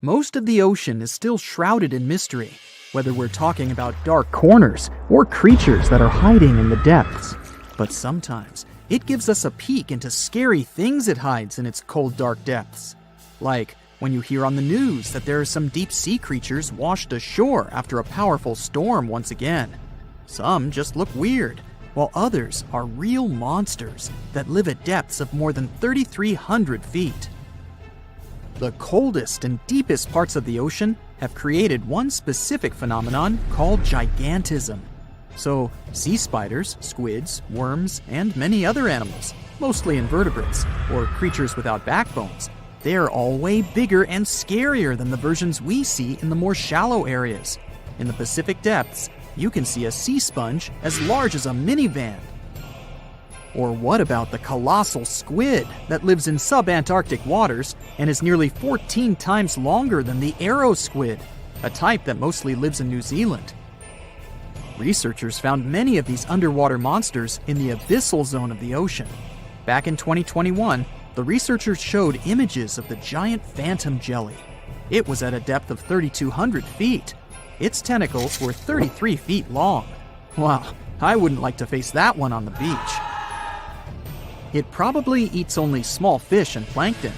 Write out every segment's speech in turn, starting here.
Most of the ocean is still shrouded in mystery, whether we're talking about dark corners or creatures that are hiding in the depths. But sometimes it gives us a peek into scary things it hides in its cold, dark depths. Like when you hear on the news that there are some deep sea creatures washed ashore after a powerful storm once again. Some just look weird, while others are real monsters that live at depths of more than 3,300 feet. The coldest and deepest parts of the ocean have created one specific phenomenon called gigantism. So, sea spiders, squids, worms, and many other animals, mostly invertebrates, or creatures without backbones, they're all way bigger and scarier than the versions we see in the more shallow areas. In the Pacific depths, you can see a sea sponge as large as a minivan. Or what about the colossal squid that lives in subantarctic waters and is nearly 14 times longer than the arrow squid, a type that mostly lives in New Zealand? Researchers found many of these underwater monsters in the abyssal zone of the ocean. Back in 2021, the researchers showed images of the giant phantom jelly. It was at a depth of 3,200 feet. Its tentacles were 33 feet long. Wow, I wouldn't like to face that one on the beach. It probably eats only small fish and plankton,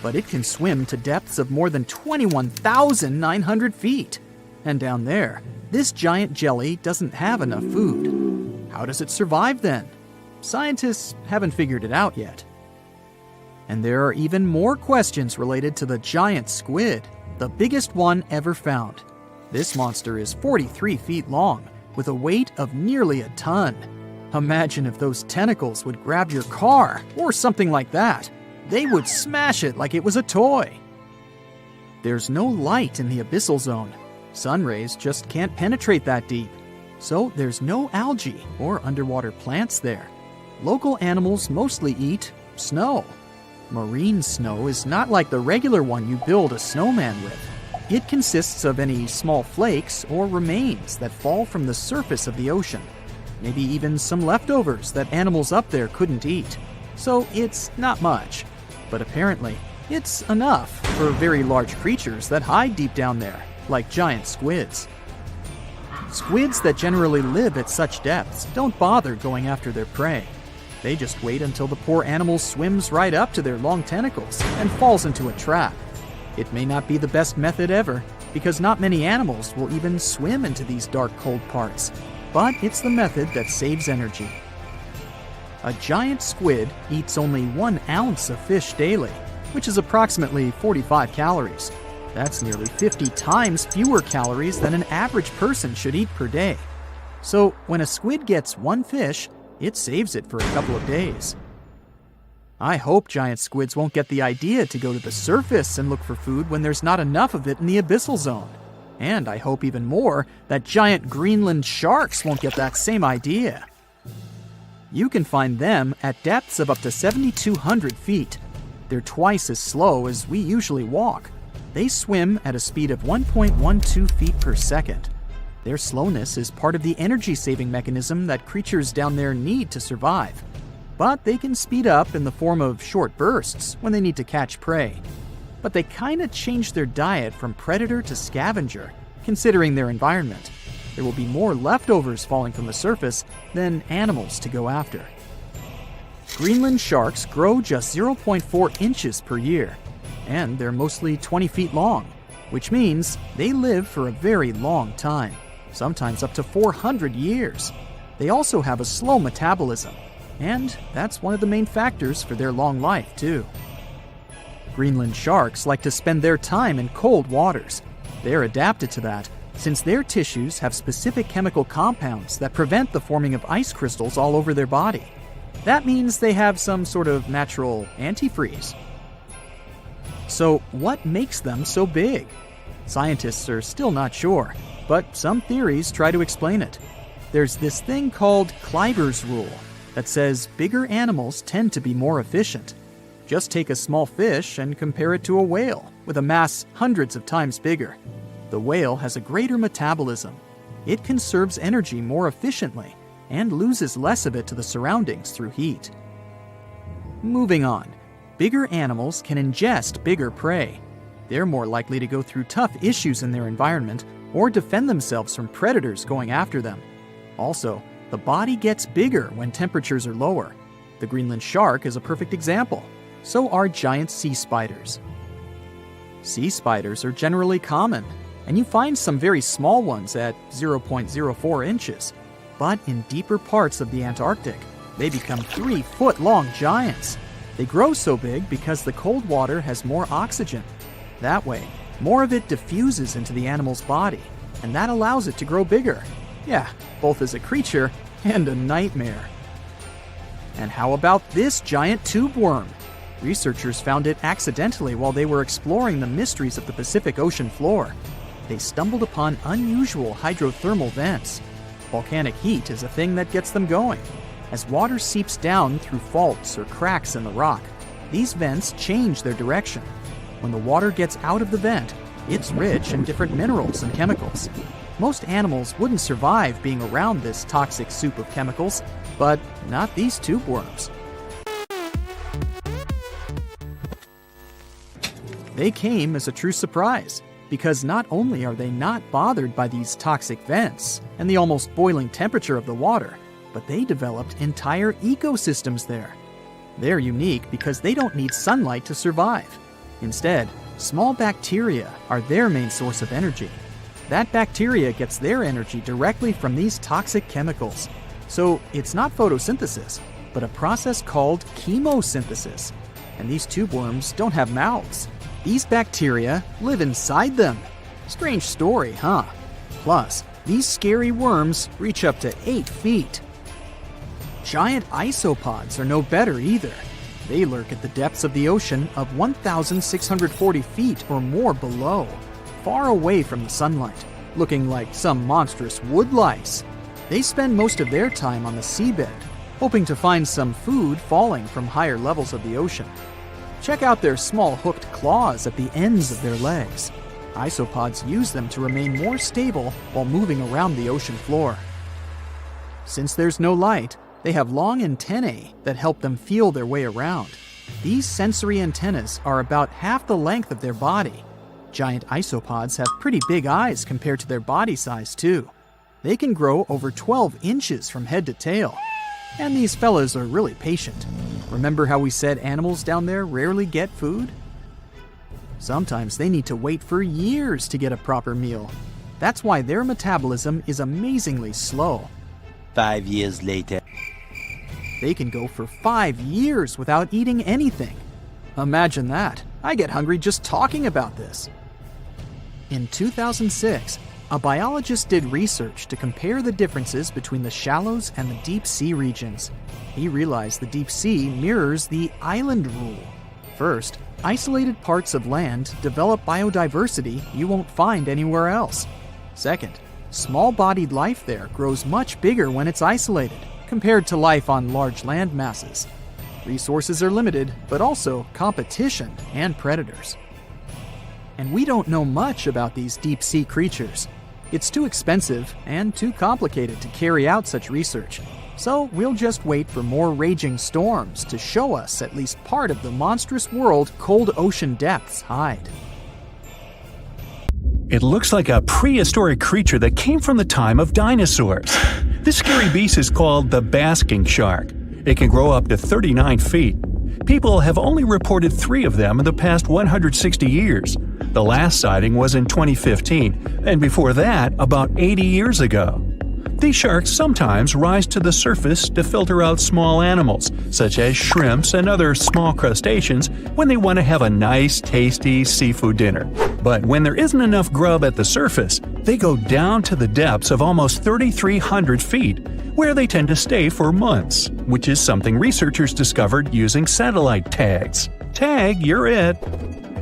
but it can swim to depths of more than 21,900 feet. And down there, this giant jelly doesn't have enough food. How does it survive then? Scientists haven't figured it out yet. And there are even more questions related to the giant squid, the biggest one ever found. This monster is 43 feet long, with a weight of nearly a ton. Imagine if those tentacles would grab your car, or something like that. They would smash it like it was a toy. There's no light in the abyssal zone. Sun rays just can't penetrate that deep. So there's no algae or underwater plants there. Local animals mostly eat snow. Marine snow is not like the regular one you build a snowman with. It consists of any small flakes or remains that fall from the surface of the ocean. Maybe even some leftovers that animals up there couldn't eat. So it's not much, but apparently it's enough for very large creatures that hide deep down there, like giant squids. Squids that generally live at such depths don't bother going after their prey. They just wait until the poor animal swims right up to their long tentacles and falls into a trap. It may not be the best method ever, because not many animals will even swim into these dark, cold parts. But it's the method that saves energy. A giant squid eats only 1 ounce of fish daily, which is approximately 45 calories. That's nearly 50 times fewer calories than an average person should eat per day. So when a squid gets 1 fish, it saves it for a couple of days. I hope giant squids won't get the idea to go to the surface and look for food when there's not enough of it in the abyssal zone. And I hope even more that giant Greenland sharks won't get that same idea. You can find them at depths of up to 7,200 feet. They're twice as slow as we usually walk. They swim at a speed of 1.12 feet per second. Their slowness is part of the energy-saving mechanism that creatures down there need to survive. But they can speed up in the form of short bursts when they need to catch prey. But they kinda change their diet from predator to scavenger, considering their environment. There will be more leftovers falling from the surface than animals to go after. Greenland sharks grow just 0.4 inches per year, and they're mostly 20 feet long, which means they live for a very long time, sometimes up to 400 years. They also have a slow metabolism, and that's one of the main factors for their long life, too. Greenland sharks like to spend their time in cold waters. They're adapted to that, since their tissues have specific chemical compounds that prevent the forming of ice crystals all over their body. That means they have some sort of natural antifreeze. So what makes them so big? Scientists are still not sure, but some theories try to explain it. There's this thing called Kleiber's rule that says bigger animals tend to be more efficient. Just take a small fish and compare it to a whale with a mass hundreds of times bigger. The whale has a greater metabolism. It conserves energy more efficiently and loses less of it to the surroundings through heat. Moving on, bigger animals can ingest bigger prey. They're more likely to go through tough issues in their environment or defend themselves from predators going after them. Also, the body gets bigger when temperatures are lower. The Greenland shark is a perfect example. So are giant sea spiders. Sea spiders are generally common, and you find some very small ones at 0.04 inches. But in deeper parts of the Antarctic, they become 3-foot-long giants. They grow so big because the cold water has more oxygen. That way, more of it diffuses into the animal's body, and that allows it to grow bigger. Yeah, both as a creature and a nightmare. And how about this giant tube worm? Researchers found it accidentally while they were exploring the mysteries of the Pacific Ocean floor. They stumbled upon unusual hydrothermal vents. Volcanic heat is a thing that gets them going. As water seeps down through faults or cracks in the rock, these vents change their direction. When the water gets out of the vent, it's rich in different minerals and chemicals. Most animals wouldn't survive being around this toxic soup of chemicals, but not these tube worms. They came as a true surprise, because not only are they not bothered by these toxic vents and the almost boiling temperature of the water, but they developed entire ecosystems there. They're unique because they don't need sunlight to survive. Instead, small bacteria are their main source of energy. That bacteria gets their energy directly from these toxic chemicals. So it's not photosynthesis, but a process called chemosynthesis. And these tube worms don't have mouths. These bacteria live inside them. Strange story, huh? Plus, these scary worms reach up to 8 feet. Giant isopods are no better either. They lurk at the depths of the ocean of 1,640 feet or more below, far away from the sunlight, looking like some monstrous wood lice. They spend most of their time on the seabed, hoping to find some food falling from higher levels of the ocean. Check out their small hooked claws at the ends of their legs. Isopods use them to remain more stable while moving around the ocean floor. Since there's no light, they have long antennae that help them feel their way around. These sensory antennas are about half the length of their body. Giant isopods have pretty big eyes compared to their body size, too. They can grow over 12 inches from head to tail. And these fellas are really patient. Remember how we said animals down there rarely get food? Sometimes they need to wait for years to get a proper meal. That's why their metabolism is amazingly slow. 5 years later. They can go for 5 years without eating anything. Imagine that. I get hungry just talking about this. In 2006, a biologist did research to compare the differences between the shallows and the deep sea regions. He realized the deep sea mirrors the island rule. First, isolated parts of land develop biodiversity you won't find anywhere else. Second, small-bodied life there grows much bigger when it's isolated, compared to life on large land masses. Resources are limited, but also competition and predators. And we don't know much about these deep-sea creatures. It's too expensive and too complicated to carry out such research. So we'll just wait for more raging storms to show us at least part of the monstrous world cold ocean depths hide. It looks like a prehistoric creature that came from the time of dinosaurs. This scary beast is called the basking shark. It can grow up to 39 feet. People have only reported 3 of them in the past 160 years. The last sighting was in 2015, and before that, about 80 years ago. These sharks sometimes rise to the surface to filter out small animals, such as shrimps and other small crustaceans, when they want to have a nice, tasty seafood dinner. But when there isn't enough grub at the surface, they go down to the depths of almost 3,300 feet, where they tend to stay for months, which is something researchers discovered using satellite tags. Tag, you're it!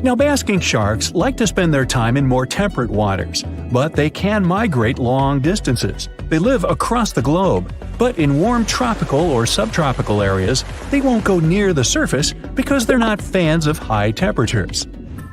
Now, basking sharks like to spend their time in more temperate waters, but they can migrate long distances. They live across the globe, but in warm tropical or subtropical areas, they won't go near the surface because they're not fans of high temperatures.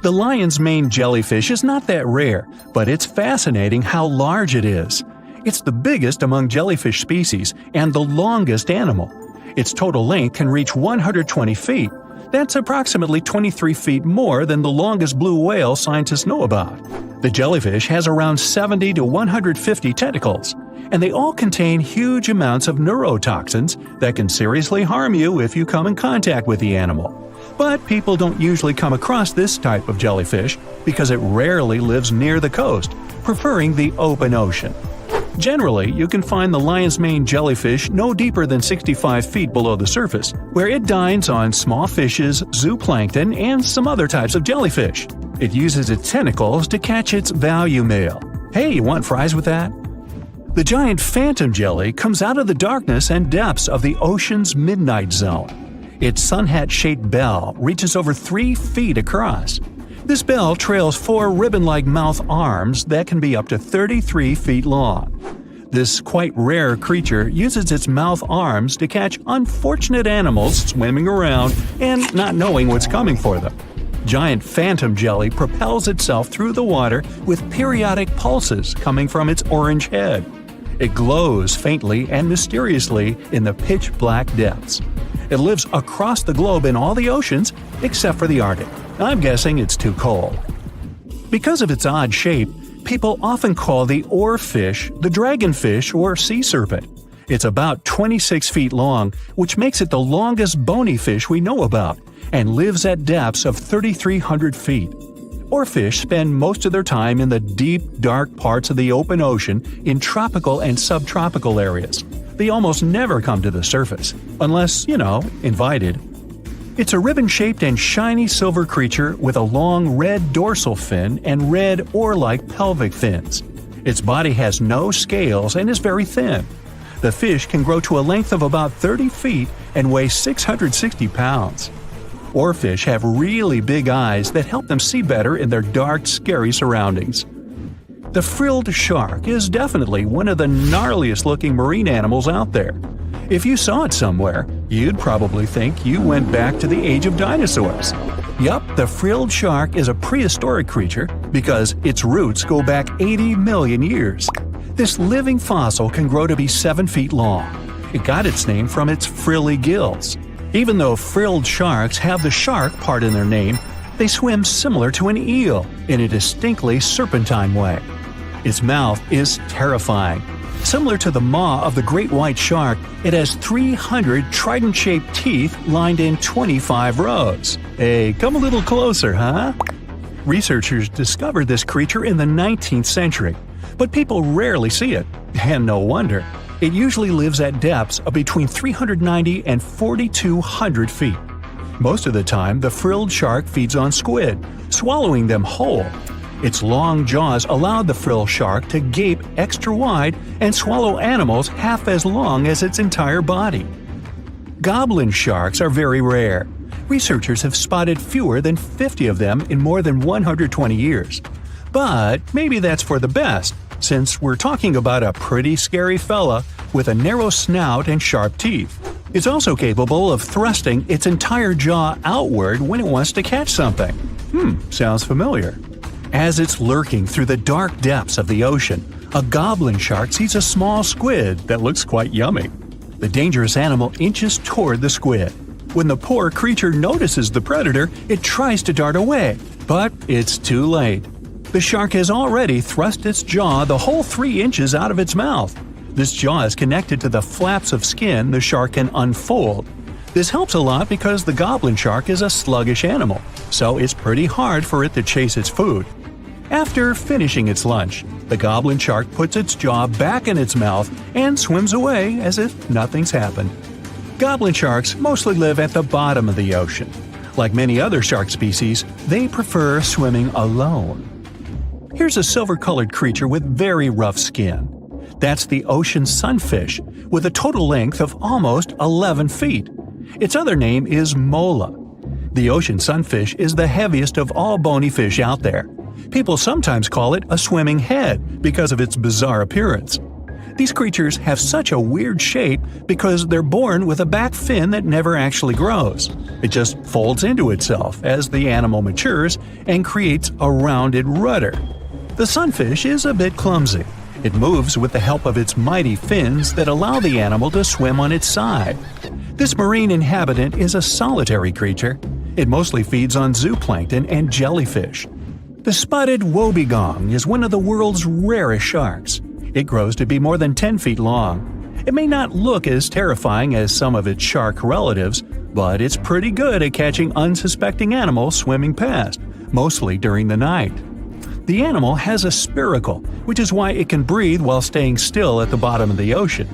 The lion's mane jellyfish is not that rare, but it's fascinating how large it is. It's the biggest among jellyfish species and the longest animal. Its total length can reach 120 feet. That's approximately 23 feet more than the longest blue whale scientists know about. The jellyfish has around 70 to 150 tentacles, and they all contain huge amounts of neurotoxins that can seriously harm you if you come in contact with the animal. But people don't usually come across this type of jellyfish because it rarely lives near the coast, preferring the open ocean. Generally, you can find the lion's mane jellyfish no deeper than 65 feet below the surface, where it dines on small fishes, zooplankton, and some other types of jellyfish. It uses its tentacles to catch its value meal. Hey, you want fries with that? The giant phantom jelly comes out of the darkness and depths of the ocean's midnight zone. Its sun hat-shaped bell reaches over 3 feet across. This bell trails 4 ribbon-like mouth arms that can be up to 33 feet long. This quite rare creature uses its mouth arms to catch unfortunate animals swimming around and not knowing what's coming for them. Giant phantom jelly propels itself through the water with periodic pulses coming from its orange head. It glows faintly and mysteriously in the pitch-black depths. It lives across the globe in all the oceans except for the Arctic. I'm guessing it's too cold. Because of its odd shape, people often call the oarfish the dragonfish or sea serpent. It's about 26 feet long, which makes it the longest bony fish we know about, and lives at depths of 3,300 feet. Oarfish spend most of their time in the deep, dark parts of the open ocean in tropical and subtropical areas. They almost never come to the surface, unless, invited. It's a ribbon-shaped and shiny silver creature with a long red dorsal fin and red oar-like pelvic fins. Its body has no scales and is very thin. The fish can grow to a length of about 30 feet and weigh 660 pounds. Oarfish have really big eyes that help them see better in their dark, scary surroundings. The frilled shark is definitely one of the gnarliest-looking marine animals out there. If you saw it somewhere, you'd probably think you went back to the age of dinosaurs. Yup, the frilled shark is a prehistoric creature because its roots go back 80 million years. This living fossil can grow to be 7 feet long. It got its name from its frilly gills. Even though frilled sharks have the shark part in their name, they swim similar to an eel in a distinctly serpentine way. Its mouth is terrifying. Similar to the maw of the great white shark, it has 300 trident-shaped teeth lined in 25 rows. Hey, come a little closer, huh? Researchers discovered this creature in the 19th century, but people rarely see it, and no wonder. It usually lives at depths of between 390 and 4,200 feet. Most of the time, the frilled shark feeds on squid, swallowing them whole. Its long jaws allowed the frilled shark to gape extra wide and swallow animals half as long as its entire body. Goblin sharks are very rare. Researchers have spotted fewer than 50 of them in more than 120 years. But maybe that's for the best, since we're talking about a pretty scary fella with a narrow snout and sharp teeth. It's also capable of thrusting its entire jaw outward when it wants to catch something. Sounds familiar. As it's lurking through the dark depths of the ocean, a goblin shark sees a small squid that looks quite yummy. The dangerous animal inches toward the squid. When the poor creature notices the predator, it tries to dart away, but it's too late. The shark has already thrust its jaw the whole 3 inches out of its mouth. This jaw is connected to the flaps of skin the shark can unfold. This helps a lot because the goblin shark is a sluggish animal, so it's pretty hard for it to chase its food. After finishing its lunch, the goblin shark puts its jaw back in its mouth and swims away as if nothing's happened. Goblin sharks mostly live at the bottom of the ocean. Like many other shark species, they prefer swimming alone. Here's a silver-colored creature with very rough skin. That's the ocean sunfish, with a total length of almost 11 feet. Its other name is mola. The ocean sunfish is the heaviest of all bony fish out there. People sometimes call it a swimming head because of its bizarre appearance. These creatures have such a weird shape because they're born with a back fin that never actually grows. It just folds into itself as the animal matures and creates a rounded rudder. The sunfish is a bit clumsy. It moves with the help of its mighty fins that allow the animal to swim on its side. This marine inhabitant is a solitary creature. It mostly feeds on zooplankton and jellyfish. The spotted wobbegong is one of the world's rarest sharks. It grows to be more than 10 feet long. It may not look as terrifying as some of its shark relatives, but it's pretty good at catching unsuspecting animals swimming past, mostly during the night. The animal has a spiracle, which is why it can breathe while staying still at the bottom of the ocean.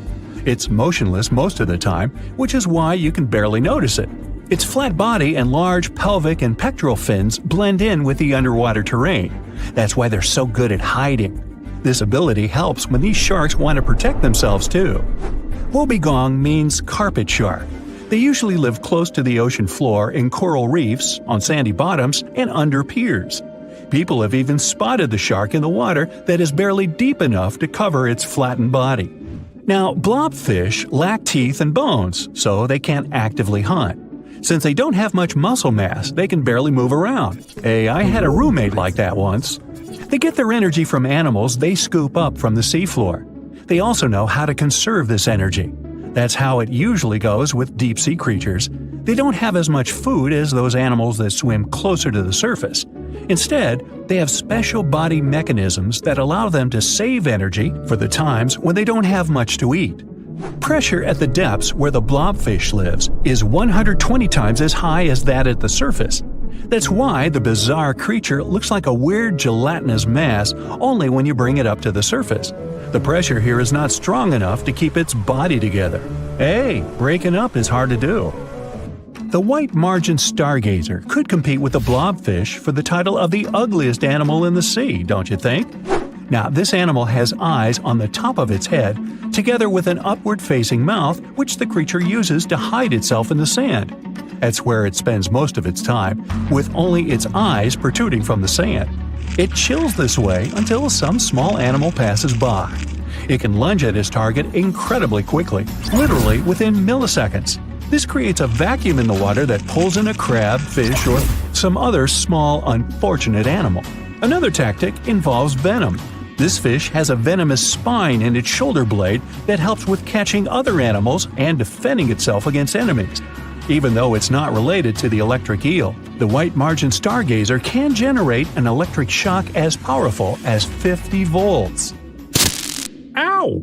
It's motionless most of the time, which is why you can barely notice it. Its flat body and large pelvic and pectoral fins blend in with the underwater terrain. That's why they're so good at hiding. This ability helps when these sharks want to protect themselves too. Wobbegong means carpet shark. They usually live close to the ocean floor in coral reefs, on sandy bottoms, and under piers. People have even spotted the shark in the water that is barely deep enough to cover its flattened body. Now, blobfish lack teeth and bones, so they can't actively hunt. Since they don't have much muscle mass, they can barely move around. Hey, I had a roommate like that once. They get their energy from animals they scoop up from the seafloor. They also know how to conserve this energy. That's how it usually goes with deep-sea creatures. They don't have as much food as those animals that swim closer to the surface. Instead, they have special body mechanisms that allow them to save energy for the times when they don't have much to eat. Pressure at the depths where the blobfish lives is 120 times as high as that at the surface. That's why the bizarre creature looks like a weird gelatinous mass only when you bring it up to the surface. The pressure here is not strong enough to keep its body together. Hey, breaking up is hard to do. The white margin stargazer could compete with the blobfish for the title of the ugliest animal in the sea, don't you think? Now, this animal has eyes on the top of its head, together with an upward-facing mouth which the creature uses to hide itself in the sand. That's where it spends most of its time, with only its eyes protruding from the sand. It chills this way until some small animal passes by. It can lunge at its target incredibly quickly, literally within milliseconds. This creates a vacuum in the water that pulls in a crab, fish, or some other small, unfortunate animal. Another tactic involves venom. This fish has a venomous spine in its shoulder blade that helps with catching other animals and defending itself against enemies. Even though it's not related to the electric eel, the white margin stargazer can generate an electric shock as powerful as 50 volts. Ow!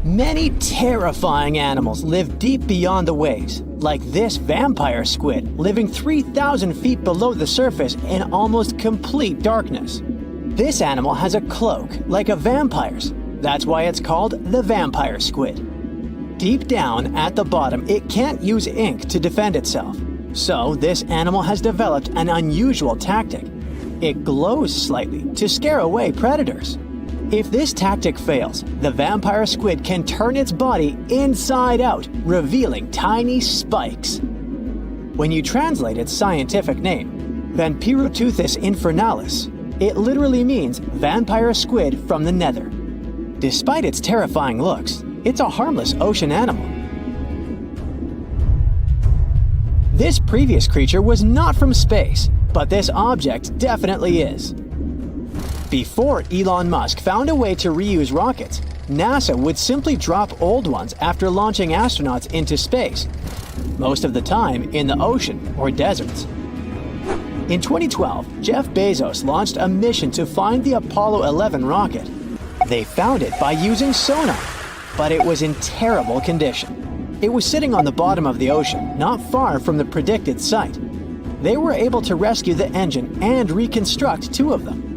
Many terrifying animals live deep beyond the waves, like this vampire squid living 3,000 feet below the surface in almost complete darkness. This animal has a cloak, like a vampire's. That's why it's called the vampire squid. Deep down at the bottom, it can't use ink to defend itself. So this animal has developed an unusual tactic. It glows slightly to scare away predators. If this tactic fails, the vampire squid can turn its body inside out, revealing tiny spikes. When you translate its scientific name, Vampiroteuthis infernalis, it literally means vampire squid from the nether. Despite its terrifying looks, it's a harmless ocean animal. This previous creature was not from space, but this object definitely is. Before Elon Musk found a way to reuse rockets, NASA would simply drop old ones after launching astronauts into space, most of the time in the ocean or deserts. In 2012, Jeff Bezos launched a mission to find the Apollo 11 rocket. They found it by using sonar, but it was in terrible condition. It was sitting on the bottom of the ocean, not far from the predicted site. They were able to rescue the engine and reconstruct 2 of them.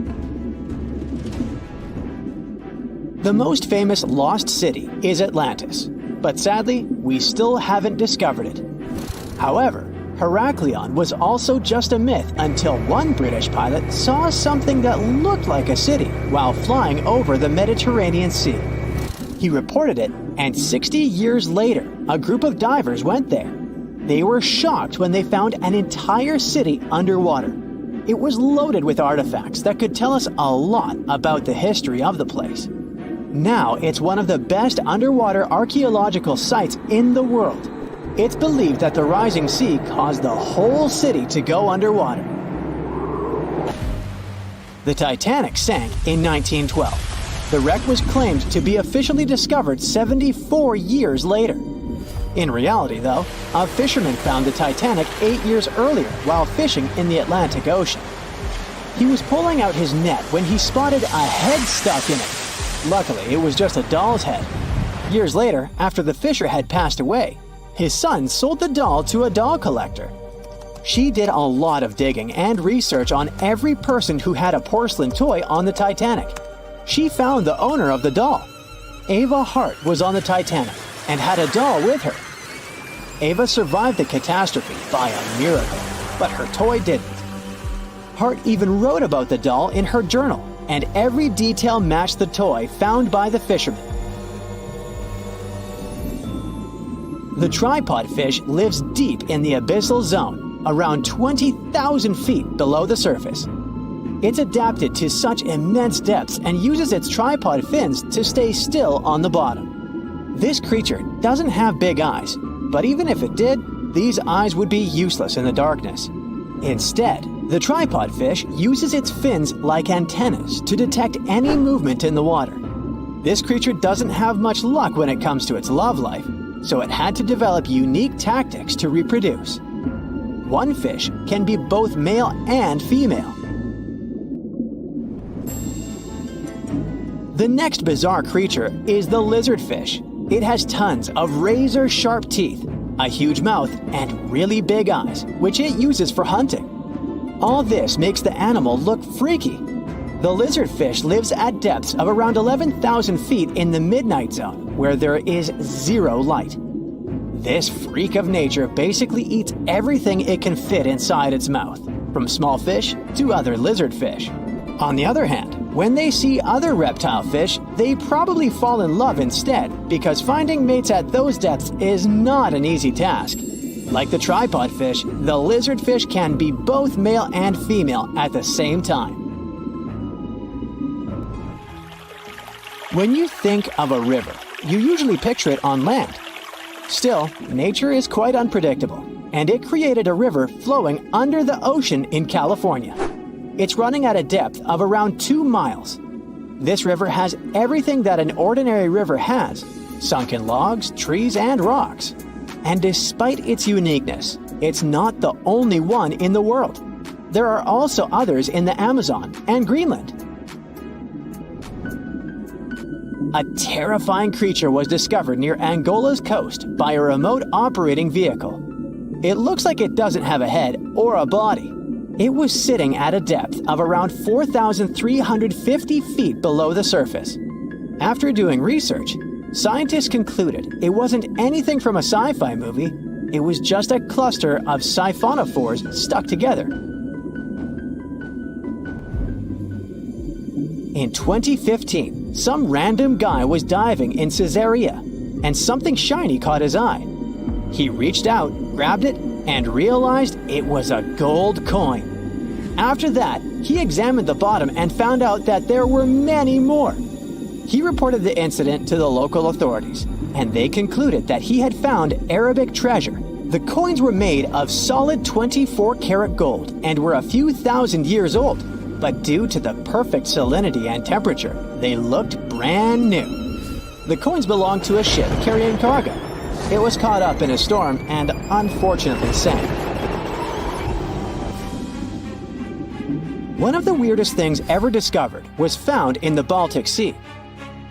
The most famous lost city is Atlantis, but sadly, we still haven't discovered it. However, Heraklion was also just a myth until one British pilot saw something that looked like a city while flying over the Mediterranean Sea. He reported it, and 60 years later, a group of divers went there. They were shocked when they found an entire city underwater. It was loaded with artifacts that could tell us a lot about the history of the place. Now it's one of the best underwater archaeological sites in the world. It's believed that the rising sea caused the whole city to go underwater. The Titanic sank in 1912. The wreck was claimed to be officially discovered 74 years later. In reality, though, a fisherman found the Titanic 8 years earlier while fishing in the Atlantic Ocean. He was pulling out his net when he spotted a head stuck in it. Luckily, it was just a doll's head. Years later, after the fisher had passed away, his son sold the doll to a doll collector. She did a lot of digging and research on every person who had a porcelain toy on the Titanic. She found the owner of the doll. Ava Hart was on the Titanic and had a doll with her. Ava survived the catastrophe by a miracle, but her toy didn't. Hart even wrote about the doll in her journal, and every detail matched the toy found by the fisherman. The tripod fish lives deep in the abyssal zone, around 20,000 feet below the surface. It's adapted to such immense depths and uses its tripod fins to stay still on the bottom. This creature doesn't have big eyes, but even if it did, these eyes would be useless in the darkness. Instead, the tripod fish uses its fins like antennas to detect any movement in the water. This creature doesn't have much luck when it comes to its love life, so it had to develop unique tactics to reproduce. One fish can be both male and female. The next bizarre creature is the lizardfish. It has tons of razor-sharp teeth, a huge mouth, and really big eyes, which it uses for hunting. All this makes the animal look freaky. The lizardfish lives at depths of around 11,000 feet in the midnight zone, where there is zero light. This freak of nature basically eats everything it can fit inside its mouth, from small fish to other lizardfish. On the other hand, when they see other reptile fish, they probably fall in love instead, because finding mates at those depths is not an easy task. Like the tripod fish, the lizardfish can be both male and female at the same time. When you think of a river, you usually picture it on land. Still, nature is quite unpredictable, and it created a river flowing under the ocean in California. It's running at a depth of around 2 miles. This river has everything that an ordinary river has: sunken logs, trees, and rocks. And despite its uniqueness, it's not the only one in the world. There are also others in the Amazon and Greenland. A terrifying creature was discovered near Angola's coast by a remote operating vehicle. It looks like it doesn't have a head or a body. It was sitting at a depth of around 4,350 feet below the surface. After doing research, scientists concluded it wasn't anything from a sci-fi movie. It was just a cluster of siphonophores stuck together. In 2015, some random guy was diving in Caesarea, and something shiny caught his eye. He reached out, grabbed it, and realized it was a gold coin. After that, he examined the bottom and found out that there were many more. He reported the incident to the local authorities, and they concluded that he had found Arabic treasure. The coins were made of solid 24-karat gold and were a few thousand years old, but due to the perfect salinity and temperature, they looked brand new. The coins belonged to a ship carrying cargo. It was caught up in a storm and unfortunately sank. One of the weirdest things ever discovered was found in the Baltic Sea.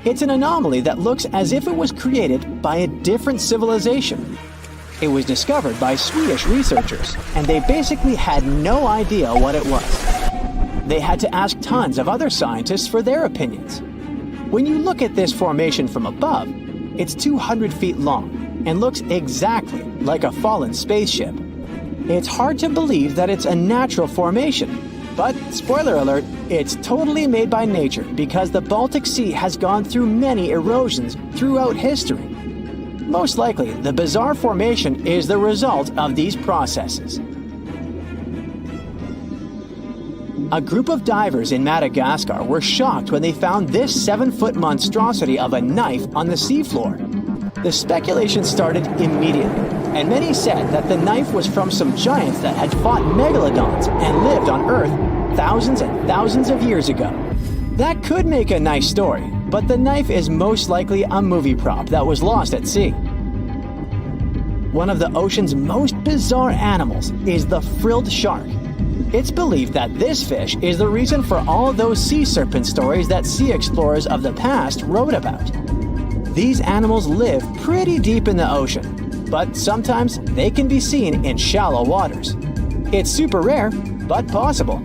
It's an anomaly that looks as if it was created by a different civilization. It was discovered by Swedish researchers, and they basically had no idea what it was. They had to ask tons of other scientists for their opinions. When you look at this formation from above, it's 200 feet long and looks exactly like a fallen spaceship. It's hard to believe that it's a natural formation, but spoiler alert, it's totally made by nature because the Baltic Sea has gone through many erosions throughout history. Most likely, the bizarre formation is the result of these processes. A group of divers in Madagascar were shocked when they found this 7-foot monstrosity of a knife on the seafloor. The speculation started immediately, and many said that the knife was from some giants that had fought megalodons and lived on Earth thousands and thousands of years ago. That could make a nice story, but the knife is most likely a movie prop that was lost at sea. one of the ocean's most bizarre animals is the frilled shark. It's believed that this fish is the reason for all those sea serpent stories that sea explorers of the past wrote about. These animals live pretty deep in the ocean, but sometimes they can be seen in shallow waters. It's super rare, but possible.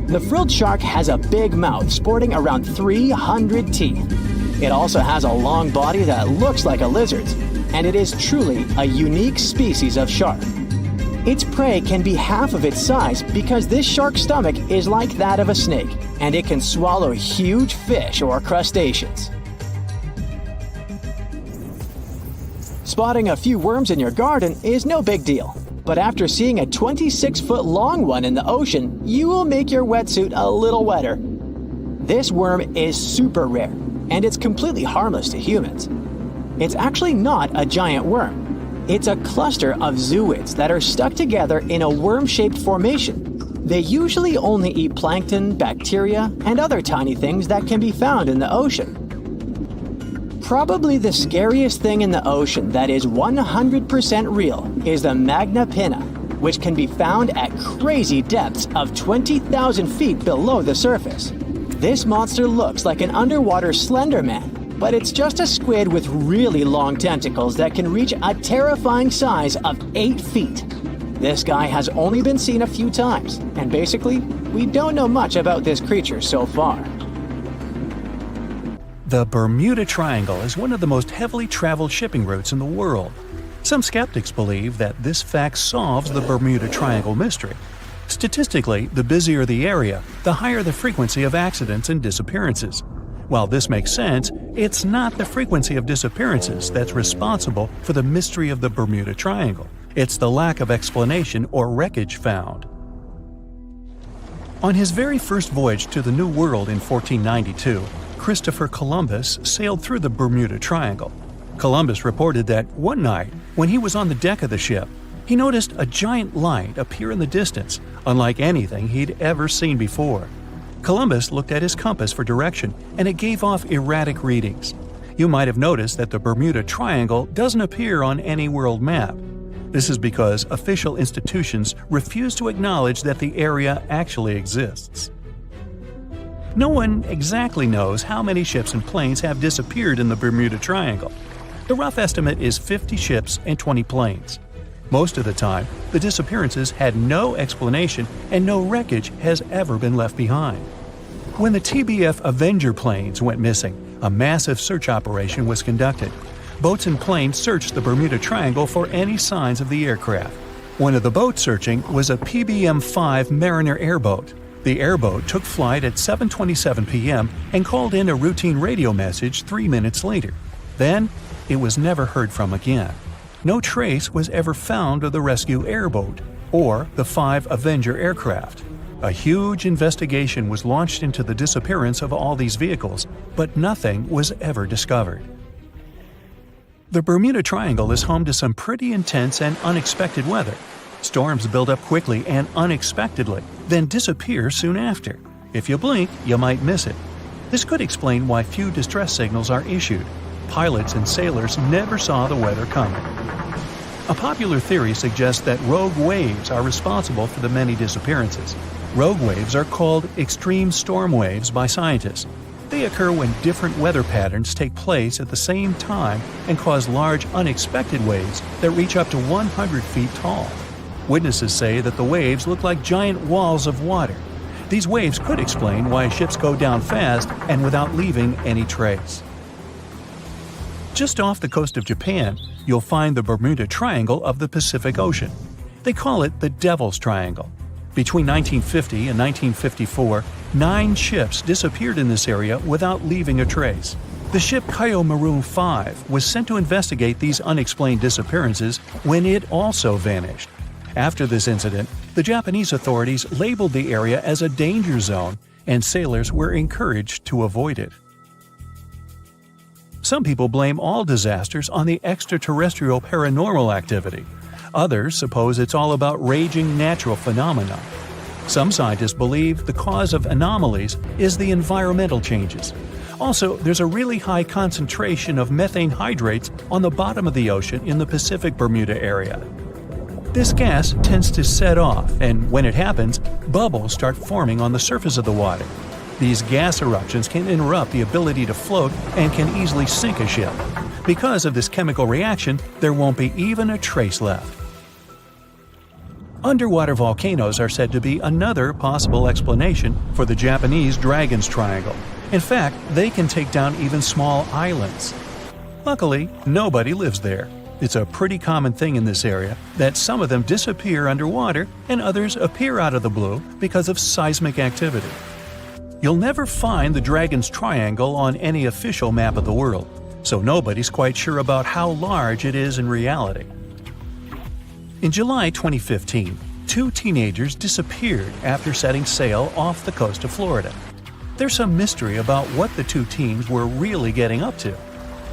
The frilled shark has a big mouth sporting around 300 teeth. It also has a long body that looks like a lizard's, and it is truly a unique species of shark. Its prey can be half of its size because this shark's stomach is like that of a snake, and it can swallow huge fish or crustaceans. Spotting a few worms in your garden is no big deal, but after seeing a 26-foot-long one in the ocean, you will make your wetsuit a little wetter. This worm is super rare, and it's completely harmless to humans. It's actually not a giant worm. It's a cluster of zooids that are stuck together in a worm-shaped formation. They usually only eat plankton, bacteria, and other tiny things that can be found in the ocean. Probably the scariest thing in the ocean that is 100% real is the magna pinna, which can be found at crazy depths of 20,000 feet below the surface. This monster looks like an underwater Slender Man, but it's just a squid with really long tentacles that can reach a terrifying size of 8 feet. This guy has only been seen a few times, and basically, we don't know much about this creature so far. The Bermuda Triangle is one of the most heavily traveled shipping routes in the world. Some skeptics believe that this fact solves the Bermuda Triangle mystery. Statistically, the busier the area, the higher the frequency of accidents and disappearances. While this makes sense, it's not the frequency of disappearances that's responsible for the mystery of the Bermuda Triangle. It's the lack of explanation or wreckage found. On his very first voyage to the New World in 1492, Christopher Columbus sailed through the Bermuda Triangle. Columbus reported that one night, when he was on the deck of the ship, he noticed a giant light appear in the distance, unlike anything he'd ever seen before. Columbus looked at his compass for direction, and it gave off erratic readings. You might have noticed that the Bermuda Triangle doesn't appear on any world map. This is because official institutions refuse to acknowledge that the area actually exists. No one exactly knows how many ships and planes have disappeared in the Bermuda Triangle. The rough estimate is 50 ships and 20 planes. Most of the time, the disappearances had no explanation and no wreckage has ever been left behind. When the TBF Avenger planes went missing, a massive search operation was conducted. Boats and planes searched the Bermuda Triangle for any signs of the aircraft. One of the boats searching was a PBM-5 Mariner airboat. The airboat took flight at 7:27 p.m. and called in a routine radio message 3 minutes later. Then, it was never heard from again. No trace was ever found of the rescue airboat or the 5 Avenger aircraft. A huge investigation was launched into the disappearance of all these vehicles, but nothing was ever discovered. The Bermuda Triangle is home to some pretty intense and unexpected weather. Storms build up quickly and unexpectedly, then disappear soon after. If you blink, you might miss it. This could explain why few distress signals are issued. Pilots and sailors never saw the weather coming. A popular theory suggests that rogue waves are responsible for the many disappearances. Rogue waves are called extreme storm waves by scientists. They occur when different weather patterns take place at the same time and cause large unexpected waves that reach up to 100 feet tall. Witnesses say that the waves look like giant walls of water. These waves could explain why ships go down fast and without leaving any trace. Just off the coast of Japan, you'll find the Bermuda Triangle of the Pacific Ocean. They call it the Devil's Triangle. Between 1950 and 1954, 9 ships disappeared in this area without leaving a trace. The ship Maroon 5 was sent to investigate these unexplained disappearances when it also vanished. After this incident, the Japanese authorities labeled the area as a danger zone, and sailors were encouraged to avoid it. Some people blame all disasters on the extraterrestrial paranormal activity. Others suppose it's all about raging natural phenomena. Some scientists believe the cause of anomalies is the environmental changes. Also, there's a really high concentration of methane hydrates on the bottom of the ocean in the Pacific Bermuda area. This gas tends to set off, and when it happens, bubbles start forming on the surface of the water. These gas eruptions can interrupt the ability to float and can easily sink a ship. Because of this chemical reaction, there won't be even a trace left. Underwater volcanoes are said to be another possible explanation for the Japanese Dragon's Triangle. In fact, they can take down even small islands. Luckily, nobody lives there. It's a pretty common thing in this area that some of them disappear underwater and others appear out of the blue because of seismic activity. You'll never find the Dragon's Triangle on any official map of the world, so nobody's quite sure about how large it is in reality. In July 2015, 2 teenagers disappeared after setting sail off the coast of Florida. There's some mystery about what the 2 teens were really getting up to.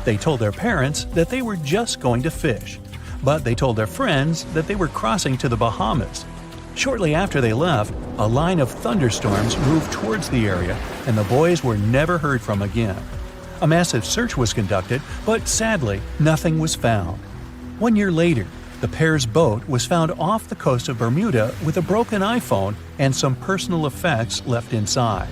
They told their parents that they were just going to fish, but they told their friends that they were crossing to the Bahamas. Shortly after they left, a line of thunderstorms moved towards the area, and the boys were never heard from again. A massive search was conducted, but sadly, nothing was found. 1 year later, the pair's boat was found off the coast of Bermuda with a broken iPhone and some personal effects left inside.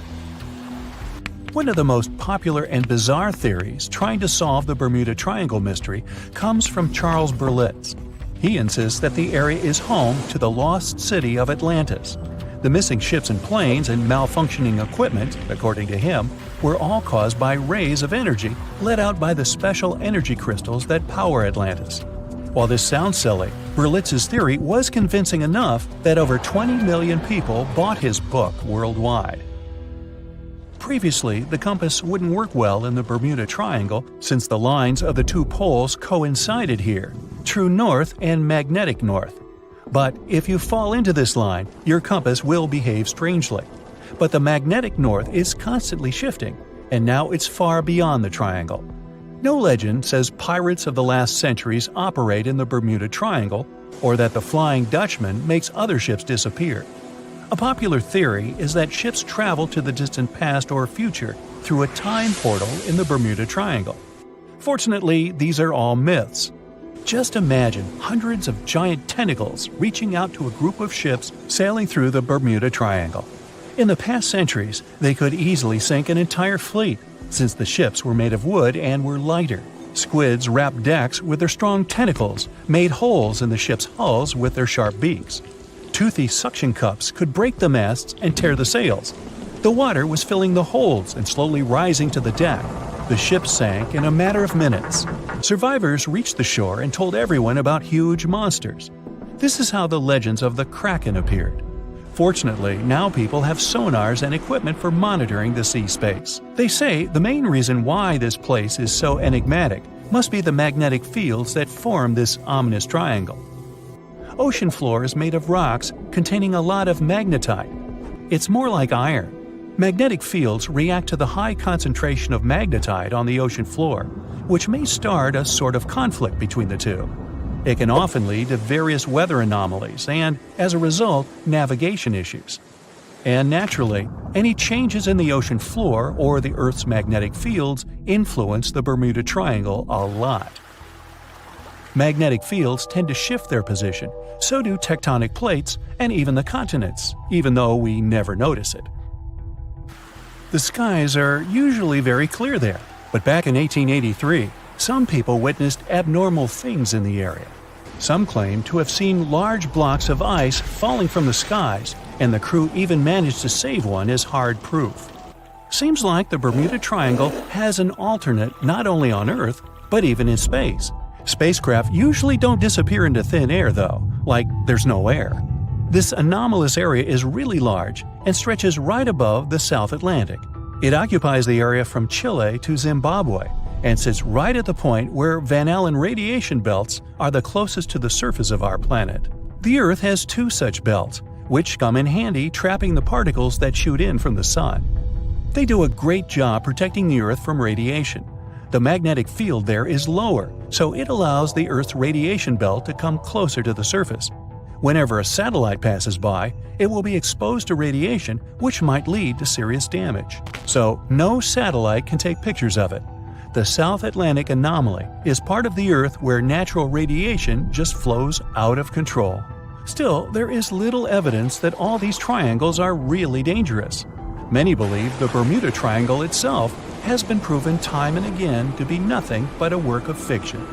One of the most popular and bizarre theories trying to solve the Bermuda Triangle mystery comes from Charles Berlitz. He insists that the area is home to the lost city of Atlantis. The missing ships and planes and malfunctioning equipment, according to him, were all caused by rays of energy let out by the special energy crystals that power Atlantis. While this sounds silly, Berlitz's theory was convincing enough that over 20 million people bought his book worldwide. Previously, the compass wouldn't work well in the Bermuda Triangle since the lines of the 2 poles coincided here, true north and magnetic north. But if you fall into this line, your compass will behave strangely. But the magnetic north is constantly shifting, and now it's far beyond the triangle. No legend says pirates of the last centuries operate in the Bermuda Triangle, or that the Flying Dutchman makes other ships disappear. A popular theory is that ships travel to the distant past or future through a time portal in the Bermuda Triangle. Fortunately, these are all myths. Just imagine hundreds of giant tentacles reaching out to a group of ships sailing through the Bermuda Triangle. In the past centuries, they could easily sink an entire fleet, since the ships were made of wood and were lighter. Squids wrapped decks with their strong tentacles, made holes in the ship's hulls with their sharp beaks. Toothy suction cups could break the masts and tear the sails. The water was filling the holds and slowly rising to the deck. The ship sank in a matter of minutes. Survivors reached the shore and told everyone about huge monsters. This is how the legends of the Kraken appeared. Fortunately, now people have sonars and equipment for monitoring the sea space. They say the main reason why this place is so enigmatic must be the magnetic fields that form this ominous triangle. Ocean floor is made of rocks containing a lot of magnetite. It's more like iron. Magnetic fields react to the high concentration of magnetite on the ocean floor, which may start a sort of conflict between the two. It can often lead to various weather anomalies and, as a result, navigation issues. And naturally, any changes in the ocean floor or the Earth's magnetic fields influence the Bermuda Triangle a lot. Magnetic fields tend to shift their position, so do tectonic plates and even the continents, even though we never notice it. The skies are usually very clear there, but back in 1883, some people witnessed abnormal things in the area. Some claim to have seen large blocks of ice falling from the skies, and the crew even managed to save one as hard proof. Seems like the Bermuda Triangle has an alternate not only on Earth, but even in space. Spacecraft usually don't disappear into thin air though, like there's no air. This anomalous area is really large and stretches right above the South Atlantic. It occupies the area from Chile to Zimbabwe and sits right at the point where Van Allen radiation belts are the closest to the surface of our planet. The Earth has 2 such belts, which come in handy trapping the particles that shoot in from the sun. They do a great job protecting the Earth from radiation. The magnetic field there is lower, so it allows the Earth's radiation belt to come closer to the surface. Whenever a satellite passes by, it will be exposed to radiation which might lead to serious damage. So, no satellite can take pictures of it. The South Atlantic anomaly is part of the Earth where natural radiation just flows out of control. Still, there is little evidence that all these triangles are really dangerous. Many believe the Bermuda Triangle itself has been proven time and again to be nothing but a work of fiction.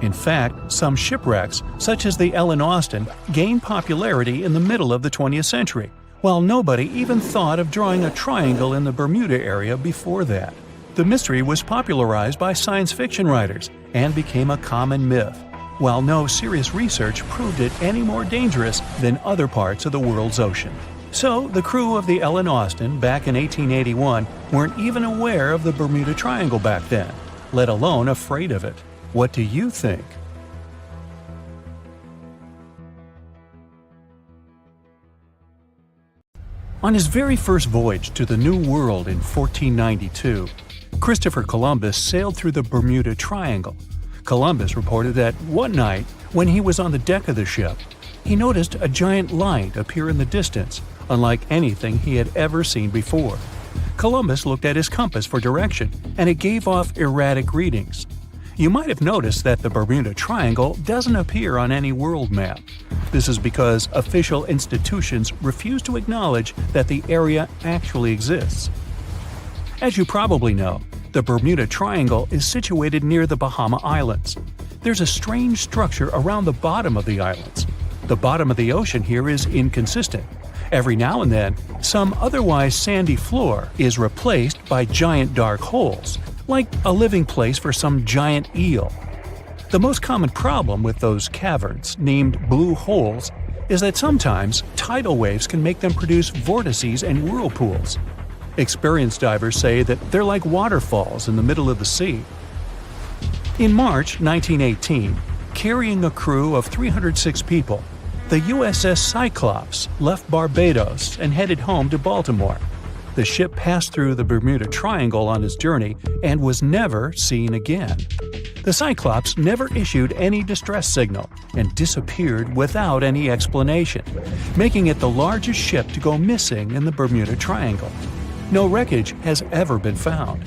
In fact, some shipwrecks, such as the Ellen Austin, gained popularity in the middle of the 20th century, while nobody even thought of drawing a triangle in the Bermuda area before that. The mystery was popularized by science fiction writers and became a common myth, while no serious research proved it any more dangerous than other parts of the world's ocean. So, the crew of the Ellen Austin back in 1881 weren't even aware of the Bermuda Triangle back then, let alone afraid of it. What do you think? On his very first voyage to the New World in 1492, Christopher Columbus sailed through the Bermuda Triangle. Columbus reported that one night, when he was on the deck of the ship, he noticed a giant light appear in the distance, unlike anything he had ever seen before. Columbus looked at his compass for direction, and it gave off erratic readings. You might have noticed that the Bermuda Triangle doesn't appear on any world map. This is because official institutions refuse to acknowledge that the area actually exists. As you probably know, the Bermuda Triangle is situated near the Bahama Islands. There's a strange structure around the bottom of the islands. The bottom of the ocean here is inconsistent. Every now and then, some otherwise sandy floor is replaced by giant dark holes, like a living place for some giant eel. The most common problem with those caverns, named blue holes, is that sometimes tidal waves can make them produce vortices and whirlpools. Experienced divers say that they're like waterfalls in the middle of the sea. In March 1918, carrying a crew of 306 people, the USS Cyclops left Barbados and headed home to Baltimore. The ship passed through the Bermuda Triangle on its journey and was never seen again. The Cyclops never issued any distress signal and disappeared without any explanation, making it the largest ship to go missing in the Bermuda Triangle. No wreckage has ever been found.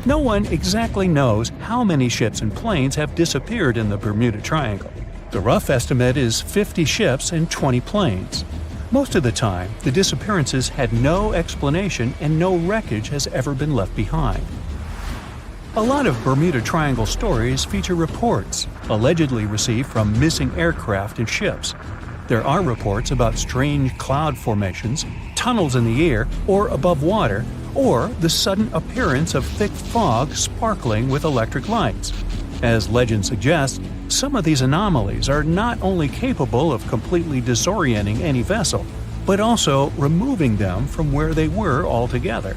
No one exactly knows how many ships and planes have disappeared in the Bermuda Triangle. The rough estimate is 50 ships and 20 planes. Most of the time, the disappearances had no explanation and no wreckage has ever been left behind. A lot of Bermuda Triangle stories feature reports allegedly received from missing aircraft and ships. There are reports about strange cloud formations, tunnels in the air or above water, or the sudden appearance of thick fog sparkling with electric lights. As legend suggests, some of these anomalies are not only capable of completely disorienting any vessel, but also removing them from where they were altogether.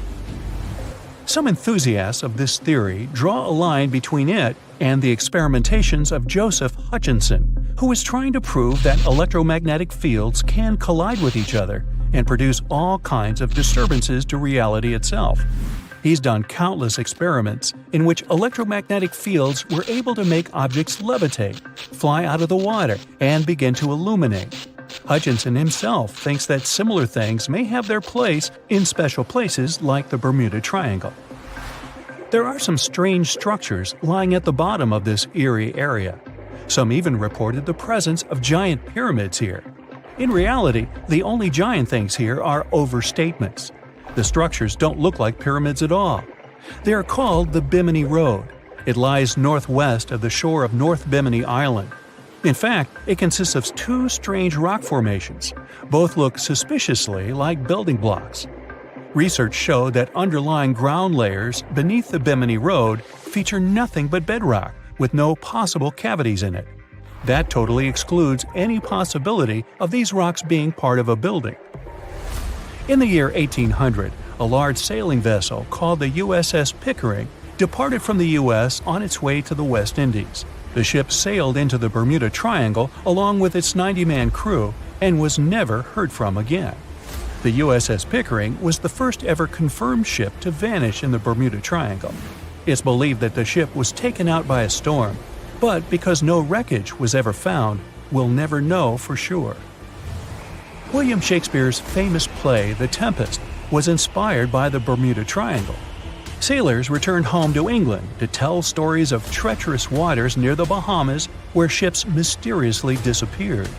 Some enthusiasts of this theory draw a line between it and the experimentations of Joseph Hutchinson, who is trying to prove that electromagnetic fields can collide with each other and produce all kinds of disturbances to reality itself. He's done countless experiments in which electromagnetic fields were able to make objects levitate, fly out of the water, and begin to illuminate. Hutchinson himself thinks that similar things may have their place in special places like the Bermuda Triangle. There are some strange structures lying at the bottom of this eerie area. Some even reported the presence of giant pyramids here. In reality, the only giant things here are overstatements. The structures don't look like pyramids at all. They are called the Bimini Road. It lies northwest of the shore of North Bimini Island. In fact, it consists of two strange rock formations. Both look suspiciously like building blocks. Research showed that underlying ground layers beneath the Bimini Road feature nothing but bedrock, with no possible cavities in it. That totally excludes any possibility of these rocks being part of a building. In the year 1800, a large sailing vessel called the USS Pickering departed from the U.S. on its way to the West Indies. The ship sailed into the Bermuda Triangle along with its 90-man crew and was never heard from again. The USS Pickering was the first ever confirmed ship to vanish in the Bermuda Triangle. It's believed that the ship was taken out by a storm, but because no wreckage was ever found, we'll never know for sure. William Shakespeare's famous play The Tempest was inspired by the Bermuda Triangle. Sailors returned home to England to tell stories of treacherous waters near the Bahamas where ships mysteriously disappeared.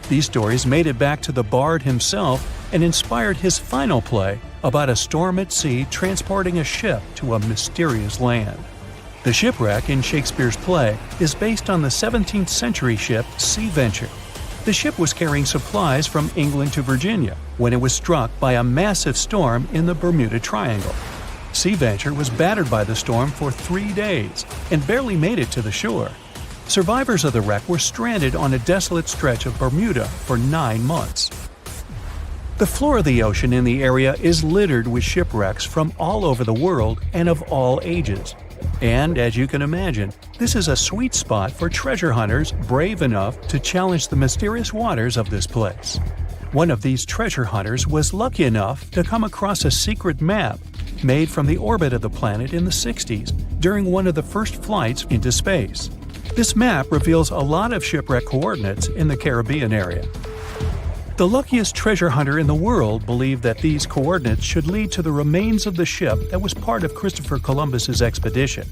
These stories made it back to the bard himself and inspired his final play about a storm at sea transporting a ship to a mysterious land. The shipwreck in Shakespeare's play is based on the 17th century ship Sea Venture. The ship was carrying supplies from England to Virginia when it was struck by a massive storm in the Bermuda Triangle. Sea Venture was battered by the storm for 3 days and barely made it to the shore. Survivors of the wreck were stranded on a desolate stretch of Bermuda for 9 months. The floor of the ocean in the area is littered with shipwrecks from all over the world and of all ages. And as you can imagine, this is a sweet spot for treasure hunters brave enough to challenge the mysterious waters of this place. One of these treasure hunters was lucky enough to come across a secret map made from the orbit of the planet in the 60s during one of the first flights into space. This map reveals a lot of shipwreck coordinates in the Caribbean area. The luckiest treasure hunter in the world believed that these coordinates should lead to the remains of the ship that was part of Christopher Columbus's expedition.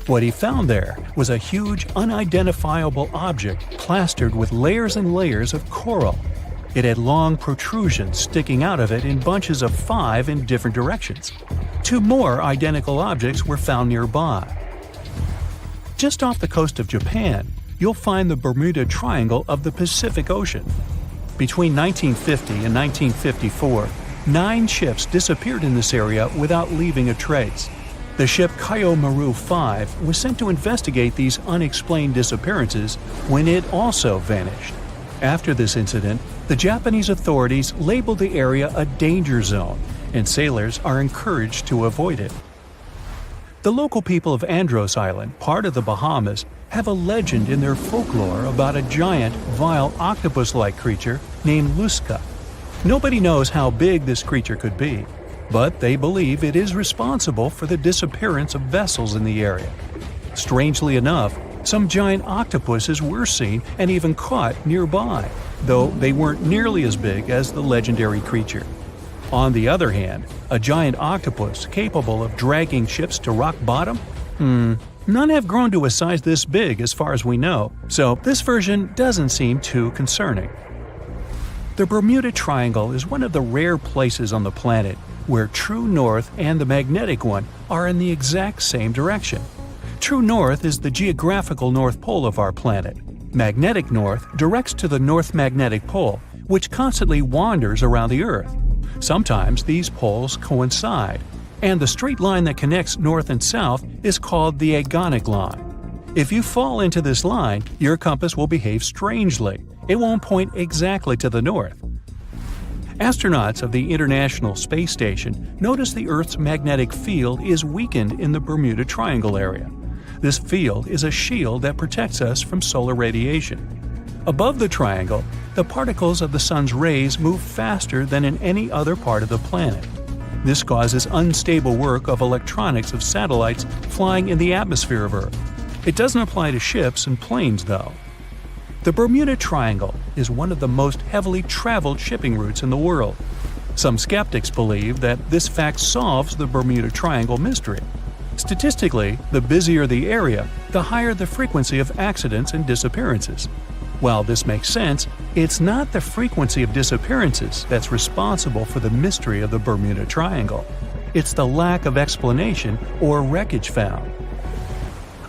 What he found there was a huge, unidentifiable object plastered with layers and layers of coral. It had long protrusions sticking out of it in bunches of 5 in different directions. 2 more identical objects were found nearby. Just off the coast of Japan, you'll find the Bermuda Triangle of the Pacific Ocean. Between 1950 and 1954, 9 ships disappeared in this area without leaving a trace. The ship Kaiomaru 5 was sent to investigate these unexplained disappearances when it also vanished. After this incident, the Japanese authorities labeled the area a danger zone, and sailors are encouraged to avoid it. The local people of Andros Island, part of the Bahamas, have a legend in their folklore about a giant, vile octopus-like creature named Lusca. Nobody knows how big this creature could be, but they believe it is responsible for the disappearance of vessels in the area. Strangely enough, some giant octopuses were seen and even caught nearby, though they weren't nearly as big as the legendary creature. On the other hand, a giant octopus capable of dragging ships to rock bottom? None have grown to a size this big as far as we know, so this version doesn't seem too concerning. The Bermuda Triangle is one of the rare places on the planet where true north and the magnetic one are in the exact same direction. True north is the geographical North Pole of our planet. Magnetic north directs to the North Magnetic Pole, which constantly wanders around the Earth. Sometimes these poles coincide, and the straight line that connects north and south is called the agonic line. If you fall into this line, your compass will behave strangely. It won't point exactly to the north. Astronauts of the International Space Station notice the Earth's magnetic field is weakened in the Bermuda Triangle area. This field is a shield that protects us from solar radiation. Above the triangle, the particles of the sun's rays move faster than in any other part of the planet. This causes unstable work of electronics of satellites flying in the atmosphere of Earth. It doesn't apply to ships and planes, though. The Bermuda Triangle is one of the most heavily traveled shipping routes in the world. Some skeptics believe that this fact solves the Bermuda Triangle mystery. Statistically, the busier the area, the higher the frequency of accidents and disappearances. While this makes sense, it's not the frequency of disappearances that's responsible for the mystery of the Bermuda Triangle. It's the lack of explanation or wreckage found.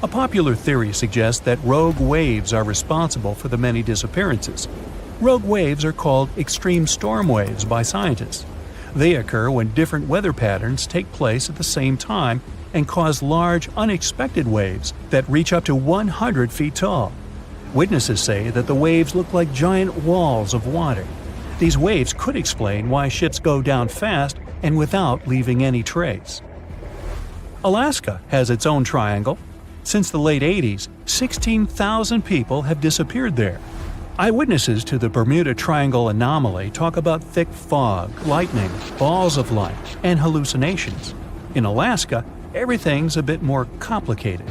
A popular theory suggests that rogue waves are responsible for the many disappearances. Rogue waves are called extreme storm waves by scientists. They occur when different weather patterns take place at the same time and cause large, unexpected waves that reach up to 100 feet tall. Witnesses say that the waves look like giant walls of water. These waves could explain why ships go down fast and without leaving any trace. Alaska has its own triangle. Since the late 80s, 16,000 people have disappeared there. Eyewitnesses to the Bermuda Triangle anomaly talk about thick fog, lightning, balls of light, and hallucinations. In Alaska, everything's a bit more complicated.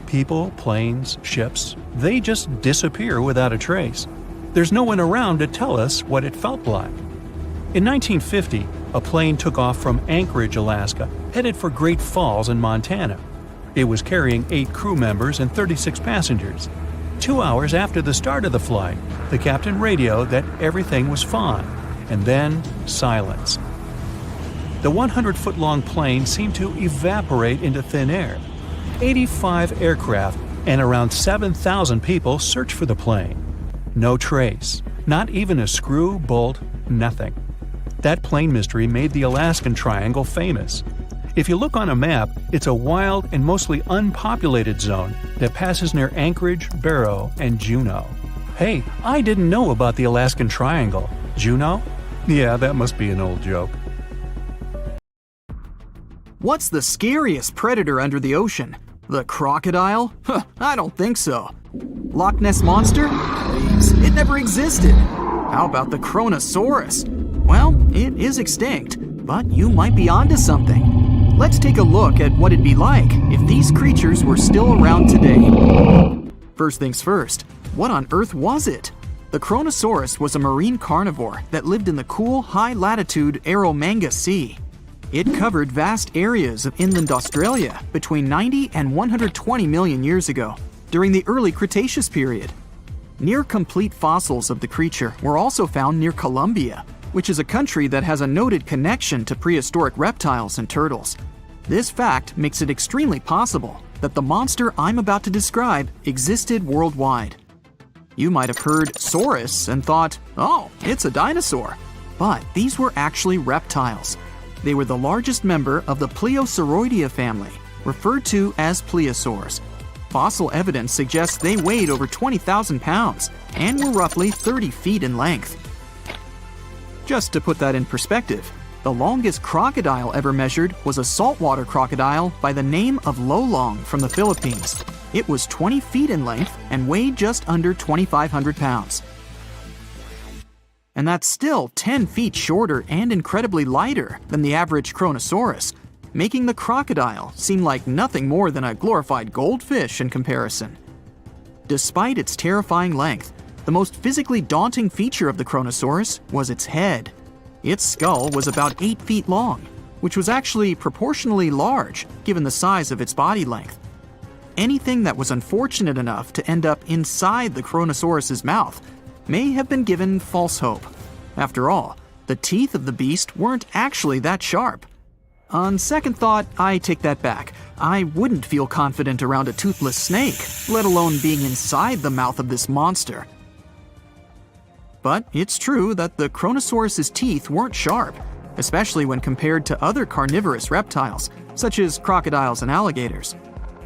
People, planes, ships, they just disappear without a trace. There's no one around to tell us what it felt like. In 1950, a plane took off from Anchorage, Alaska, headed for Great Falls in Montana. It was carrying 8 crew members and 36 passengers. 2 hours after the start of the flight, the captain radioed that everything was fine, and then silence. The 100-foot-long plane seemed to evaporate into thin air. 85 aircraft and around 7,000 people searched for the plane. No trace, not even a screw, bolt, nothing. That plane mystery made the Alaskan Triangle famous. If you look on a map, it's a wild and mostly unpopulated zone that passes near Anchorage, Barrow, and Juneau. Hey, I didn't know about the Alaskan Triangle. Juneau? Yeah, that must be an old joke. What's the scariest predator under the ocean? The crocodile? Huh, I don't think so. Loch Ness Monster? Please, it never existed. How about the Kronosaurus? Well, it is extinct, but you might be onto something. Let's take a look at what it'd be like if these creatures were still around today. First things first, what on earth was it? The Kronosaurus was a marine carnivore that lived in the cool, high-latitude Eromanga Sea. It covered vast areas of inland Australia between 90 and 120 million years ago, during the early Cretaceous period. Near-complete fossils of the creature were also found near Colombia, which is a country that has a noted connection to prehistoric reptiles and turtles. This fact makes it extremely possible that the monster I'm about to describe existed worldwide. You might have heard saurus and thought, oh, it's a dinosaur. But these were actually reptiles. They were the largest member of the Plesiosauridae family, referred to as plesiosaurs. Fossil evidence suggests they weighed over 20,000 pounds and were roughly 30 feet in length. Just to put that in perspective, the longest crocodile ever measured was a saltwater crocodile by the name of Lolong from the Philippines. It was 20 feet in length and weighed just under 2,500 pounds. And that's still 10 feet shorter and incredibly lighter than the average Kronosaurus, making the crocodile seem like nothing more than a glorified goldfish in comparison. Despite its terrifying length, the most physically daunting feature of the Kronosaurus was its head. Its skull was about 8 feet long, which was actually proportionally large given the size of its body length. Anything that was unfortunate enough to end up inside the Kronosaurus's mouth may have been given false hope. After all, the teeth of the beast weren't actually that sharp. On second thought, I take that back. I wouldn't feel confident around a toothless snake, let alone being inside the mouth of this monster. But it's true that the Kronosaurus's teeth weren't sharp, especially when compared to other carnivorous reptiles, such as crocodiles and alligators.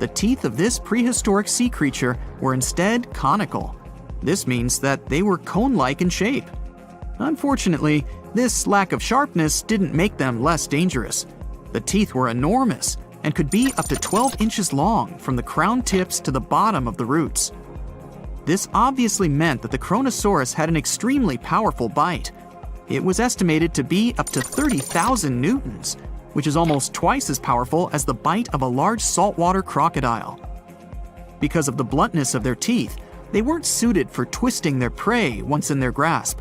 The teeth of this prehistoric sea creature were instead conical. This means that they were cone-like in shape. Unfortunately, this lack of sharpness didn't make them less dangerous. The teeth were enormous and could be up to 12 inches long from the crown tips to the bottom of the roots. This obviously meant that the Kronosaurus had an extremely powerful bite. It was estimated to be up to 30,000 newtons, which is almost twice as powerful as the bite of a large saltwater crocodile. Because of the bluntness of their teeth, they weren't suited for twisting their prey once in their grasp,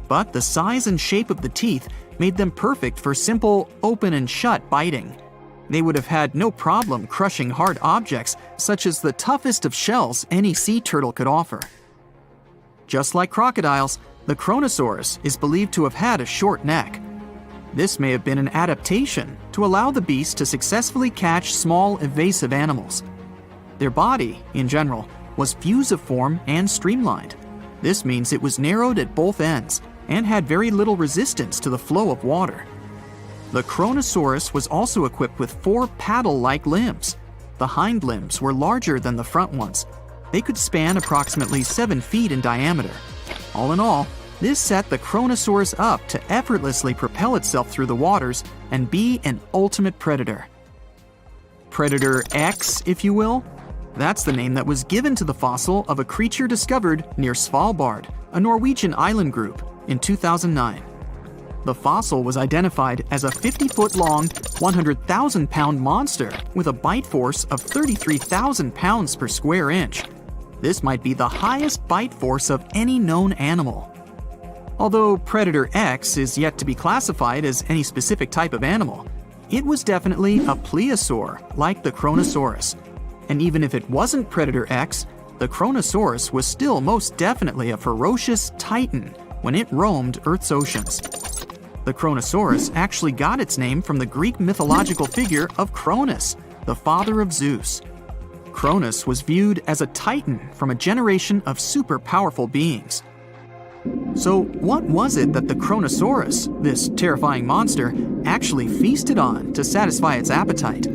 but the size and shape of the teeth made them perfect for simple open and shut biting. They would have had no problem crushing hard objects such as the toughest of shells any sea turtle could offer. Just like crocodiles, the Kronosaurus is believed to have had a short neck. This may have been an adaptation to allow the beast to successfully catch small evasive animals. Their body, in general, was fusiform and streamlined. This means it was narrowed at both ends and had very little resistance to the flow of water. The Kronosaurus was also equipped with 4 paddle-like limbs. The hind limbs were larger than the front ones. They could span approximately 7 feet in diameter. All in all, this set the Kronosaurus up to effortlessly propel itself through the waters and be an ultimate predator. Predator X, if you will? That's the name that was given to the fossil of a creature discovered near Svalbard, a Norwegian island group, in 2009. The fossil was identified as a 50-foot-long, 100,000-pound monster with a bite force of 33,000 pounds per square inch. This might be the highest bite force of any known animal. Although Predator X is yet to be classified as any specific type of animal, it was definitely a plesiosaur, like the Kronosaurus. And even if it wasn't Predator X, the Kronosaurus was still most definitely a ferocious titan when it roamed Earth's oceans. The Kronosaurus actually got its name from the Greek mythological figure of Cronus, the father of Zeus. Cronus was viewed as a titan from a generation of super powerful beings. So what was it that the Kronosaurus, this terrifying monster, actually feasted on to satisfy its appetite?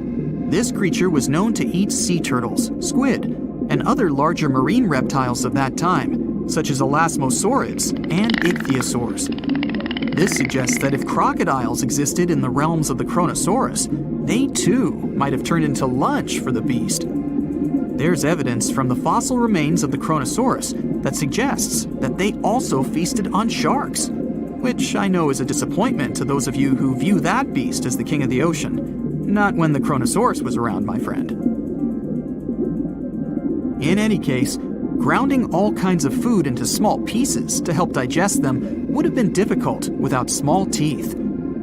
This creature was known to eat sea turtles, squid, and other larger marine reptiles of that time, such as elasmosaurids and ichthyosaurs. This suggests that if crocodiles existed in the realms of the Kronosaurus, they too might have turned into lunch for the beast. There's evidence from the fossil remains of the Kronosaurus that suggests that they also feasted on sharks, which I know is a disappointment to those of you who view that beast as the king of the ocean. Not when the Kronosaurus was around, my friend. In any case, grounding all kinds of food into small pieces to help digest them would have been difficult without small teeth.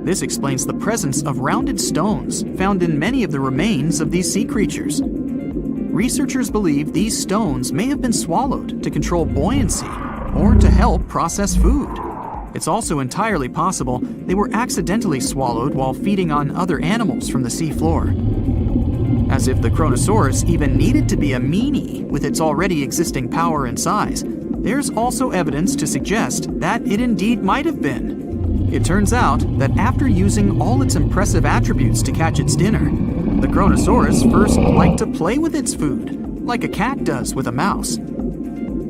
This explains the presence of rounded stones found in many of the remains of these sea creatures. Researchers believe these stones may have been swallowed to control buoyancy or to help process food. It's also entirely possible they were accidentally swallowed while feeding on other animals from the seafloor. As if the Kronosaurus even needed to be a meanie with its already existing power and size, there's also evidence to suggest that it indeed might have been. It turns out that after using all its impressive attributes to catch its dinner, the Kronosaurus first liked to play with its food, like a cat does with a mouse.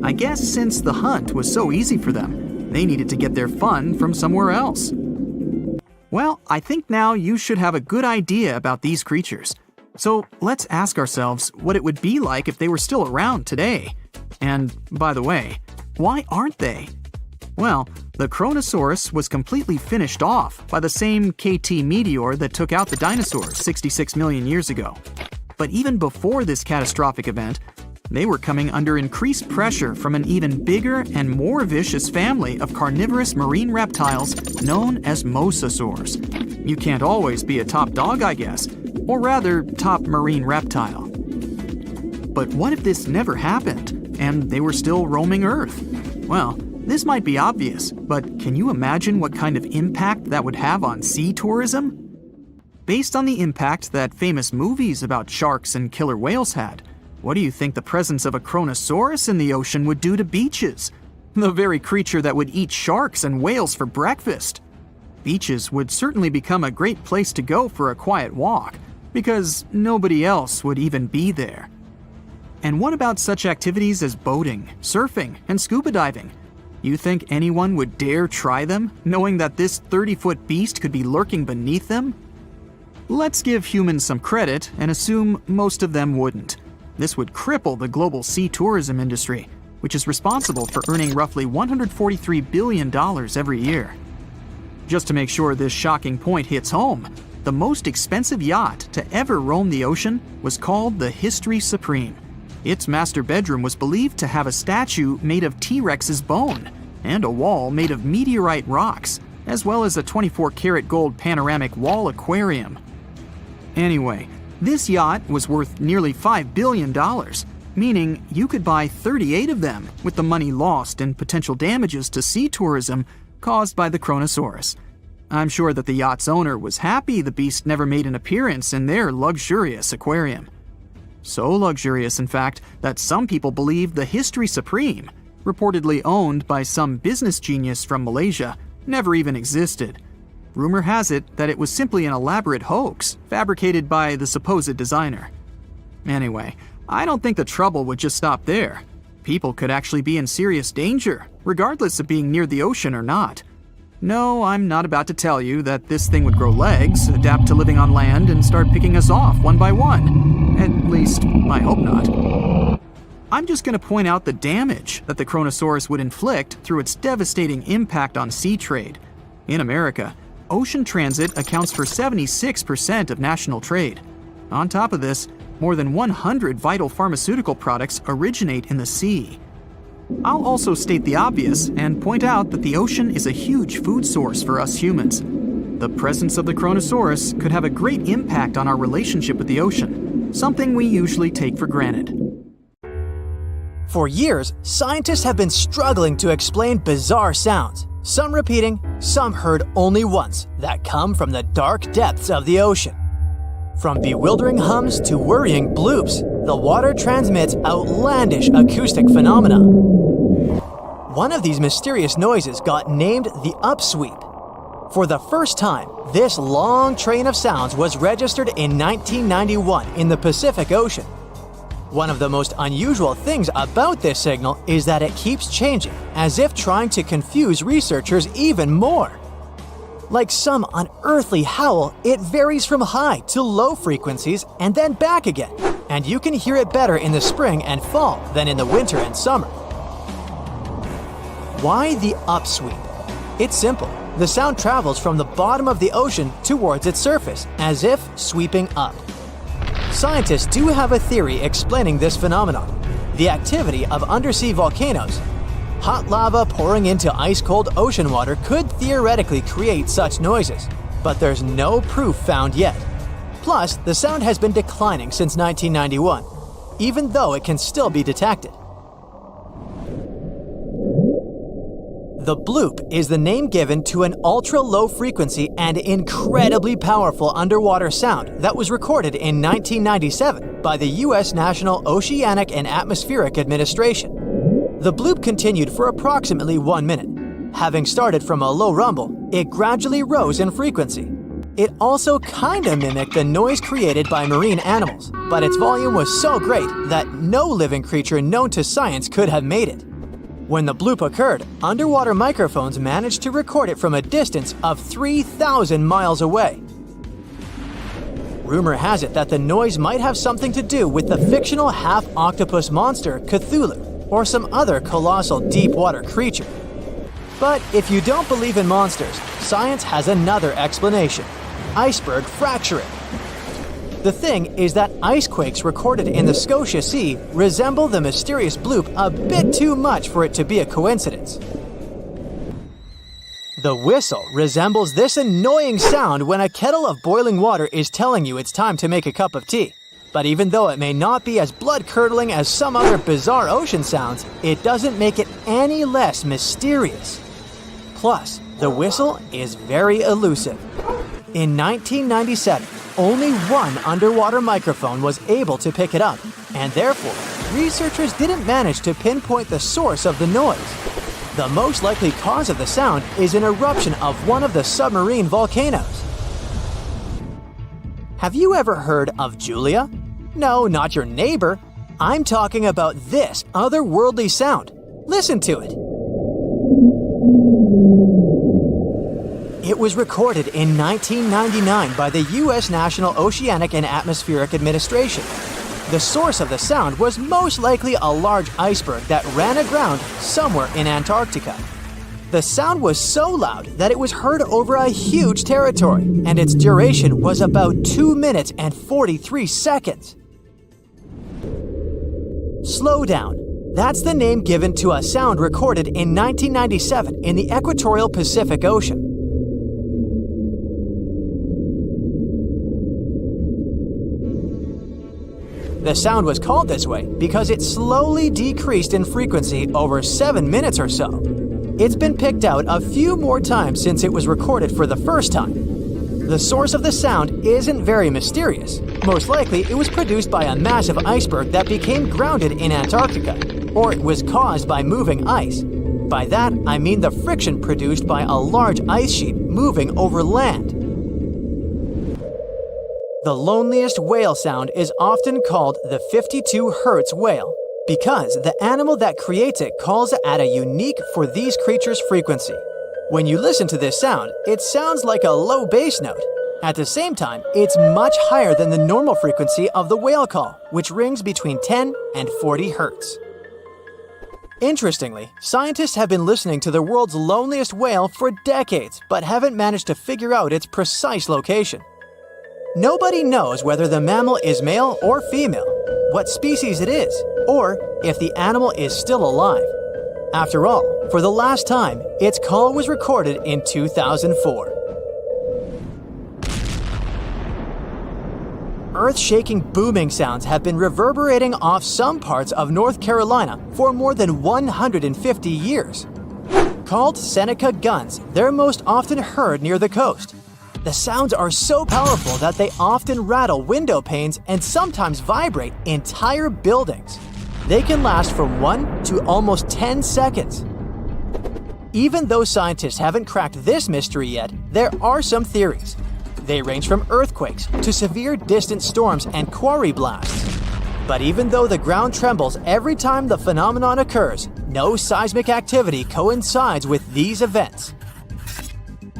I guess since the hunt was so easy for them, they needed to get their fun from somewhere else. Well, I think now you should have a good idea about these creatures. So let's ask ourselves what it would be like if they were still around today. And by the way, why aren't they? Well, the Kronosaurus was completely finished off by the same KT meteor that took out the dinosaurs 66 million years ago. But even before this catastrophic event, they were coming under increased pressure from an even bigger and more vicious family of carnivorous marine reptiles known as mosasaurs. You can't always be a top dog, I guess, or rather, top marine reptile. But what if this never happened, and they were still roaming Earth? Well, this might be obvious, but can you imagine what kind of impact that would have on sea tourism? Based on the impact that famous movies about sharks and killer whales had, what do you think the presence of a Kronosaurus in the ocean would do to beaches? The very creature that would eat sharks and whales for breakfast. Beaches would certainly become a great place to go for a quiet walk, because nobody else would even be there. And what about such activities as boating, surfing, and scuba diving? You think anyone would dare try them, knowing that this 30-foot beast could be lurking beneath them? Let's give humans some credit and assume most of them wouldn't. This would cripple the global sea tourism industry, which is responsible for earning roughly $143 billion every year. Just to make sure this shocking point hits home, the most expensive yacht to ever roam the ocean was called the History Supreme. Its master bedroom was believed to have a statue made of T-Rex's bone and a wall made of meteorite rocks, as well as a 24-karat gold panoramic wall aquarium. Anyway, this yacht was worth nearly $5 billion, meaning you could buy 38 of them with the money lost in potential damages to sea tourism caused by the Kronosaurus. I'm sure that the yacht's owner was happy the beast never made an appearance in their luxurious aquarium. So luxurious, in fact, that some people believe the History Supreme, reportedly owned by some business genius from Malaysia, never even existed. Rumor has it that it was simply an elaborate hoax fabricated by the supposed designer. Anyway, I don't think the trouble would just stop there. People could actually be in serious danger, regardless of being near the ocean or not. No, I'm not about to tell you that this thing would grow legs, adapt to living on land, and start picking us off one by one. At least, I hope not. I'm just going to point out the damage that the Kronosaurus would inflict through its devastating impact on sea trade. In America, ocean transit accounts for 76% of national trade. On top of this, more than 100 vital pharmaceutical products originate in the sea. I'll also state the obvious and point out that the ocean is a huge food source for us humans. The presence of the Kronosaurus could have a great impact on our relationship with the ocean, something we usually take for granted. For years, scientists have been struggling to explain bizarre sounds, some repeating, some heard only once, that come from the dark depths of the ocean. From bewildering hums to worrying bloops, the water transmits outlandish acoustic phenomena. One of these mysterious noises got named the upsweep. For the first time, this long train of sounds was registered in 1991 in the Pacific Ocean. One of the most unusual things about this signal is that it keeps changing, as if trying to confuse researchers even more. Like some unearthly howl, it varies from high to low frequencies and then back again, and you can hear it better in the spring and fall than in the winter and summer. Why the upsweep? It's simple. The sound travels from the bottom of the ocean towards its surface, as if sweeping up. Scientists do have a theory explaining this phenomenon: the activity of undersea volcanoes. Hot lava pouring into ice-cold ocean water could theoretically create such noises, but there's no proof found yet. Plus, the sound has been declining since 1991, even though it can still be detected. The bloop is the name given to an ultra-low frequency and incredibly powerful underwater sound that was recorded in 1997 by the U.S. National Oceanic and Atmospheric Administration. The bloop continued for approximately 1 minute. Having started from a low rumble, it gradually rose in frequency. It also kinda mimicked the noise created by marine animals, but its volume was so great that no living creature known to science could have made it. When the bloop occurred, underwater microphones managed to record it from a distance of 3,000 miles away. Rumor has it that the noise might have something to do with the fictional half-octopus monster Cthulhu, or some other colossal deep-water creature. But if you don't believe in monsters, science has another explanation: iceberg fracturing. The thing is that ice quakes recorded in the Scotia Sea resemble the mysterious bloop a bit too much for it to be a coincidence. The whistle resembles this annoying sound when a kettle of boiling water is telling you it's time to make a cup of tea. But even though it may not be as blood-curdling as some other bizarre ocean sounds, it doesn't make it any less mysterious. Plus, the whistle is very elusive. In 1997, only one underwater microphone was able to pick it up, and therefore, researchers didn't manage to pinpoint the source of the noise. The most likely cause of the sound is an eruption of one of the submarine volcanoes. Have you ever heard of Julia? No, not your neighbor. I'm talking about this otherworldly sound. Listen to it. It was recorded in 1999 by the U.S. National Oceanic and Atmospheric Administration. The source of the sound was most likely a large iceberg that ran aground somewhere in Antarctica. The sound was so loud that it was heard over a huge territory, and its duration was about 2 minutes and 43 seconds. Slow down. That's the name given to a sound recorded in 1997 in the equatorial Pacific Ocean. The sound was called this way because it slowly decreased in frequency over 7 minutes or so. It's been picked out a few more times since it was recorded for the first time. The source of the sound isn't very mysterious. Most likely, it was produced by a massive iceberg that became grounded in Antarctica, or it was caused by moving ice. By that, I mean the friction produced by a large ice sheet moving over land. The loneliest whale sound is often called the 52 Hz whale because the animal that creates it calls at a unique for these creatures frequency. When you listen to this sound, it sounds like a low bass note. At the same time, it's much higher than the normal frequency of the whale call, which rings between 10 and 40 Hz. Interestingly, scientists have been listening to the world's loneliest whale for decades, but haven't managed to figure out its precise location. Nobody knows whether the mammal is male or female, what species it is, or if the animal is still alive. After all, for the last time, its call was recorded in 2004. Earth-shaking booming sounds have been reverberating off some parts of North Carolina for more than 150 years. Called Seneca guns, they're most often heard near the coast. The sounds are so powerful that they often rattle window panes and sometimes vibrate entire buildings. They can last from 1 to almost 10 seconds. Even though scientists haven't cracked this mystery yet, there are some theories. They range from earthquakes to severe distant storms and quarry blasts. But even though the ground trembles every time the phenomenon occurs, no seismic activity coincides with these events.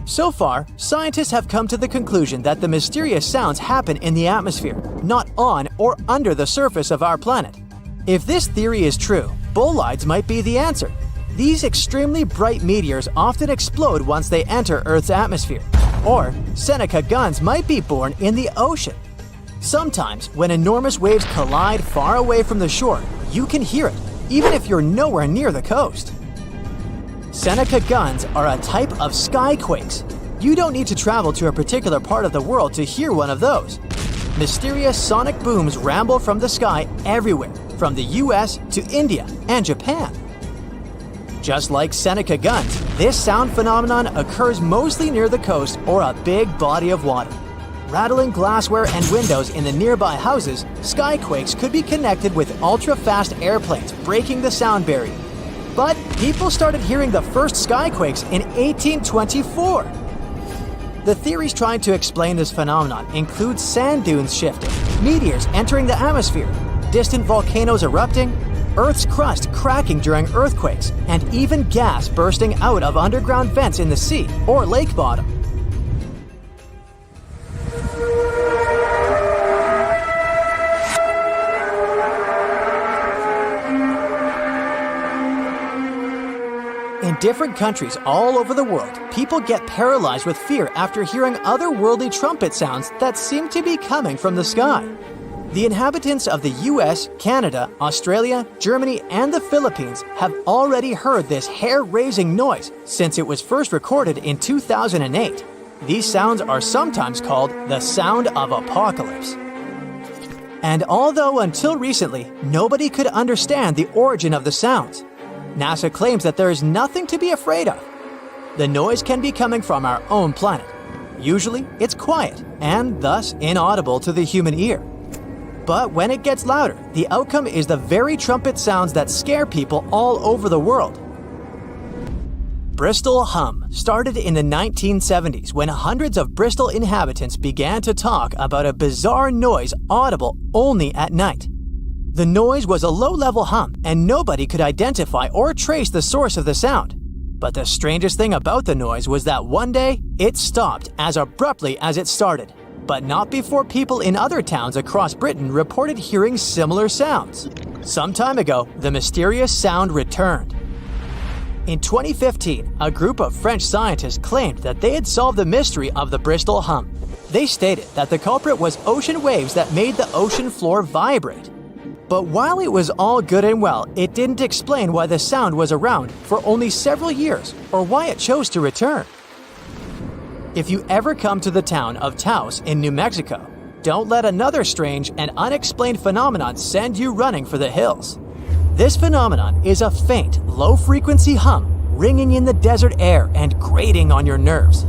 So far, scientists have come to the conclusion that the mysterious sounds happen in the atmosphere, not on or under the surface of our planet. If this theory is true, bolides might be the answer. These extremely bright meteors often explode once they enter Earth's atmosphere. Or Seneca guns might be born in the ocean. Sometimes, when enormous waves collide far away from the shore, you can hear it, even if you're nowhere near the coast. Seneca guns are a type of skyquakes. You don't need to travel to a particular part of the world to hear one of those. Mysterious sonic booms ramble from the sky everywhere, from the US to India and Japan. Just like Seneca guns, this sound phenomenon occurs mostly near the coast or a big body of water. Rattling glassware and windows in the nearby houses, skyquakes could be connected with ultra-fast airplanes breaking the sound barrier. But people started hearing the first skyquakes in 1824. The theories trying to explain this phenomenon include sand dunes shifting, meteors entering the atmosphere, distant volcanoes erupting, Earth's crust cracking during earthquakes, and even gas bursting out of underground vents in the sea or lake bottom. In different countries all over the world, people get paralyzed with fear after hearing otherworldly trumpet sounds that seem to be coming from the sky. The inhabitants of the US, Canada, Australia, Germany, and the Philippines have already heard this hair-raising noise since it was first recorded in 2008. These sounds are sometimes called the sound of apocalypse. And although until recently, nobody could understand the origin of the sounds, NASA claims that there is nothing to be afraid of. The noise can be coming from our own planet. Usually, it's quiet and thus inaudible to the human ear. But when it gets louder, the outcome is the very trumpet sounds that scare people all over the world. Bristol hum started in the 1970s when hundreds of Bristol inhabitants began to talk about a bizarre noise audible only at night. The noise was a low-level hum, and nobody could identify or trace the source of the sound. But the strangest thing about the noise was that one day, it stopped as abruptly as it started. But not before people in other towns across Britain reported hearing similar sounds. Some time ago, the mysterious sound returned. In 2015, a group of French scientists claimed that they had solved the mystery of the Bristol hum. They stated that the culprit was ocean waves that made the ocean floor vibrate. But while it was all good and well, it didn't explain why the sound was around for only several years or why it chose to return. If you ever come to the town of Taos in New Mexico, don't let another strange and unexplained phenomenon send you running for the hills. This phenomenon is a faint, low-frequency hum ringing in the desert air and grating on your nerves.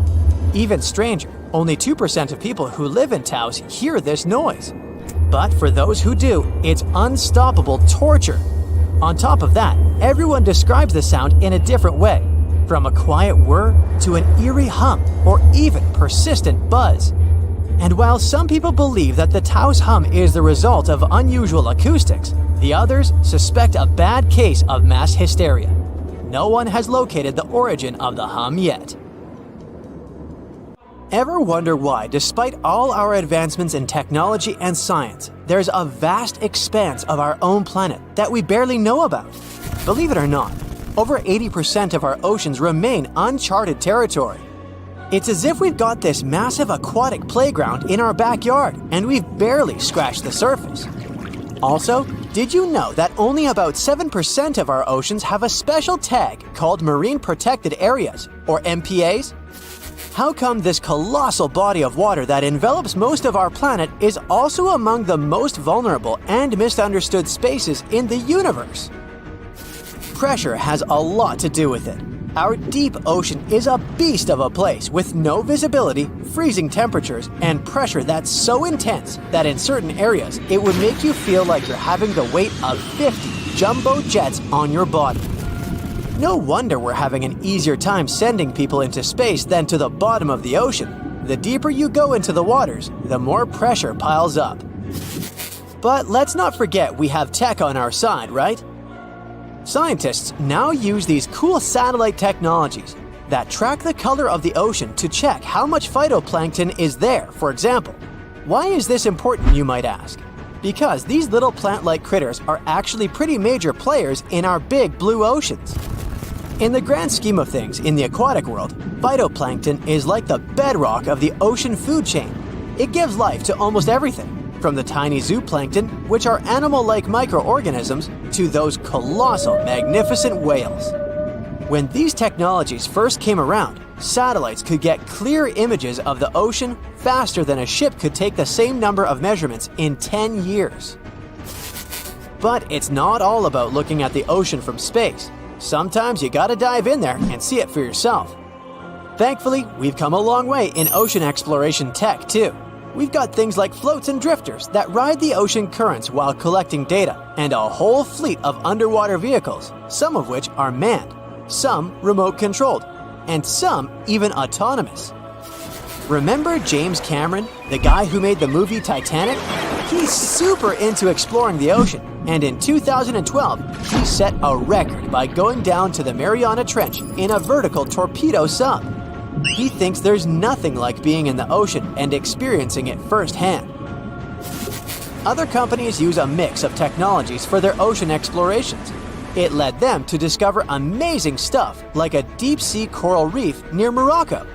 Even stranger, only 2% of people who live in Taos hear this noise. But for those who do, it's unstoppable torture. On top of that, everyone describes the sound in a different way, from a quiet whir to an eerie hum or even persistent buzz. And while some people believe that the Taos hum is the result of unusual acoustics, the others suspect a bad case of mass hysteria. No one has located the origin of the hum yet. Ever wonder why, despite all our advancements in technology and science, there's a vast expanse of our own planet that we barely know about? Believe it or not, over 80% of our oceans remain uncharted territory. It's as if we've got this massive aquatic playground in our backyard, and we've barely scratched the surface. Also, did you know that only about 7% of our oceans have a special tag called Marine Protected Areas, or MPAs? How come this colossal body of water that envelops most of our planet is also among the most vulnerable and misunderstood spaces in the universe? Pressure has a lot to do with it. Our deep ocean is a beast of a place with no visibility, freezing temperatures, and pressure that's so intense that in certain areas it would make you feel like you're having the weight of 50 jumbo jets on your body. No wonder we're having an easier time sending people into space than to the bottom of the ocean. The deeper you go into the waters, the more pressure piles up. But let's not forget we have tech on our side, right? Scientists now use these cool satellite technologies that track the color of the ocean to check how much phytoplankton is there, for example. Why is this important, you might ask? Because these little plant-like critters are actually pretty major players in our big blue oceans. In the grand scheme of things in the aquatic world, phytoplankton is like the bedrock of the ocean food chain. It gives life to almost everything, from the tiny zooplankton, which are animal-like microorganisms, to those colossal, magnificent whales. When these technologies first came around, satellites could get clear images of the ocean faster than a ship could take the same number of measurements in 10 years. But it's not all about looking at the ocean from space. Sometimes you gotta dive in there and see it for yourself. Thankfully, we've come a long way in ocean exploration tech, too. We've got things like floats and drifters that ride the ocean currents while collecting data, and a whole fleet of underwater vehicles, some of which are manned, some remote-controlled, and some even autonomous. Remember James Cameron, the guy who made the movie Titanic? He's super into exploring the ocean, and in 2012, he set a record by going down to the Mariana Trench in a vertical torpedo sub. He thinks there's nothing like being in the ocean and experiencing it firsthand. Other companies use a mix of technologies for their ocean explorations. It led them to discover amazing stuff like a deep-sea coral reef near Morocco,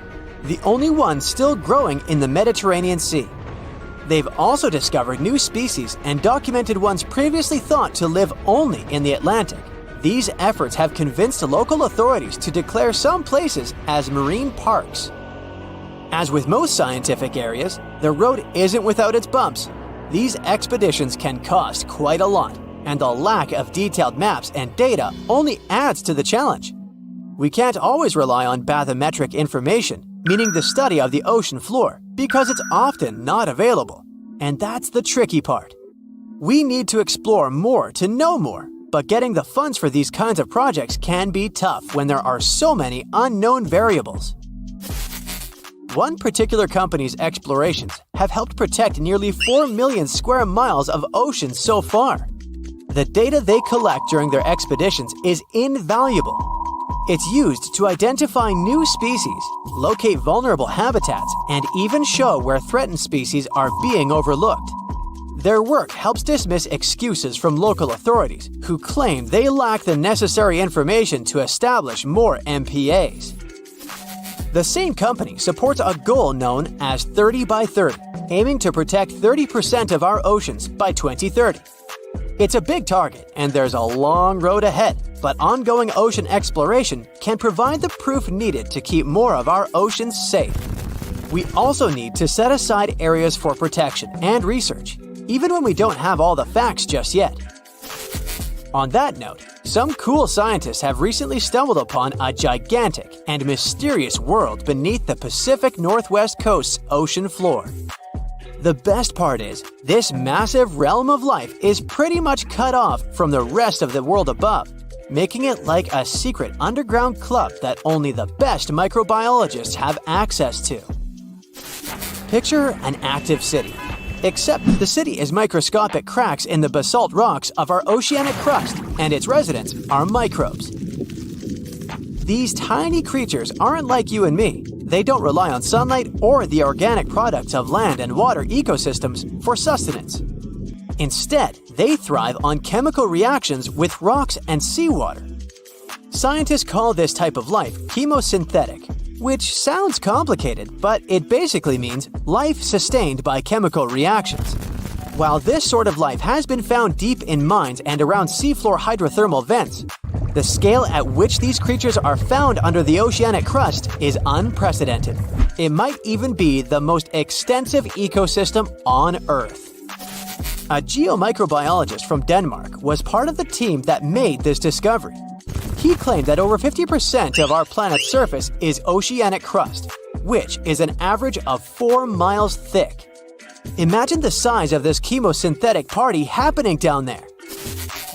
the only one still growing in the Mediterranean Sea. They've also discovered new species and documented ones previously thought to live only in the Atlantic. These efforts have convinced local authorities to declare some places as marine parks. As with most scientific areas, the road isn't without its bumps. These expeditions can cost quite a lot, and the lack of detailed maps and data only adds to the challenge. We can't always rely on bathymetric information, meaning the study of the ocean floor, because it's often not available. And that's the tricky part. We need to explore more to know more. But getting the funds for these kinds of projects can be tough when there are so many unknown variables. One particular company's explorations have helped protect nearly 4 million square miles of ocean so far. The data they collect during their expeditions is invaluable. It's used to identify new species, locate vulnerable habitats, and even show where threatened species are being overlooked. Their work helps dismiss excuses from local authorities who claim they lack the necessary information to establish more MPAs. The same company supports a goal known as 30 by 30, aiming to protect 30% of our oceans by 2030. It's a big target, and there's a long road ahead, but ongoing ocean exploration can provide the proof needed to keep more of our oceans safe. We also need to set aside areas for protection and research, even when we don't have all the facts just yet. On that note, some cool scientists have recently stumbled upon a gigantic and mysterious world beneath the Pacific Northwest coast's ocean floor. The best part is, this massive realm of life is pretty much cut off from the rest of the world above, making it like a secret underground club that only the best microbiologists have access to. Picture an active city. Except the city is microscopic cracks in the basalt rocks of our oceanic crust, and its residents are microbes. These tiny creatures aren't like you and me. They don't rely on sunlight or the organic products of land and water ecosystems for sustenance. Instead, they thrive on chemical reactions with rocks and seawater. Scientists call this type of life chemosynthetic. which sounds complicated, but it basically means life sustained by chemical reactions. While this sort of life has been found deep in mines and around seafloor hydrothermal vents, the scale at which these creatures are found under the oceanic crust is unprecedented. It might even be the most extensive ecosystem on Earth. A geomicrobiologist from Denmark was part of the team that made this discovery. He claimed that over 50% of our planet's surface is oceanic crust, which is an average of 4 miles thick. Imagine the size of this chemosynthetic party happening down there.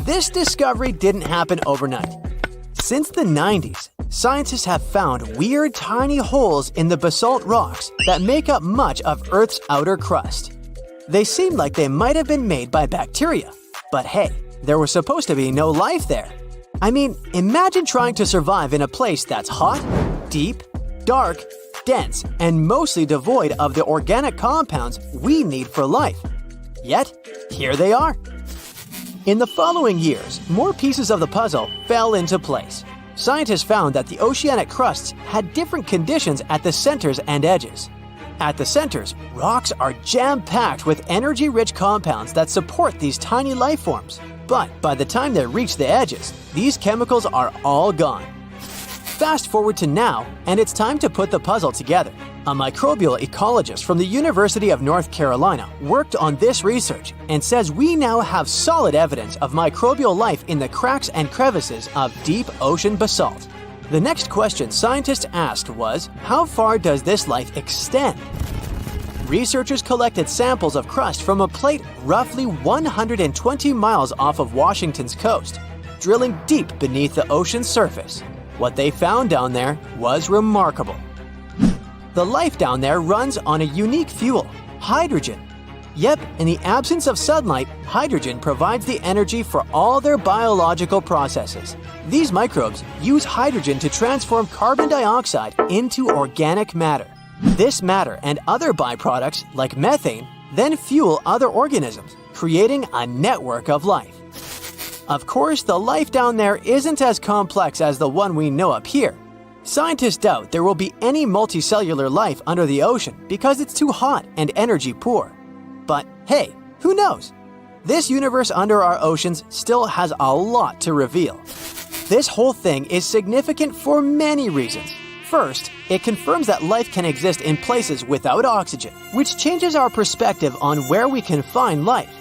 This discovery didn't happen overnight. Since the 90s, scientists have found weird tiny holes in the basalt rocks that make up much of Earth's outer crust. They seem like they might have been made by bacteria, but hey, there was supposed to be no life there. I mean, imagine trying to survive in a place that's hot, deep, dark, dense, and mostly devoid of the organic compounds we need for life. Yet, here they are. In the following years, more pieces of the puzzle fell into place. Scientists found that the oceanic crusts had different conditions at the centers and edges. At the centers, rocks are jam-packed with energy-rich compounds that support these tiny life forms. But by the time they reach the edges, these chemicals are all gone. Fast forward to now, and it's time to put the puzzle together. A microbial ecologist from the University of North Carolina worked on this research and says we now have solid evidence of microbial life in the cracks and crevices of deep ocean basalt. The next question scientists asked was, how far does this life extend? Researchers collected samples of crust from a plate roughly 120 miles off of Washington's coast, drilling deep beneath the ocean's surface. What they found down there was remarkable. The life down there runs on a unique fuel, hydrogen. Yep, in the absence of sunlight, hydrogen provides the energy for all their biological processes. These microbes use hydrogen to transform carbon dioxide into organic matter. This matter and other byproducts, like methane, then fuel other organisms, creating a network of life. Of course, the life down there isn't as complex as the one we know up here. Scientists doubt there will be any multicellular life under the ocean because it's too hot and energy poor. But hey, who knows? This universe under our oceans still has a lot to reveal. This whole thing is significant for many reasons. First, it confirms that life can exist in places without oxygen, which changes our perspective on where we can find life.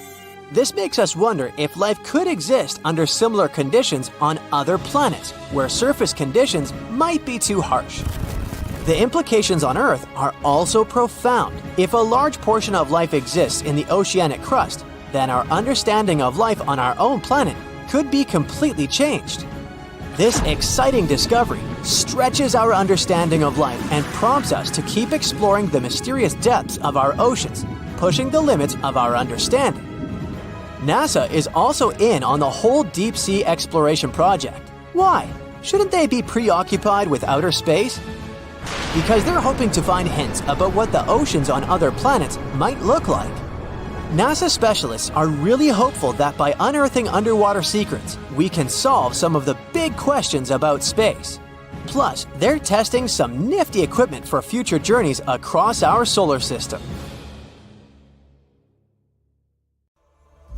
This makes us wonder if life could exist under similar conditions on other planets, where surface conditions might be too harsh. The implications on Earth are also profound. If a large portion of life exists in the oceanic crust, then our understanding of life on our own planet could be completely changed. This exciting discovery stretches our understanding of life and prompts us to keep exploring the mysterious depths of our oceans, pushing the limits of our understanding. NASA is also in on the whole deep sea exploration project. Why? Shouldn't they be preoccupied with outer space? Because they're hoping to find hints about what the oceans on other planets might look like. NASA specialists are really hopeful that by unearthing underwater secrets, we can solve some of the big questions about space. Plus, they're testing some nifty equipment for future journeys across our solar system.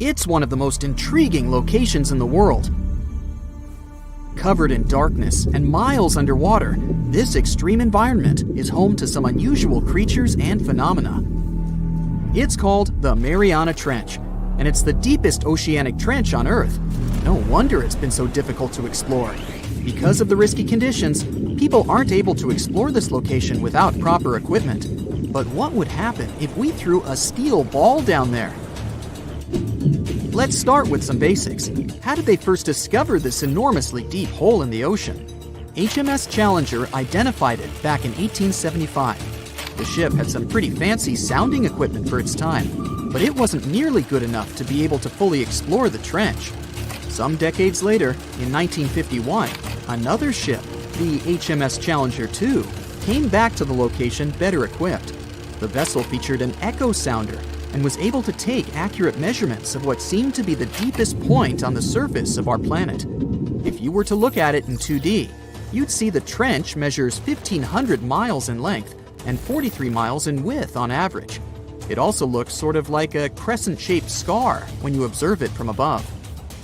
It's one of the most intriguing locations in the world. Covered in darkness and miles underwater, this extreme environment is home to some unusual creatures and phenomena. It's called the Mariana Trench, and it's the deepest oceanic trench on Earth. No wonder it's been so difficult to explore. Because of the risky conditions, people aren't able to explore this location without proper equipment. But what would happen if we threw a steel ball down there? Let's start with some basics. How did they first discover this enormously deep hole in the ocean? HMS Challenger identified it back in 1875. The ship had some pretty fancy sounding equipment for its time, but it wasn't nearly good enough to be able to fully explore the trench. Some decades later, in 1951, another ship, the HMS Challenger 2, came back to the location better equipped. The vessel featured an echo sounder and was able to take accurate measurements of what seemed to be the deepest point on the surface of our planet. If you were to look at it in 2D, you'd see the trench measures 1,500 miles in length and 43 miles in width on average. It also looks sort of like a crescent-shaped scar when you observe it from above.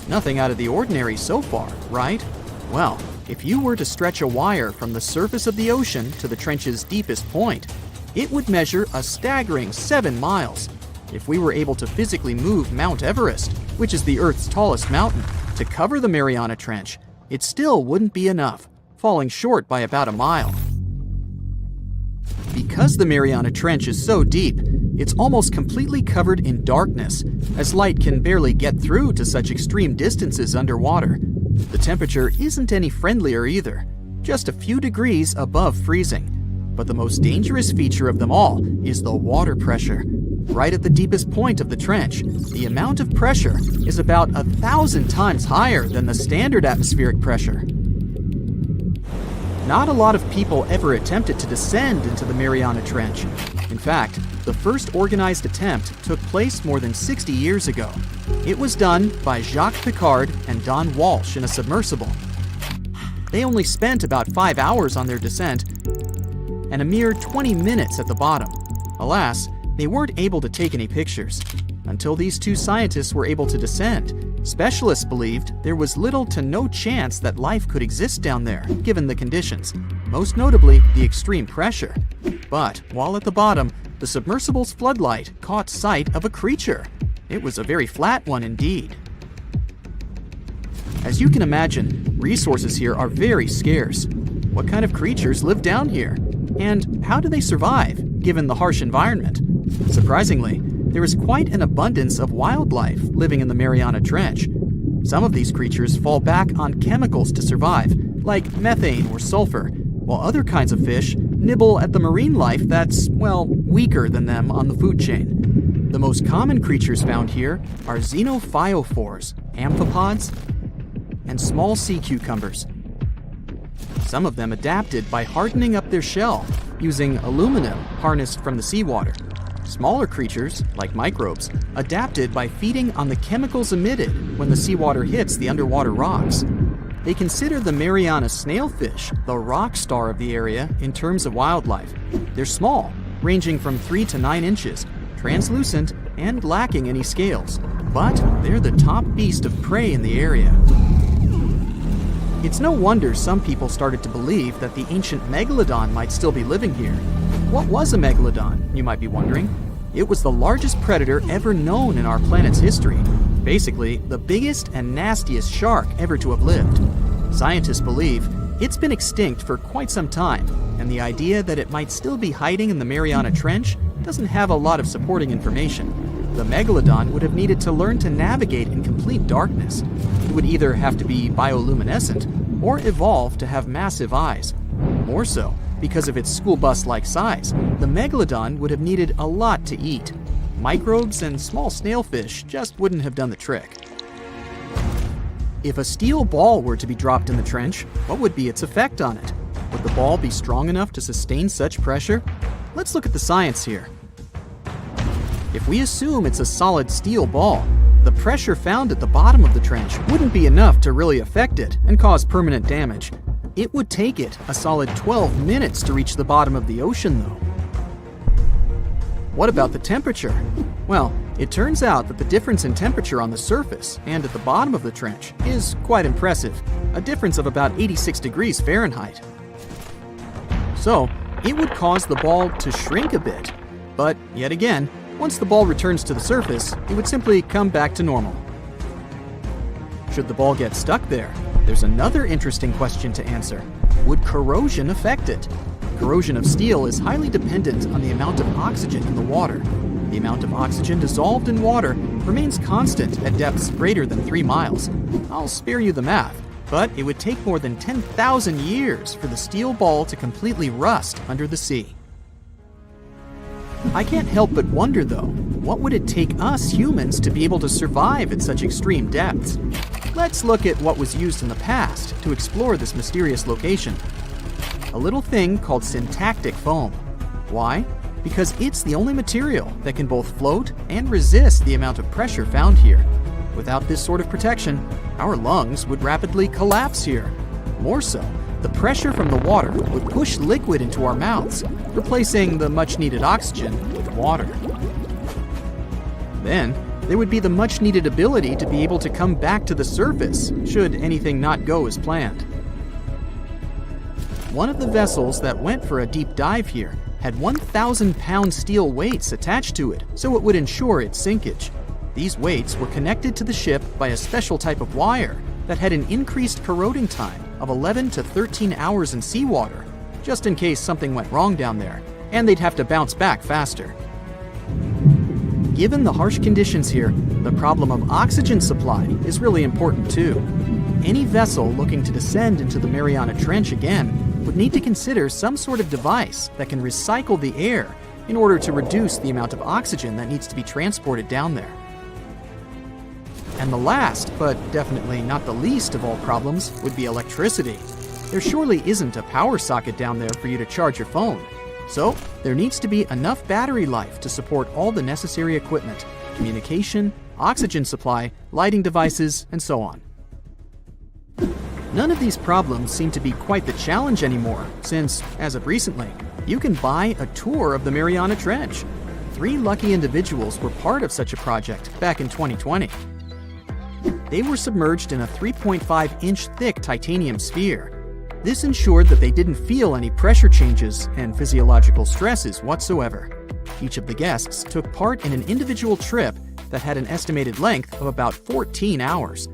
Nothing out of the ordinary so far, right? Well, if you were to stretch a wire from the surface of the ocean to the trench's deepest point, it would measure a staggering 7 miles. If we were able to physically move Mount Everest, which is the Earth's tallest mountain, to cover the Mariana Trench, it still wouldn't be enough, falling short by about a mile. Because the Mariana Trench is so deep, it's almost completely covered in darkness, as light can barely get through to such extreme distances underwater. The temperature isn't any friendlier either, just a few degrees above freezing. But the most dangerous feature of them all is the water pressure. Right at the deepest point of the trench, the amount of pressure is about 1,000 times higher than the standard atmospheric pressure. Not a lot of people ever attempted to descend into the Mariana Trench. In fact, the first organized attempt took place more than 60 years ago. It was done by Jacques Piccard and Don Walsh in a submersible. They only spent about 5 hours on their descent and a mere 20 minutes at the bottom. Alas, they weren't able to take any pictures. Until these two scientists were able to descend, specialists believed there was little to no chance that life could exist down there, given the conditions, most notably the extreme pressure. But while at the bottom, the submersible's floodlight caught sight of a creature. It was a very flat one indeed. As you can imagine, resources here are very scarce. What kind of creatures live down here? And how do they survive, given the harsh environment? Surprisingly, there is quite an abundance of wildlife living in the Mariana Trench. Some of these creatures fall back on chemicals to survive, like methane or sulfur, while other kinds of fish nibble at the marine life that's, well, weaker than them on the food chain. The most common creatures found here are xenophyophores, amphipods, and small sea cucumbers. Some of them adapted by hardening up their shell using aluminum harnessed from the seawater. Smaller creatures, like microbes, adapted by feeding on the chemicals emitted when the seawater hits the underwater rocks. They consider the Mariana snailfish the rock star of the area in terms of wildlife. They're small, ranging from 3 to 9 inches, translucent, and lacking any scales. But they're the top beast of prey in the area. It's no wonder some people started to believe that the ancient megalodon might still be living here. What was a megalodon, you might be wondering? It was the largest predator ever known in our planet's history. Basically, the biggest and nastiest shark ever to have lived. Scientists believe it's been extinct for quite some time, and the idea that it might still be hiding in the Mariana Trench doesn't have a lot of supporting information. The megalodon would have needed to learn to navigate in complete darkness. It would either have to be bioluminescent or evolve to have massive eyes. More so, because of its school bus-like size, the megalodon would have needed a lot to eat. Microbes and small snailfish just wouldn't have done the trick. If a steel ball were to be dropped in the trench, what would be its effect on it? Would the ball be strong enough to sustain such pressure? Let's look at the science here. If we assume it's a solid steel ball, the pressure found at the bottom of the trench wouldn't be enough to really affect it and cause permanent damage. It would take it a solid 12 minutes to reach the bottom of the ocean, though. What about the temperature? Well, it turns out that the difference in temperature on the surface and at the bottom of the trench is quite impressive, a difference of about 86 degrees Fahrenheit. So, it would cause the ball to shrink a bit, but yet again, once the ball returns to the surface, it would simply come back to normal. Should the ball get stuck there, there's another interesting question to answer. Would corrosion affect it? Corrosion of steel is highly dependent on the amount of oxygen in the water. The amount of oxygen dissolved in water remains constant at depths greater than 3 miles. I'll spare you the math, but it would take more than 10,000 years for the steel ball to completely rust under the sea. I can't help but wonder, though, what would it take us humans to be able to survive at such extreme depths? Let's look at what was used in the past to explore this mysterious location. A little thing called syntactic foam. Why? Because it's the only material that can both float and resist the amount of pressure found here. Without this sort of protection, our lungs would rapidly collapse here. More so, The pressure from the water would push liquid into our mouths, replacing the much-needed oxygen with water. Then, there would be the much-needed ability to be able to come back to the surface, should anything not go as planned. One of the vessels that went for a deep dive here had 1,000-pound steel weights attached to it, so it would ensure its sinkage. These weights were connected to the ship by a special type of wire that had an increased corroding time of 11 to 13 hours in seawater, just in case something went wrong down there, and they'd have to bounce back faster. Given the harsh conditions here, the problem of oxygen supply is really important too. Any vessel looking to descend into the Mariana Trench again would need to consider some sort of device that can recycle the air in order to reduce the amount of oxygen that needs to be transported down there. And the last, but definitely not the least of all problems, would be electricity. There surely isn't a power socket down there for you to charge your phone. So, there needs to be enough battery life to support all the necessary equipment, communication, oxygen supply, lighting devices, and so on. None of these problems seem to be quite the challenge anymore, since, as of recently, you can buy a tour of the Mariana Trench. 3 lucky individuals were part of such a project back in 2020. They were submerged in a 3.5-inch thick titanium sphere. This ensured that they didn't feel any pressure changes and physiological stresses whatsoever. Each of the guests took part in an individual trip that had an estimated length of about 14 hours.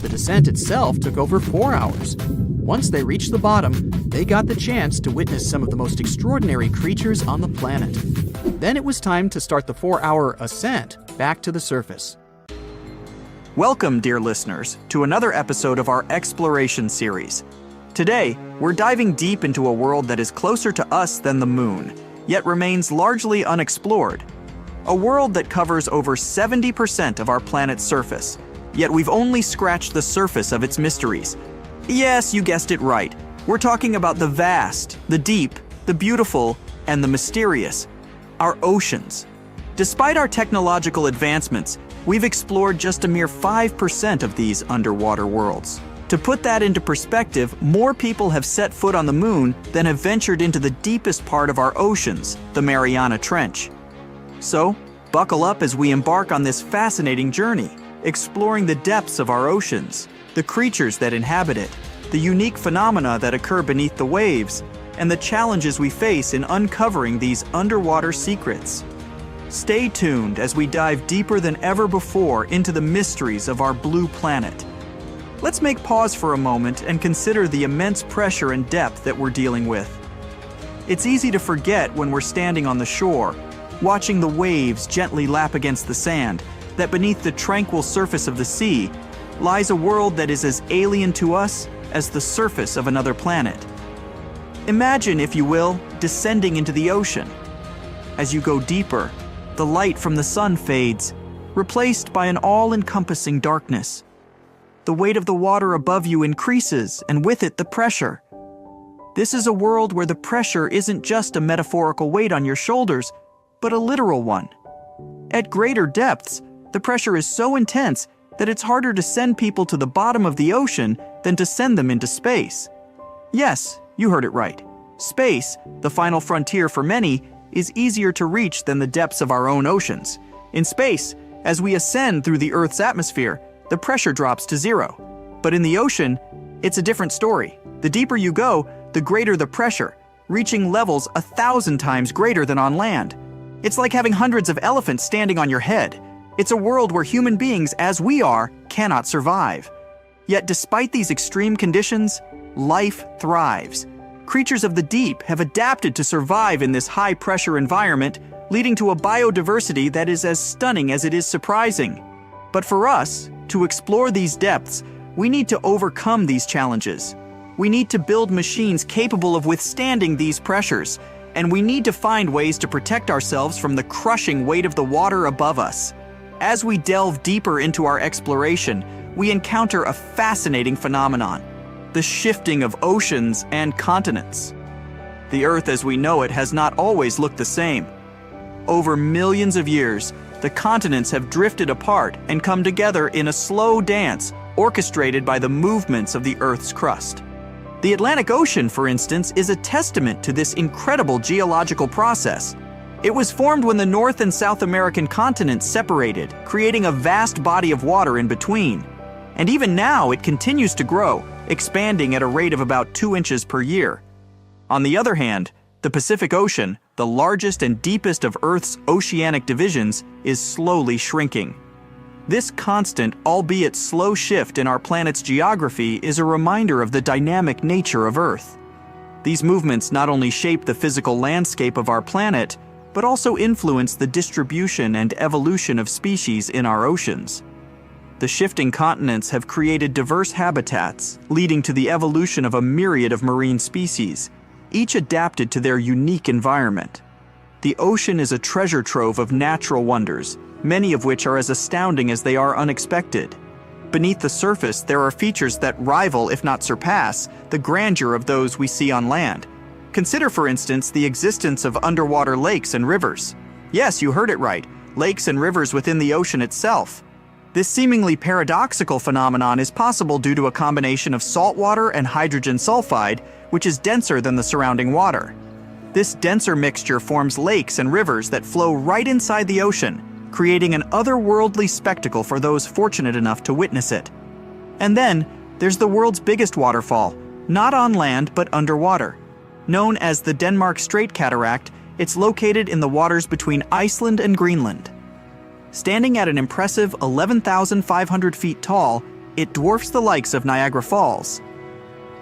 The descent itself took over 4 hours. Once they reached the bottom, they got the chance to witness some of the most extraordinary creatures on the planet. Then it was time to start the 4-hour ascent back to the surface. Welcome, dear listeners, to another episode of our exploration series. Today, we're diving deep into a world that is closer to us than the moon, yet remains largely unexplored. A world that covers over 70% of our planet's surface, yet we've only scratched the surface of its mysteries. Yes, you guessed it right. We're talking about the vast, the deep, the beautiful, and the mysterious. Our oceans. Despite our technological advancements, we've explored just a mere 5% of these underwater worlds. To put that into perspective, more people have set foot on the moon than have ventured into the deepest part of our oceans, the Mariana Trench. So, buckle up as we embark on this fascinating journey, exploring the depths of our oceans, the creatures that inhabit it, the unique phenomena that occur beneath the waves, and the challenges we face in uncovering these underwater secrets. Stay tuned as we dive deeper than ever before into the mysteries of our blue planet. Let's make pause for a moment and consider the immense pressure and depth that we're dealing with. It's easy to forget when we're standing on the shore, watching the waves gently lap against the sand, that beneath the tranquil surface of the sea lies a world that is as alien to us as the surface of another planet. Imagine, if you will, descending into the ocean. As you go deeper, the light from the sun fades, replaced by an all-encompassing darkness. The weight of the water above you increases, and with it the pressure. This is a world where the pressure isn't just a metaphorical weight on your shoulders, but a literal one. At greater depths, the pressure is so intense that it's harder to send people to the bottom of the ocean than to send them into space. Yes, you heard it right. Space, the final frontier for many, is easier to reach than the depths of our own oceans. In space, as we ascend through the Earth's atmosphere, the pressure drops to 0. But in the ocean, it's a different story. The deeper you go, the greater the pressure, reaching levels 1,000 times greater than on land. It's like having hundreds of elephants standing on your head. It's a world where human beings, as we are, cannot survive. Yet despite these extreme conditions, life thrives. Creatures of the deep have adapted to survive in this high-pressure environment, leading to a biodiversity that is as stunning as it is surprising. But for us, to explore these depths, we need to overcome these challenges. We need to build machines capable of withstanding these pressures, and we need to find ways to protect ourselves from the crushing weight of the water above us. As we delve deeper into our exploration, we encounter a fascinating phenomenon: the shifting of oceans and continents. The Earth as we know it has not always looked the same. Over millions of years, the continents have drifted apart and come together in a slow dance orchestrated by the movements of the Earth's crust. The Atlantic Ocean, for instance, is a testament to this incredible geological process. It was formed when the North and South American continents separated, creating a vast body of water in between. And even now, it continues to grow, expanding at a rate of about 2 inches per year. On the other hand, the Pacific Ocean, the largest and deepest of Earth's oceanic divisions, is slowly shrinking. This constant, albeit slow shift in our planet's geography is a reminder of the dynamic nature of Earth. These movements not only shape the physical landscape of our planet, but also influence the distribution and evolution of species in our oceans. The shifting continents have created diverse habitats, leading to the evolution of a myriad of marine species, each adapted to their unique environment. The ocean is a treasure trove of natural wonders, many of which are as astounding as they are unexpected. Beneath the surface, there are features that rival, if not surpass, the grandeur of those we see on land. Consider, for instance, the existence of underwater lakes and rivers. Yes, you heard it right, lakes and rivers within the ocean itself. This seemingly paradoxical phenomenon is possible due to a combination of salt water and hydrogen sulfide, which is denser than the surrounding water. This denser mixture forms lakes and rivers that flow right inside the ocean, creating an otherworldly spectacle for those fortunate enough to witness it. And then, there's the world's biggest waterfall, not on land but underwater. Known as the Denmark Strait Cataract, it's located in the waters between Iceland and Greenland. Standing at an impressive 11,500 feet tall, it dwarfs the likes of Niagara Falls.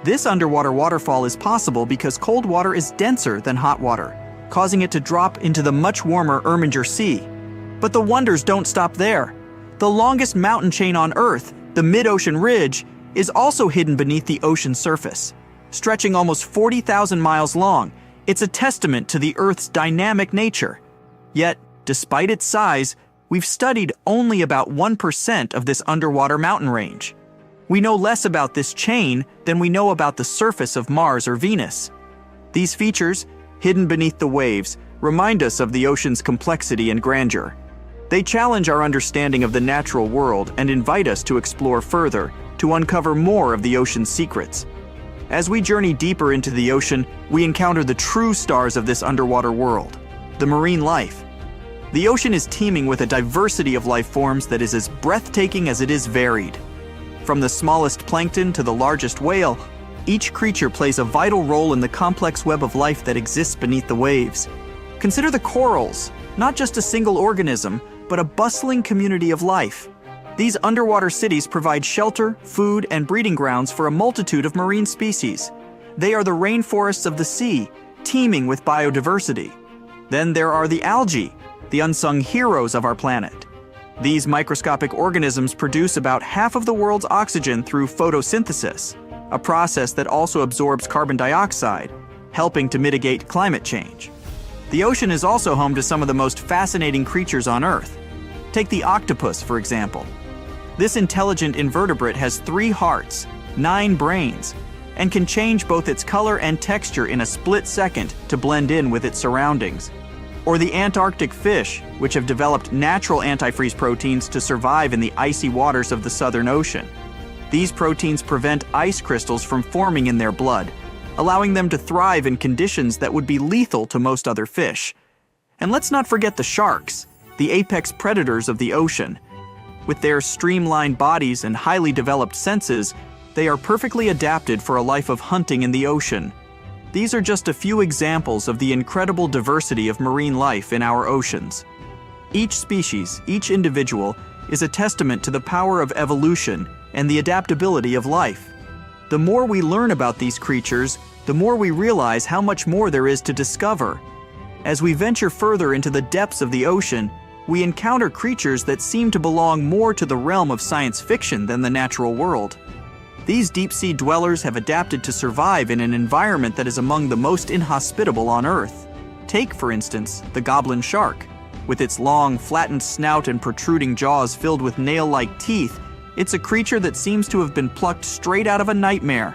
This underwater waterfall is possible because cold water is denser than hot water, causing it to drop into the much warmer Erminger Sea. But the wonders don't stop there. The longest mountain chain on Earth, the mid-ocean ridge, is also hidden beneath the ocean surface. Stretching almost 40,000 miles long, it's a testament to the Earth's dynamic nature. Yet, despite its size, we've studied only about 1% of this underwater mountain range. We know less about this chain than we know about the surface of Mars or Venus. These features, hidden beneath the waves, remind us of the ocean's complexity and grandeur. They challenge our understanding of the natural world and invite us to explore further, to uncover more of the ocean's secrets. As we journey deeper into the ocean, we encounter the true stars of this underwater world, the marine life. The ocean is teeming with a diversity of life forms that is as breathtaking as it is varied. From the smallest plankton to the largest whale, each creature plays a vital role in the complex web of life that exists beneath the waves. Consider the corals, not just a single organism, but a bustling community of life. These underwater cities provide shelter, food, and breeding grounds for a multitude of marine species. They are the rainforests of the sea, teeming with biodiversity. Then there are the algae, the unsung heroes of our planet. These microscopic organisms produce about half of the world's oxygen through photosynthesis, a process that also absorbs carbon dioxide, helping to mitigate climate change. The ocean is also home to some of the most fascinating creatures on Earth. Take the octopus, for example. This intelligent invertebrate has 3 hearts, 9 brains, and can change both its color and texture in a split second to blend in with its surroundings. Or the Antarctic fish, which have developed natural antifreeze proteins to survive in the icy waters of the Southern Ocean. These proteins prevent ice crystals from forming in their blood, allowing them to thrive in conditions that would be lethal to most other fish. And let's not forget the sharks, the apex predators of the ocean. With their streamlined bodies and highly developed senses, they are perfectly adapted for a life of hunting in the ocean. These are just a few examples of the incredible diversity of marine life in our oceans. Each species, each individual, is a testament to the power of evolution and the adaptability of life. The more we learn about these creatures, the more we realize how much more there is to discover. As we venture further into the depths of the ocean, we encounter creatures that seem to belong more to the realm of science fiction than the natural world. These deep-sea dwellers have adapted to survive in an environment that is among the most inhospitable on Earth. Take, for instance, the goblin shark. With its long, flattened snout and protruding jaws filled with nail-like teeth, it's a creature that seems to have been plucked straight out of a nightmare.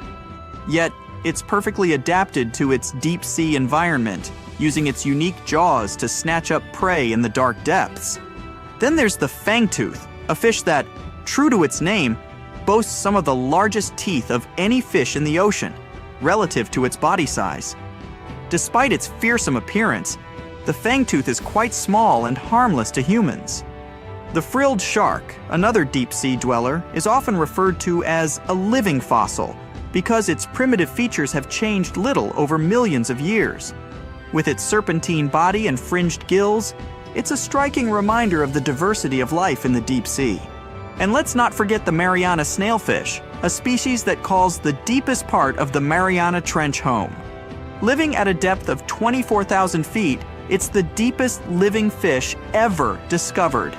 Yet, it's perfectly adapted to its deep-sea environment, using its unique jaws to snatch up prey in the dark depths. Then there's the fangtooth, a fish that, true to its name, boasts some of the largest teeth of any fish in the ocean. relative to its body size. Despite its fearsome appearance, the fangtooth is quite small and harmless to humans. The frilled shark, another deep-sea dweller, is often referred to as a living fossil because its primitive features have changed little over millions of years. With its serpentine body and fringed gills, it's a striking reminder of the diversity of life in the deep sea. And let's not forget the Mariana snailfish, a species that calls the deepest part of the Mariana Trench home. Living at a depth of 24,000 feet, it's the deepest living fish ever discovered.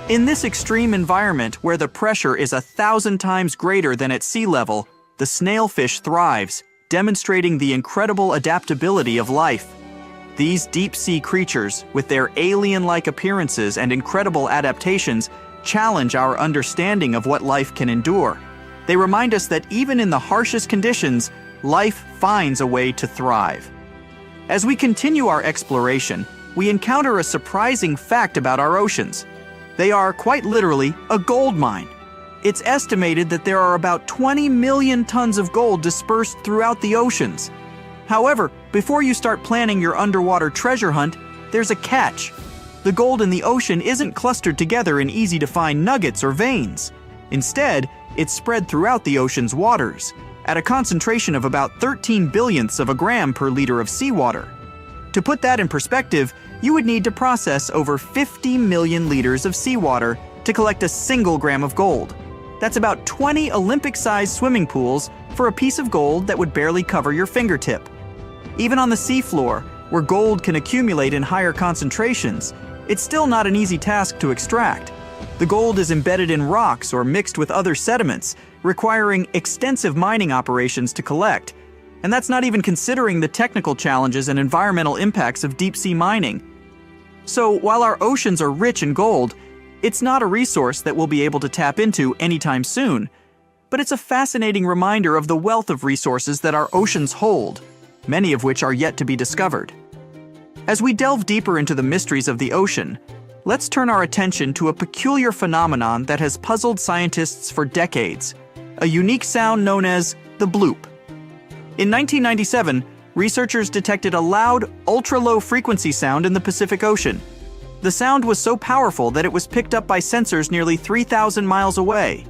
In this extreme environment where the pressure is 1,000 times greater than at sea level, the snailfish thrives, demonstrating the incredible adaptability of life. These deep-sea creatures, with their alien-like appearances and incredible adaptations, challenge our understanding of what life can endure. They remind us that even in the harshest conditions, life finds a way to thrive. As we continue our exploration, we encounter a surprising fact about our oceans. They are, quite literally, a gold mine. It's estimated that there are about 20 million tons of gold dispersed throughout the oceans. However, before you start planning your underwater treasure hunt, there's a catch. The gold in the ocean isn't clustered together in easy-to-find nuggets or veins. Instead, it's spread throughout the ocean's waters, at a concentration of about 13 billionths of a gram per liter of seawater. To put that in perspective, you would need to process over 50 million liters of seawater to collect a single gram of gold. That's about 20 Olympic-sized swimming pools for a piece of gold that would barely cover your fingertip. Even on the seafloor, where gold can accumulate in higher concentrations, it's still not an easy task to extract. The gold is embedded in rocks or mixed with other sediments, requiring extensive mining operations to collect. And that's not even considering the technical challenges and environmental impacts of deep-sea mining. So while our oceans are rich in gold, it's not a resource that we'll be able to tap into anytime soon. But it's a fascinating reminder of the wealth of resources that our oceans hold, many of which are yet to be discovered. As we delve deeper into the mysteries of the ocean, let's turn our attention to a peculiar phenomenon that has puzzled scientists for decades, a unique sound known as the bloop. In 1997, researchers detected a loud, ultra-low frequency sound in the Pacific Ocean. The sound was so powerful that it was picked up by sensors nearly 3,000 miles away.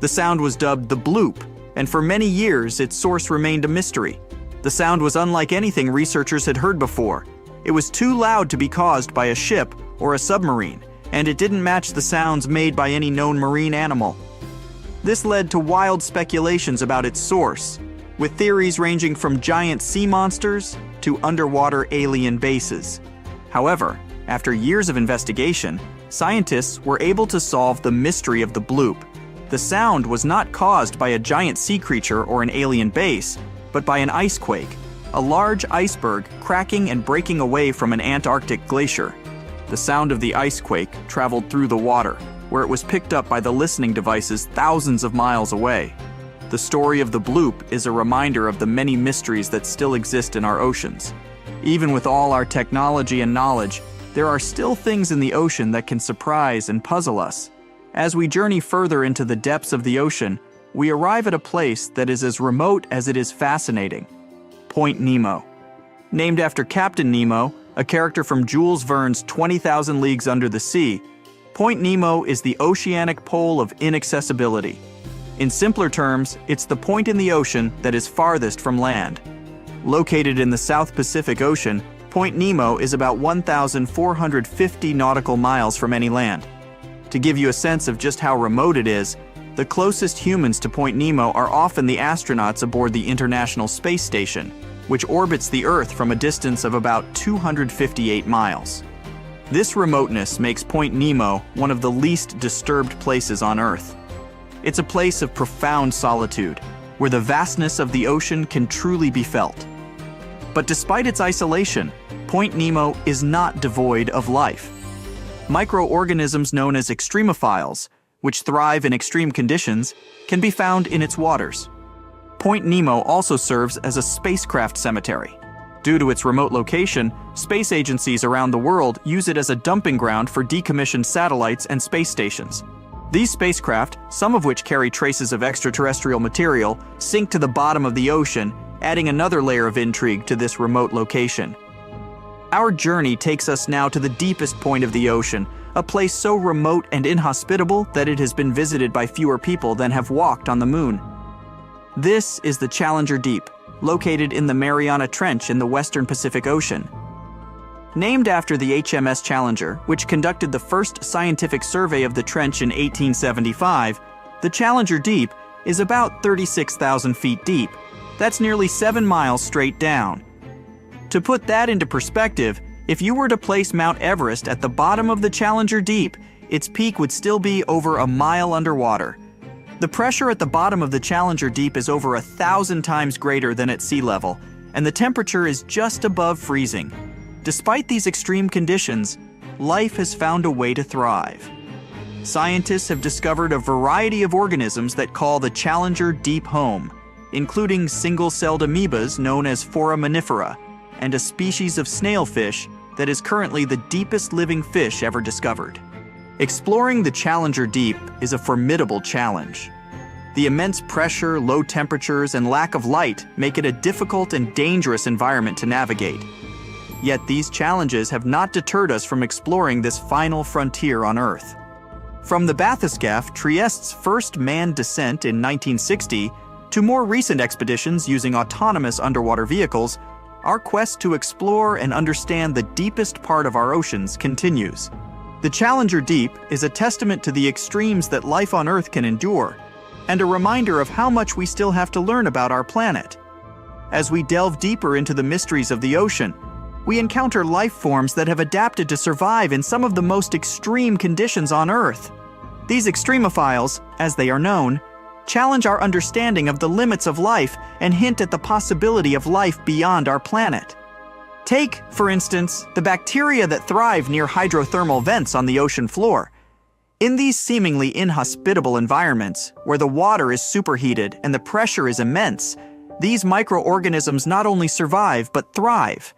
The sound was dubbed the bloop, and for many years its source remained a mystery. The sound was unlike anything researchers had heard before. It was too loud to be caused by a ship or a submarine, and it didn't match the sounds made by any known marine animal. This led to wild speculations about its source, with theories ranging from giant sea monsters to underwater alien bases. However, after years of investigation, scientists were able to solve the mystery of the bloop. The sound was not caused by a giant sea creature or an alien base, but by an ice quake, a large iceberg cracking and breaking away from an Antarctic glacier. The sound of the ice quake traveled through the water, where it was picked up by the listening devices thousands of miles away. The story of the bloop is a reminder of the many mysteries that still exist in our oceans. Even with all our technology and knowledge, there are still things in the ocean that can surprise and puzzle us. As we journey further into the depths of the ocean, we arrive at a place that is as remote as it is fascinating. Point Nemo. Named after Captain Nemo, a character from Jules Verne's 20,000 Leagues Under the Sea, Point Nemo is the oceanic pole of inaccessibility. In simpler terms, it's the point in the ocean that is farthest from land. Located in the South Pacific Ocean, Point Nemo is about 1,450 nautical miles from any land. To give you a sense of just how remote it is, the closest humans to Point Nemo are often the astronauts aboard the International Space Station, which orbits the Earth from a distance of about 258 miles. This remoteness makes Point Nemo one of the least disturbed places on Earth. It's a place of profound solitude, where the vastness of the ocean can truly be felt. But despite its isolation, Point Nemo is not devoid of life. Microorganisms known as Extreophiles, which thrive in extreme conditions, can be found in its waters. Point Nemo also serves as a spacecraft cemetery. Due to its remote location, space agencies around the world use it as a dumping ground for decommissioned satellites and space stations. These spacecraft, some of which carry traces of extraterrestrial material, sink to the bottom of the ocean, adding another layer of intrigue to this remote location. Our journey takes us now to the deepest point of the ocean, a place so remote and inhospitable that it has been visited by fewer people than have walked on the moon. This is the Challenger Deep, located in the Mariana Trench in the western Pacific Ocean. Named after the HMS Challenger, which conducted the first scientific survey of the trench in 1875, the Challenger Deep is about 36,000 feet deep. That's nearly 7 miles straight down. To put that into perspective, if you were to place Mount Everest at the bottom of the Challenger Deep, its peak would still be over a mile underwater. The pressure at the bottom of the Challenger Deep is over 1,000 times greater than at sea level, and the temperature is just above freezing. Despite these extreme conditions, life has found a way to thrive. Scientists have discovered a variety of organisms that call the Challenger Deep home, including single-celled amoebas known as foraminifera, and a species of snailfish that is currently the deepest living fish ever discovered. Exploring the Challenger Deep is a formidable challenge. The immense pressure, low temperatures, and lack of light make it a difficult and dangerous environment to navigate. Yet these challenges have not deterred us from exploring this final frontier on Earth. From the bathyscaphe Trieste's first manned descent in 1960 to more recent expeditions using autonomous underwater vehicles, our quest to explore and understand the deepest part of our oceans continues. The Challenger Deep is a testament to the extremes that life on Earth can endure, and a reminder of how much we still have to learn about our planet. As we delve deeper into the mysteries of the ocean, we encounter life forms that have adapted to survive in some of the most extreme conditions on Earth. These extremophiles, as they are known, challenge our understanding of the limits of life and hint at the possibility of life beyond our planet. Take, for instance, the bacteria that thrive near hydrothermal vents on the ocean floor. In these seemingly inhospitable environments, where the water is superheated and the pressure is immense, these microorganisms not only survive but thrive.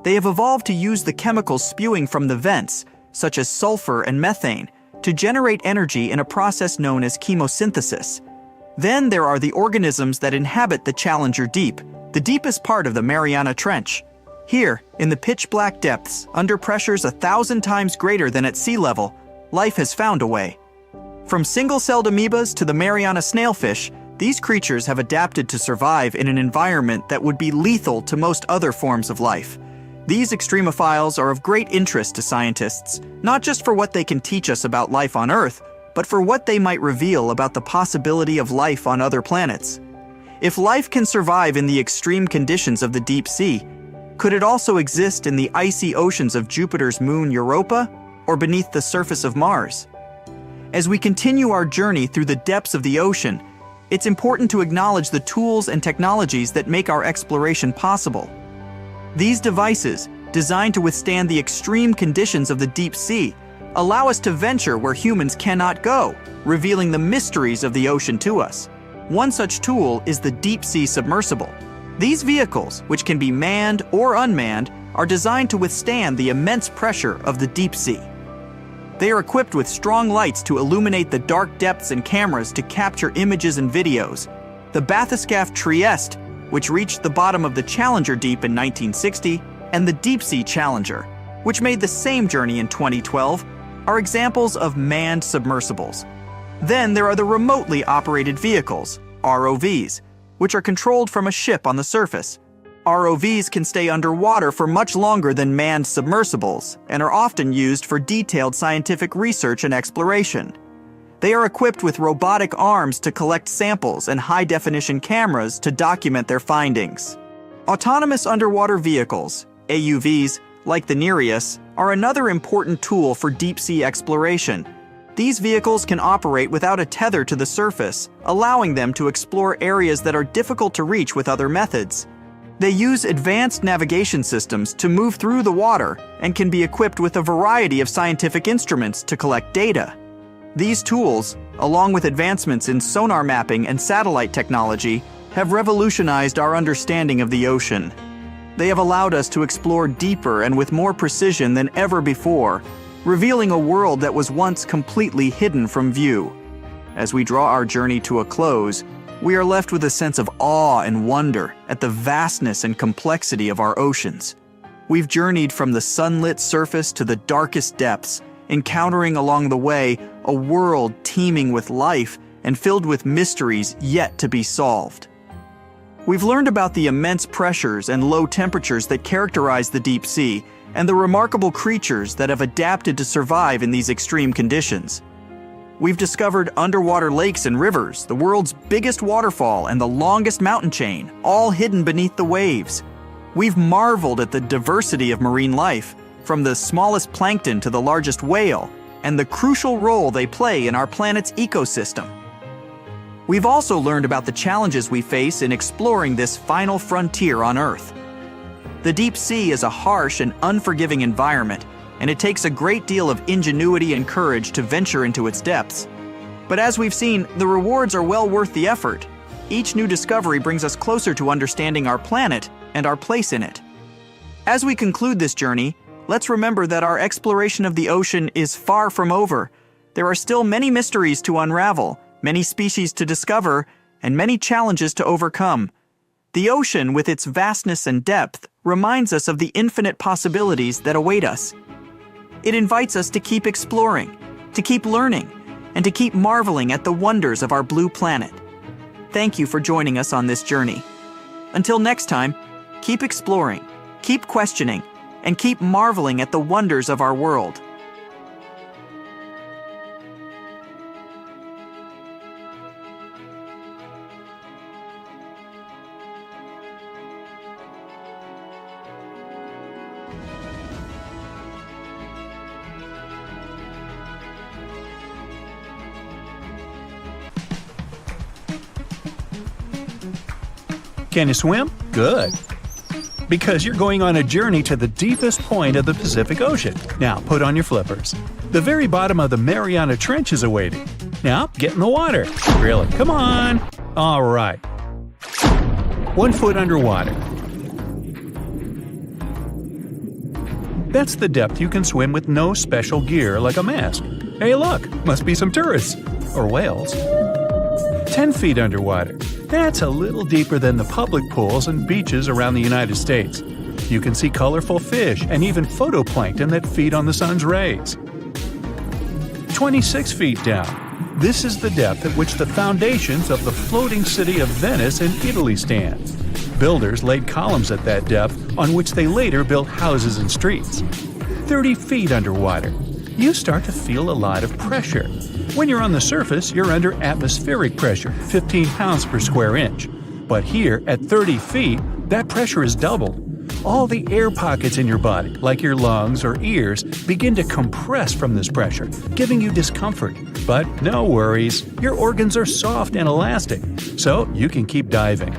They have evolved to use the chemicals spewing from the vents, such as sulfur and methane, to generate energy in a process known as chemosynthesis. Then there are the organisms that inhabit the Challenger Deep, the deepest part of the Mariana Trench. Here, in the pitch-black depths, under pressures 1,000 times greater than at sea level, life has found a way. From single-celled amoebas to the Mariana snailfish, these creatures have adapted to survive in an environment that would be lethal to most other forms of life. These extremophiles are of great interest to scientists, not just for what they can teach us about life on Earth, but for what they might reveal about the possibility of life on other planets. If life can survive in the extreme conditions of the deep sea, could it also exist in the icy oceans of Jupiter's moon Europa, or beneath the surface of Mars? As we continue our journey through the depths of the ocean, it's important to acknowledge the tools and technologies that make our exploration possible. These devices, designed to withstand the extreme conditions of the deep sea, allow us to venture where humans cannot go, revealing the mysteries of the ocean to us. One such tool is the deep-sea submersible. These vehicles, which can be manned or unmanned, are designed to withstand the immense pressure of the deep sea. They are equipped with strong lights to illuminate the dark depths and cameras to capture images and videos. The bathyscaphe Trieste, which reached the bottom of the Challenger Deep in 1960, and the Deep-Sea Challenger, which made the same journey in 2012, are examples of manned submersibles. Then there are the remotely operated vehicles, ROVs, which are controlled from a ship on the surface. ROVs can stay underwater for much longer than manned submersibles and are often used for detailed scientific research and exploration. They are equipped with robotic arms to collect samples and high-definition cameras to document their findings. Autonomous underwater vehicles, AUVs, like the Nereus, are another important tool for deep-sea exploration. These vehicles can operate without a tether to the surface, allowing them to explore areas that are difficult to reach with other methods. They use advanced navigation systems to move through the water and can be equipped with a variety of scientific instruments to collect data. These tools, along with advancements in sonar mapping and satellite technology, have revolutionized our understanding of the ocean. They have allowed us to explore deeper and with more precision than ever before, revealing a world that was once completely hidden from view. As we draw our journey to a close, we are left with a sense of awe and wonder at the vastness and complexity of our oceans. We've journeyed from the sunlit surface to the darkest depths, encountering along the way a world teeming with life and filled with mysteries yet to be solved. We've learned about the immense pressures and low temperatures that characterize the deep sea and the remarkable creatures that have adapted to survive in these extreme conditions. We've discovered underwater lakes and rivers, the world's biggest waterfall and the longest mountain chain, all hidden beneath the waves. We've marveled at the diversity of marine life, from the smallest plankton to the largest whale, and the crucial role they play in our planet's ecosystem. We've also learned about the challenges we face in exploring this final frontier on Earth. The deep sea is a harsh and unforgiving environment, and it takes a great deal of ingenuity and courage to venture into its depths. But as we've seen, the rewards are well worth the effort. Each new discovery brings us closer to understanding our planet and our place in it. As we conclude this journey, let's remember that our exploration of the ocean is far from over. There are still many mysteries to unravel, many species to discover, and many challenges to overcome. The ocean, with its vastness and depth, reminds us of the infinite possibilities that await us. It invites us to keep exploring, to keep learning, and to keep marveling at the wonders of our blue planet. Thank you for joining us on this journey. Until next time, keep exploring, keep questioning, and keep marveling at the wonders of our world. Can you swim? Good. Because you're going on a journey to the deepest point of the Pacific Ocean. Now, put on your flippers. The very bottom of the Mariana Trench is awaiting. Now, get in the water. Really, come on. All right. 1 foot underwater. That's the depth you can swim with no special gear like a mask. Hey, look, must be some tourists. Or whales. 10 feet underwater. That's a little deeper than the public pools and beaches around the United States. You can see colorful fish and even phytoplankton that feed on the sun's rays. 26 feet down. This is the depth at which the foundations of the floating city of Venice in Italy stand. Builders laid columns at that depth on which they later built houses and streets. 30 feet underwater. You start to feel a lot of pressure. When you're on the surface, you're under atmospheric pressure, 15 pounds per square inch. But here, at 30 feet, that pressure is doubled. All the air pockets in your body, like your lungs or ears, begin to compress from this pressure, giving you discomfort. But no worries, your organs are soft and elastic, so you can keep diving.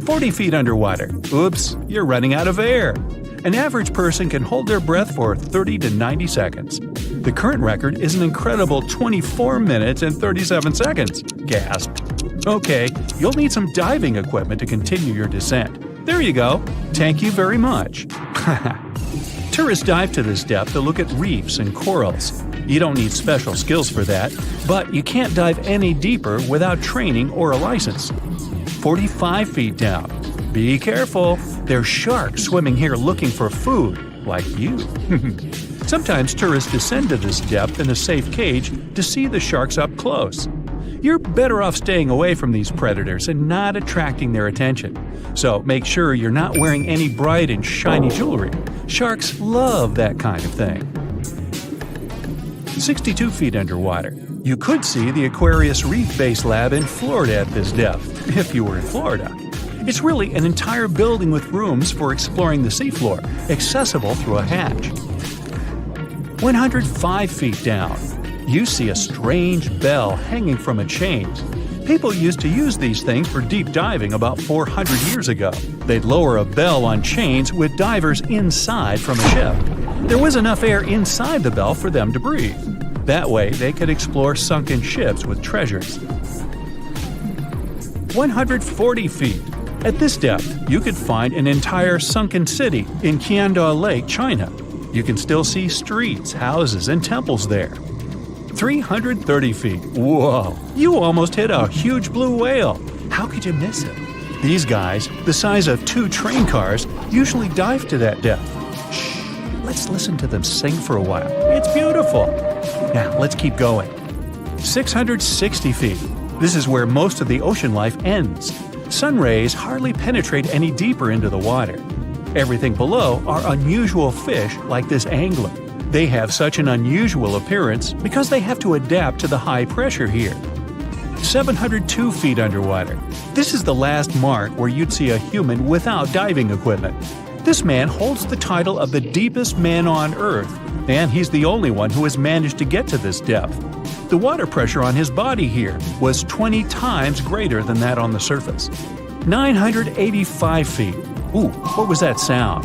40 feet underwater. Oops, you're running out of air. An average person can hold their breath for 30 to 90 seconds. The current record is an incredible 24 minutes and 37 seconds. Gasp. Okay, you'll need some diving equipment to continue your descent. There you go. Thank you very much. Tourists dive to this depth to look at reefs and corals. You don't need special skills for that, but you can't dive any deeper without training or a license. 45 feet down. Be careful. There's sharks swimming here looking for food, like you. Sometimes tourists descend to this depth in a safe cage to see the sharks up close. You're better off staying away from these predators and not attracting their attention. So make sure you're not wearing any bright and shiny jewelry. Sharks love that kind of thing. 62 feet underwater. You could see the Aquarius Reef Base Lab in Florida at this depth, if you were in Florida. It's really an entire building with rooms for exploring the seafloor, accessible through a hatch. 105 feet down. You see a strange bell hanging from a chain. People used to use these things for deep diving about 400 years ago. They'd lower a bell on chains with divers inside from a ship. There was enough air inside the bell for them to breathe. That way, they could explore sunken ships with treasures. 140 feet. At this depth, you could find an entire sunken city in Qianda Lake, China. You can still see streets, houses, and temples there. 330 feet. Whoa! You almost hit a huge blue whale. How could you miss it? These guys, the size of 2 train cars, usually dive to that depth. Shh! Let's listen to them sing for a while. It's beautiful. Now, let's keep going. 660 feet. This is where most of the ocean life ends. Sun rays hardly penetrate any deeper into the water. Everything below are unusual fish like this angler. They have such an unusual appearance because they have to adapt to the high pressure here. 702 feet underwater. This is the last mark where you'd see a human without diving equipment. This man holds the title of the deepest man on Earth, and he's the only one who has managed to get to this depth. The water pressure on his body here was 20 times greater than that on the surface. 985 feet. Ooh, what was that sound?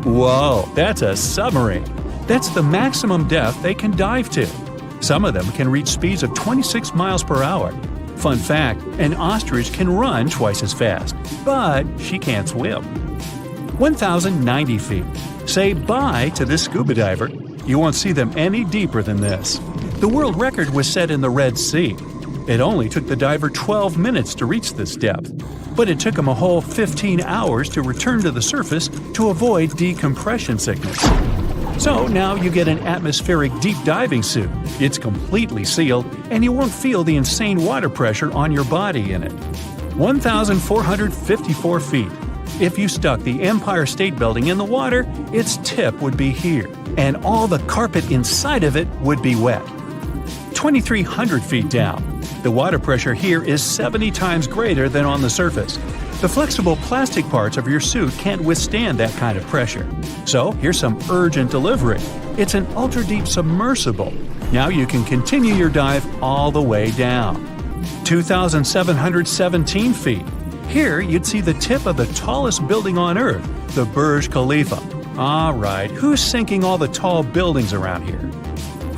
Whoa, that's a submarine. That's the maximum depth they can dive to. Some of them can reach speeds of 26 miles per hour. Fun fact, an ostrich can run twice as fast, but she can't swim. 1,090 feet. Say bye to this scuba diver. You won't see them any deeper than this. The world record was set in the Red Sea. It only took the diver 12 minutes to reach this depth, but it took him a whole 15 hours to return to the surface to avoid decompression sickness. So now you get an atmospheric deep diving suit. It's completely sealed, and you won't feel the insane water pressure on your body in it. 1,454 feet. If you stuck the Empire State Building in the water, its tip would be here, and all the carpet inside of it would be wet. 2,300 feet down. The water pressure here is 70 times greater than on the surface. The flexible plastic parts of your suit can't withstand that kind of pressure. So here's some urgent delivery. It's an ultra-deep submersible. Now you can continue your dive all the way down. 2,717 feet. Here you'd see the tip of the tallest building on Earth, the Burj Khalifa. Alright, who's sinking all the tall buildings around here?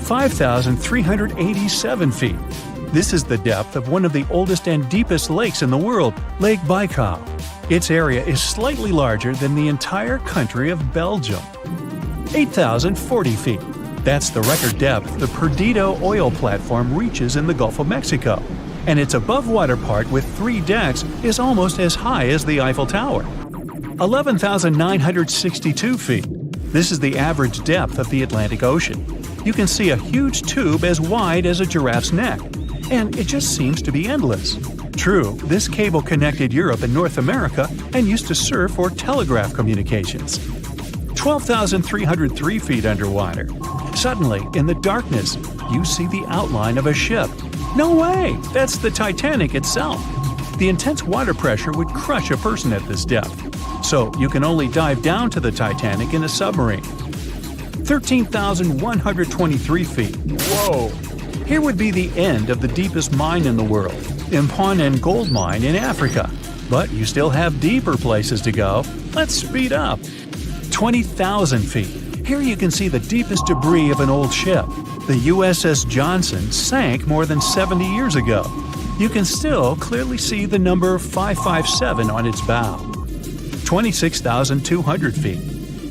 5,387 feet. This is the depth of one of the oldest and deepest lakes in the world, Lake Baikal. Its area is slightly larger than the entire country of Belgium. 8,040 feet. That's the record depth the Perdido oil platform reaches in the Gulf of Mexico. And its above-water part with 3 decks is almost as high as the Eiffel Tower. 11,962 feet. This is the average depth of the Atlantic Ocean. You can see a huge tube as wide as a giraffe's neck, and it just seems to be endless. True, this cable connected Europe and North America and used to serve for telegraph communications. 12,303 feet underwater. Suddenly, in the darkness, you see the outline of a ship. No way! That's the Titanic itself. The intense water pressure would crush a person at this depth, so you can only dive down to the Titanic in a submarine. 13,123 feet. Whoa! Here would be the end of the deepest mine in the world, Imponen Gold Mine in Africa. But you still have deeper places to go. Let's speed up. 20,000 feet. Here you can see the deepest debris of an old ship. The USS Johnson sank more than 70 years ago. You can still clearly see the number 557 on its bow. 26,200 feet.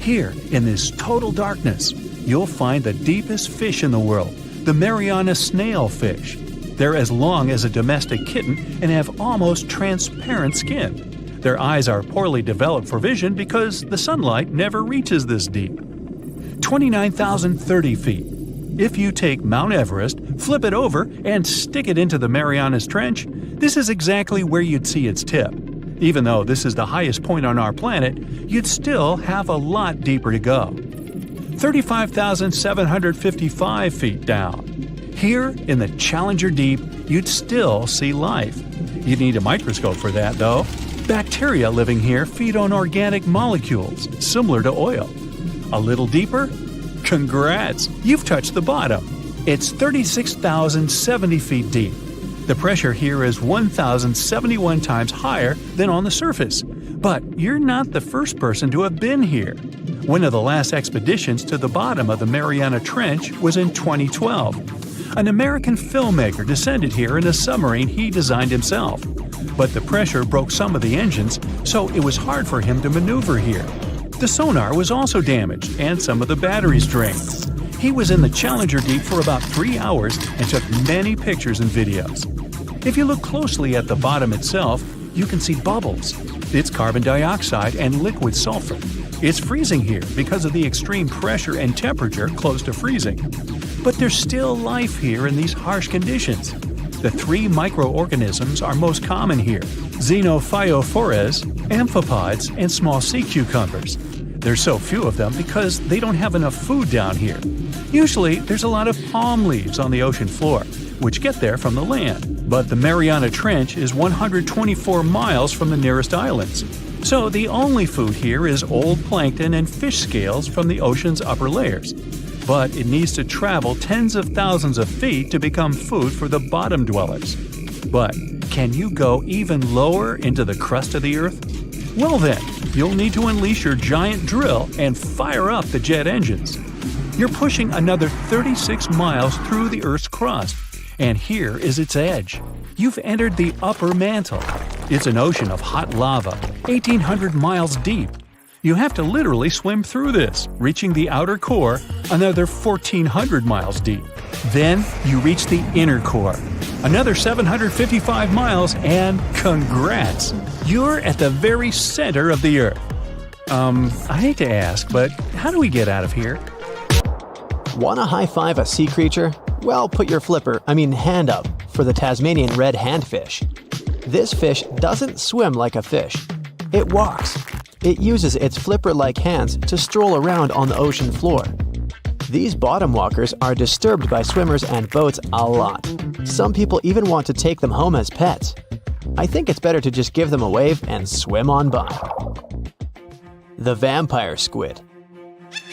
Here, in this total darkness, you'll find the deepest fish in the world, the Mariana snailfish. They're as long as a domestic kitten and have almost transparent skin. Their eyes are poorly developed for vision because the sunlight never reaches this deep. 29,030 feet. If you take Mount Everest, flip it over, and stick it into the Marianas Trench, this is exactly where you'd see its tip. Even though this is the highest point on our planet, you'd still have a lot deeper to go. 35,755 feet down. Here, in the Challenger Deep, you'd still see life. You'd need a microscope for that, though. Bacteria living here feed on organic molecules, similar to oil. A little deeper? Congrats! You've touched the bottom. It's 36,070 feet deep. The pressure here is 1,071 times higher than on the surface. But you're not the first person to have been here. One of the last expeditions to the bottom of the Mariana Trench was in 2012. An American filmmaker descended here in a submarine he designed himself. But the pressure broke some of the engines, so it was hard for him to maneuver here. The sonar was also damaged, and some of the batteries drained. He was in the Challenger Deep for about 3 hours and took many pictures and videos. If you look closely at the bottom itself, you can see bubbles. It's carbon dioxide and liquid sulfur. It's freezing here because of the extreme pressure and temperature close to freezing. But there's still life here in these harsh conditions. The 3 microorganisms are most common here: xenophyophores, amphipods, and small sea cucumbers. There's so few of them because they don't have enough food down here. Usually, there's a lot of palm leaves on the ocean floor, which get there from the land. But the Mariana Trench is 124 miles from the nearest islands. So the only food here is old plankton and fish scales from the ocean's upper layers. But it needs to travel tens of thousands of feet to become food for the bottom dwellers. But can you go even lower into the crust of the Earth? Well then, you'll need to unleash your giant drill and fire up the jet engines. You're pushing another 36 miles through the Earth's crust, and here is its edge. You've entered the upper mantle. It's an ocean of hot lava, 1,800 miles deep. You have to literally swim through this, reaching the outer core, another 1,400 miles deep. Then you reach the inner core, another 755 miles, and congrats! You're at the very center of the Earth. I hate to ask, but how do we get out of here? Wanna high-five a sea creature? Well, put your hand up for the Tasmanian red handfish. This fish doesn't swim like a fish. It walks. It uses its flipper-like hands to stroll around on the ocean floor. These bottom walkers are disturbed by swimmers and boats a lot. Some people even want to take them home as pets. I think it's better to just give them a wave and swim on by. The vampire squid.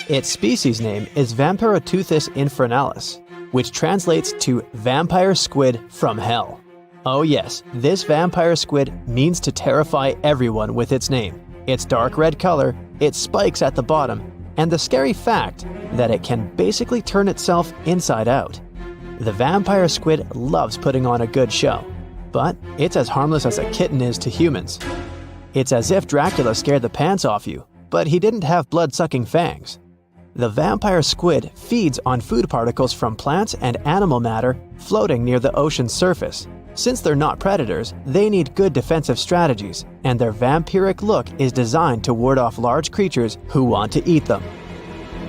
Its species name is Vampiroteuthis infernalis, which translates to vampire squid from hell. Oh yes, this vampire squid means to terrify everyone with its name, its dark red color, its spikes at the bottom, and the scary fact that it can basically turn itself inside out. The vampire squid loves putting on a good show, but it's as harmless as a kitten is to humans. It's as if Dracula scared the pants off you, but he didn't have blood-sucking fangs. The vampire squid feeds on food particles from plants and animal matter floating near the ocean's surface. Since they're not predators, they need good defensive strategies, and their vampiric look is designed to ward off large creatures who want to eat them.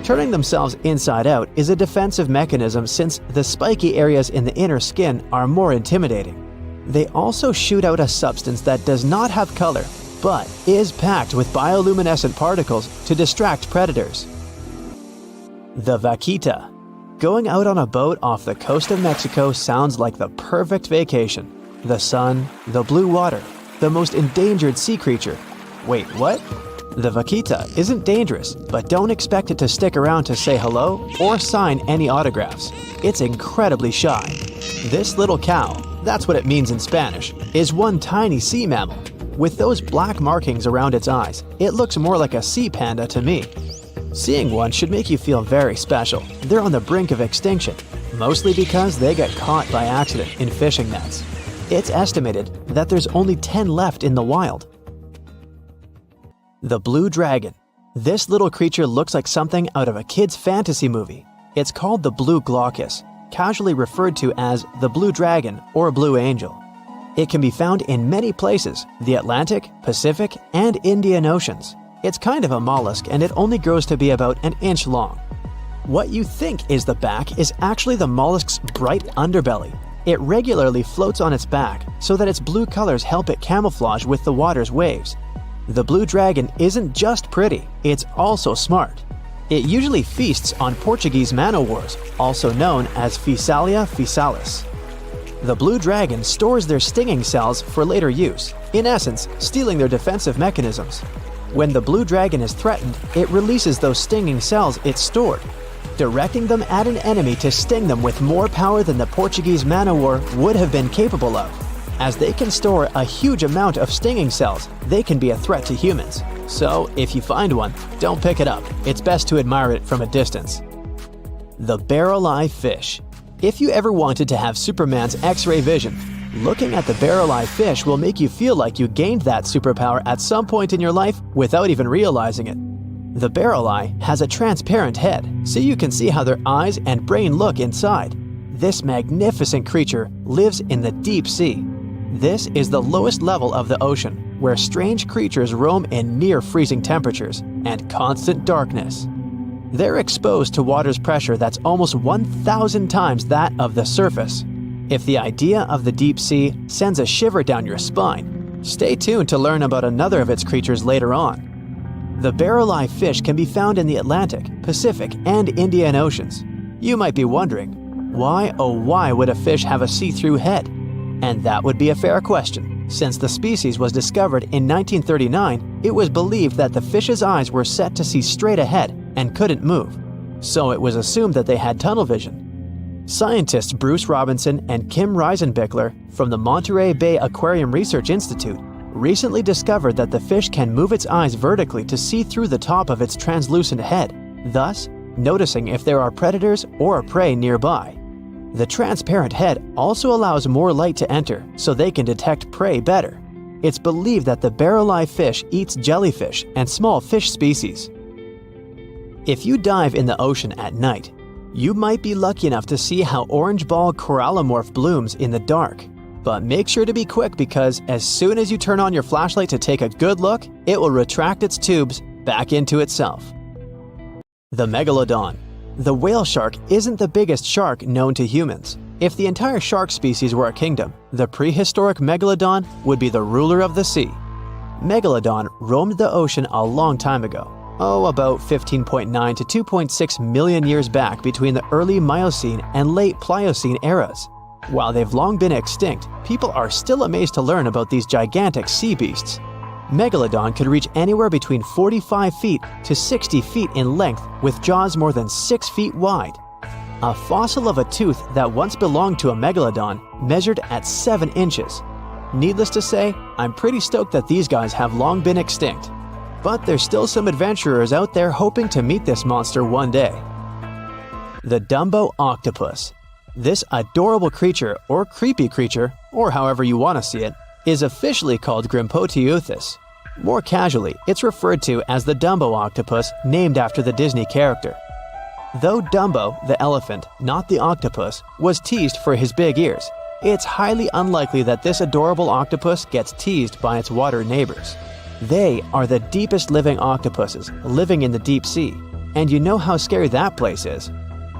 Turning themselves inside out is a defensive mechanism since the spiky areas in the inner skin are more intimidating. They also shoot out a substance that does not have color, but is packed with bioluminescent particles to distract predators. The vaquita. Going out on a boat off the coast of Mexico sounds like the perfect vacation. The sun, the blue water, the most endangered sea creature. Wait, what? The vaquita isn't dangerous, but don't expect it to stick around to say hello or sign any autographs. It's incredibly shy. This little cow, that's what it means in Spanish, is one tiny sea mammal. With those black markings around its eyes, it looks more like a sea panda to me. Seeing one should make you feel very special. They're on the brink of extinction, mostly because they got caught by accident in fishing nets. It's estimated that there's only 10 left in the wild. The blue dragon. This little creature looks like something out of a kid's fantasy movie. It's called the blue glaucus, casually referred to as the blue dragon or blue angel. It can be found in many places, the Atlantic, Pacific, and Indian Oceans. It's kind of a mollusk and it only grows to be about an inch long. What you think is the back is actually the mollusk's bright underbelly. It regularly floats on its back so that its blue colors help it camouflage with the water's waves. The blue dragon isn't just pretty, it's also smart. It usually feasts on Portuguese man-o'-wars, also known as Physalia physalis. The blue dragon stores their stinging cells for later use, in essence, stealing their defensive mechanisms. When the blue dragon is threatened, it releases those stinging cells it stored, directing them at an enemy to sting them with more power than the Portuguese man-o'-war would have been capable of. As they can store a huge amount of stinging cells, they can be a threat to humans. So, if you find one, don't pick it up. It's best to admire it from a distance. The barrel-eye fish. If you ever wanted to have Superman's X-ray vision, looking at the barrel-eye fish will make you feel like you gained that superpower at some point in your life without even realizing it. The barrel eye has a transparent head, so you can see how their eyes and brain look inside. This magnificent creature lives in the deep sea. This is the lowest level of the ocean, where strange creatures roam in near freezing temperatures and constant darkness. They're exposed to water's pressure that's almost 1,000 times that of the surface. If the idea of the deep sea sends a shiver down your spine, stay tuned to learn about another of its creatures later on. The barrel eye fish can be found in the Atlantic, Pacific, and Indian Oceans. You might be wondering, why oh why would a fish have a see-through head? And that would be a fair question. Since the species was discovered in 1939, it was believed that the fish's eyes were set to see straight ahead and couldn't move, so it was assumed that they had tunnel vision. Scientists Bruce Robinson and Kim Reisenbichler from the Monterey Bay Aquarium Research Institute recently discovered that the fish can move its eyes vertically to see through the top of its translucent head, thus noticing if there are predators or prey nearby. The transparent head also allows more light to enter, so they can detect prey better. It's believed that the barrel eye fish eats jellyfish and small fish species. If you dive in the ocean at night, you might be lucky enough to see how orange ball corallomorph blooms in the dark. But make sure to be quick, because as soon as you turn on your flashlight to take a good look, it will retract its tubes back into itself. The megalodon. The whale shark isn't the biggest shark known to humans. If the entire shark species were a kingdom, the prehistoric megalodon would be the ruler of the sea. Megalodon roamed the ocean a long time ago. About 15.9 to 2.6 million years back between the early Miocene and late Pliocene eras. While they've long been extinct, people are still amazed to learn about these gigantic sea beasts. Megalodon could reach anywhere between 45 feet to 60 feet in length, with jaws more than 6 feet wide. A fossil of a tooth that once belonged to a megalodon measured at 7 inches. Needless to say, I'm pretty stoked that these guys have long been extinct. But there's still some adventurers out there hoping to meet this monster one day. The Dumbo octopus. This adorable creature, or creepy creature, or however you want to see it, is officially called Grimpoteuthis. More casually, it's referred to as the Dumbo octopus, named after the Disney character. Though Dumbo, the elephant, not the octopus, was teased for his big ears, it's highly unlikely that this adorable octopus gets teased by its water neighbors. They are the deepest living octopuses, living in the deep sea, and you know how scary that place is.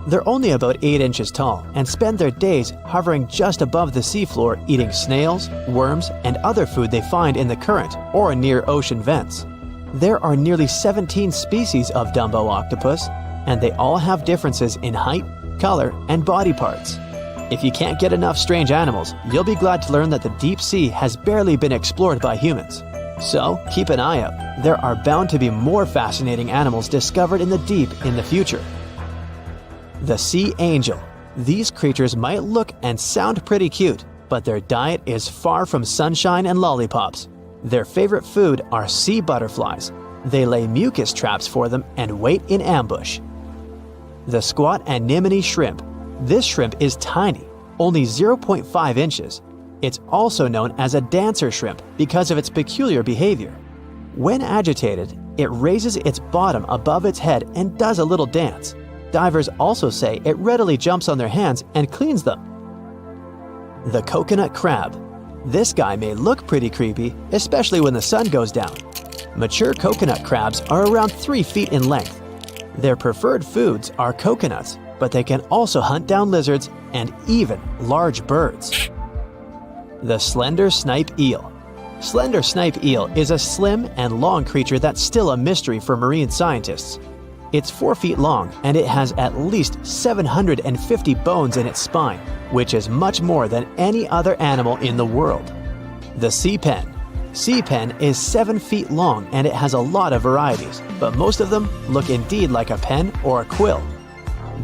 They're only about 8 inches tall and spend their days hovering just above the seafloor, eating snails, worms, and other food they find in the current or near ocean vents. There are nearly 17 species of Dumbo octopus, and they all have differences in height, color, and body parts. If you can't get enough strange animals, you'll be glad to learn that the deep sea has barely been explored by humans. So keep an eye out. There are bound to be more fascinating animals discovered in the deep in the future. The sea angel. These creatures might look and sound pretty cute, but their diet is far from sunshine and lollipops. Their favorite food are sea butterflies. They lay mucus traps for them and wait in ambush. The squat anemone shrimp. This shrimp is tiny, only 0.5 inches. It's also known as a dancer shrimp because of its peculiar behavior. When agitated, it raises its bottom above its head and does a little dance. Divers also say it readily jumps on their hands and cleans them. The coconut crab. This guy may look pretty creepy, especially when the sun goes down. Mature coconut crabs are around 3 feet in length. Their preferred foods are coconuts, but they can also hunt down lizards and even large birds. The slender snipe eel. Slender snipe eel is a slim and long creature that's still a mystery for marine scientists. It's 4 feet long, and it has at least 750 bones in its spine, which is much more than any other animal in the world. The sea pen. Sea pen is 7 feet long, and it has a lot of varieties, but most of them look indeed like a pen or a quill.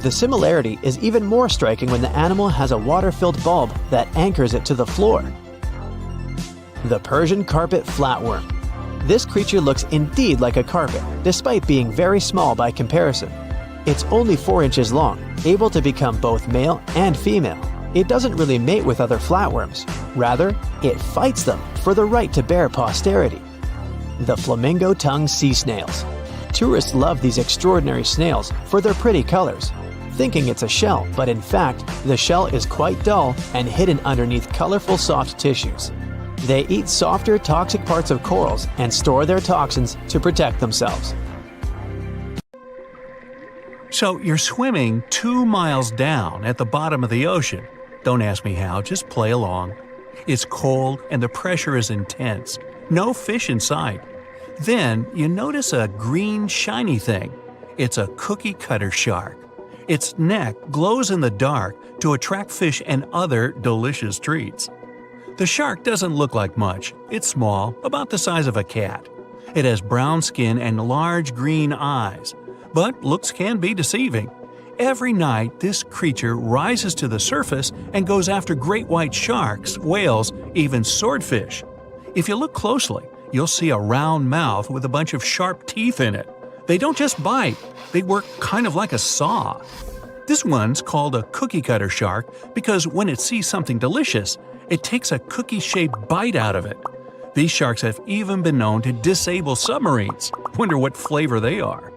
The similarity is even more striking when the animal has a water-filled bulb that anchors it to the floor. The Persian carpet flatworm. This creature looks indeed like a carpet, despite being very small by comparison. It's only 4 inches long, able to become both male and female. It doesn't really mate with other flatworms. Rather, it fights them for the right to bear posterity. The flamingo-tongued sea snails. Tourists love these extraordinary snails for their pretty colors, thinking it's a shell, but in fact, the shell is quite dull and hidden underneath colorful soft tissues. They eat softer, toxic parts of corals and store their toxins to protect themselves. So you're swimming 2 miles down at the bottom of the ocean. Don't ask me how, just play along. It's cold and the pressure is intense. No fish in sight. Then you notice a green shiny thing. It's a cookie cutter shark. Its neck glows in the dark to attract fish and other delicious treats. The shark doesn't look like much. It's small, about the size of a cat. It has brown skin and large green eyes. But looks can be deceiving. Every night, this creature rises to the surface and goes after great white sharks, whales, even swordfish. If you look closely, you'll see a round mouth with a bunch of sharp teeth in it. They don't just bite, they work kind of like a saw. This one's called a cookie cutter shark because when it sees something delicious, it takes a cookie-shaped bite out of it. These sharks have even been known to disable submarines. Wonder what flavor they are.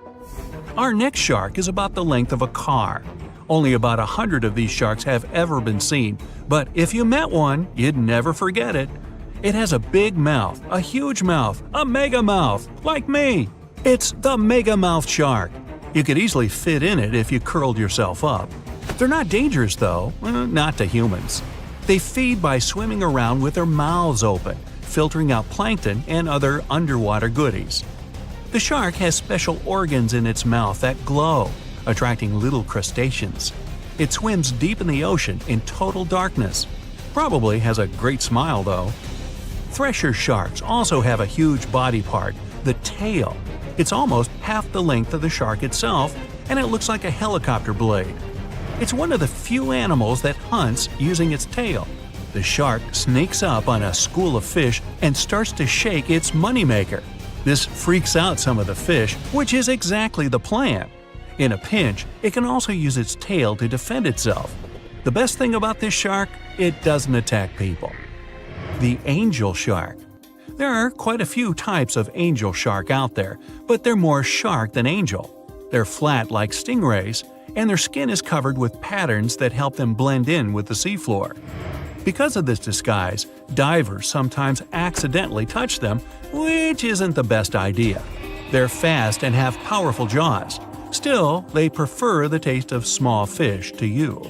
Our next shark is about the length of a car. Only about 100 of these sharks have ever been seen, but if you met one, you'd never forget it. It has a big mouth, a huge mouth, a mega mouth, like me. It's the mega mouth shark. You could easily fit in it if you curled yourself up. They're not dangerous though, not to humans. They feed by swimming around with their mouths open, filtering out plankton and other underwater goodies. The shark has special organs in its mouth that glow, attracting little crustaceans. It swims deep in the ocean in total darkness. Probably has a great smile though. Thresher sharks also have a huge body part, the tail. It's almost half the length of the shark itself, and it looks like a helicopter blade. It's one of the few animals that hunts using its tail. The shark sneaks up on a school of fish and starts to shake its moneymaker. This freaks out some of the fish, which is exactly the plan. In a pinch, it can also use its tail to defend itself. The best thing about this shark, it doesn't attack people. The angel shark. There are quite a few types of angel shark out there, but they're more shark than angel. They're flat like stingrays, and their skin is covered with patterns that help them blend in with the seafloor. Because of this disguise, divers sometimes accidentally touch them, which isn't the best idea. They're fast and have powerful jaws. Still, they prefer the taste of small fish to you.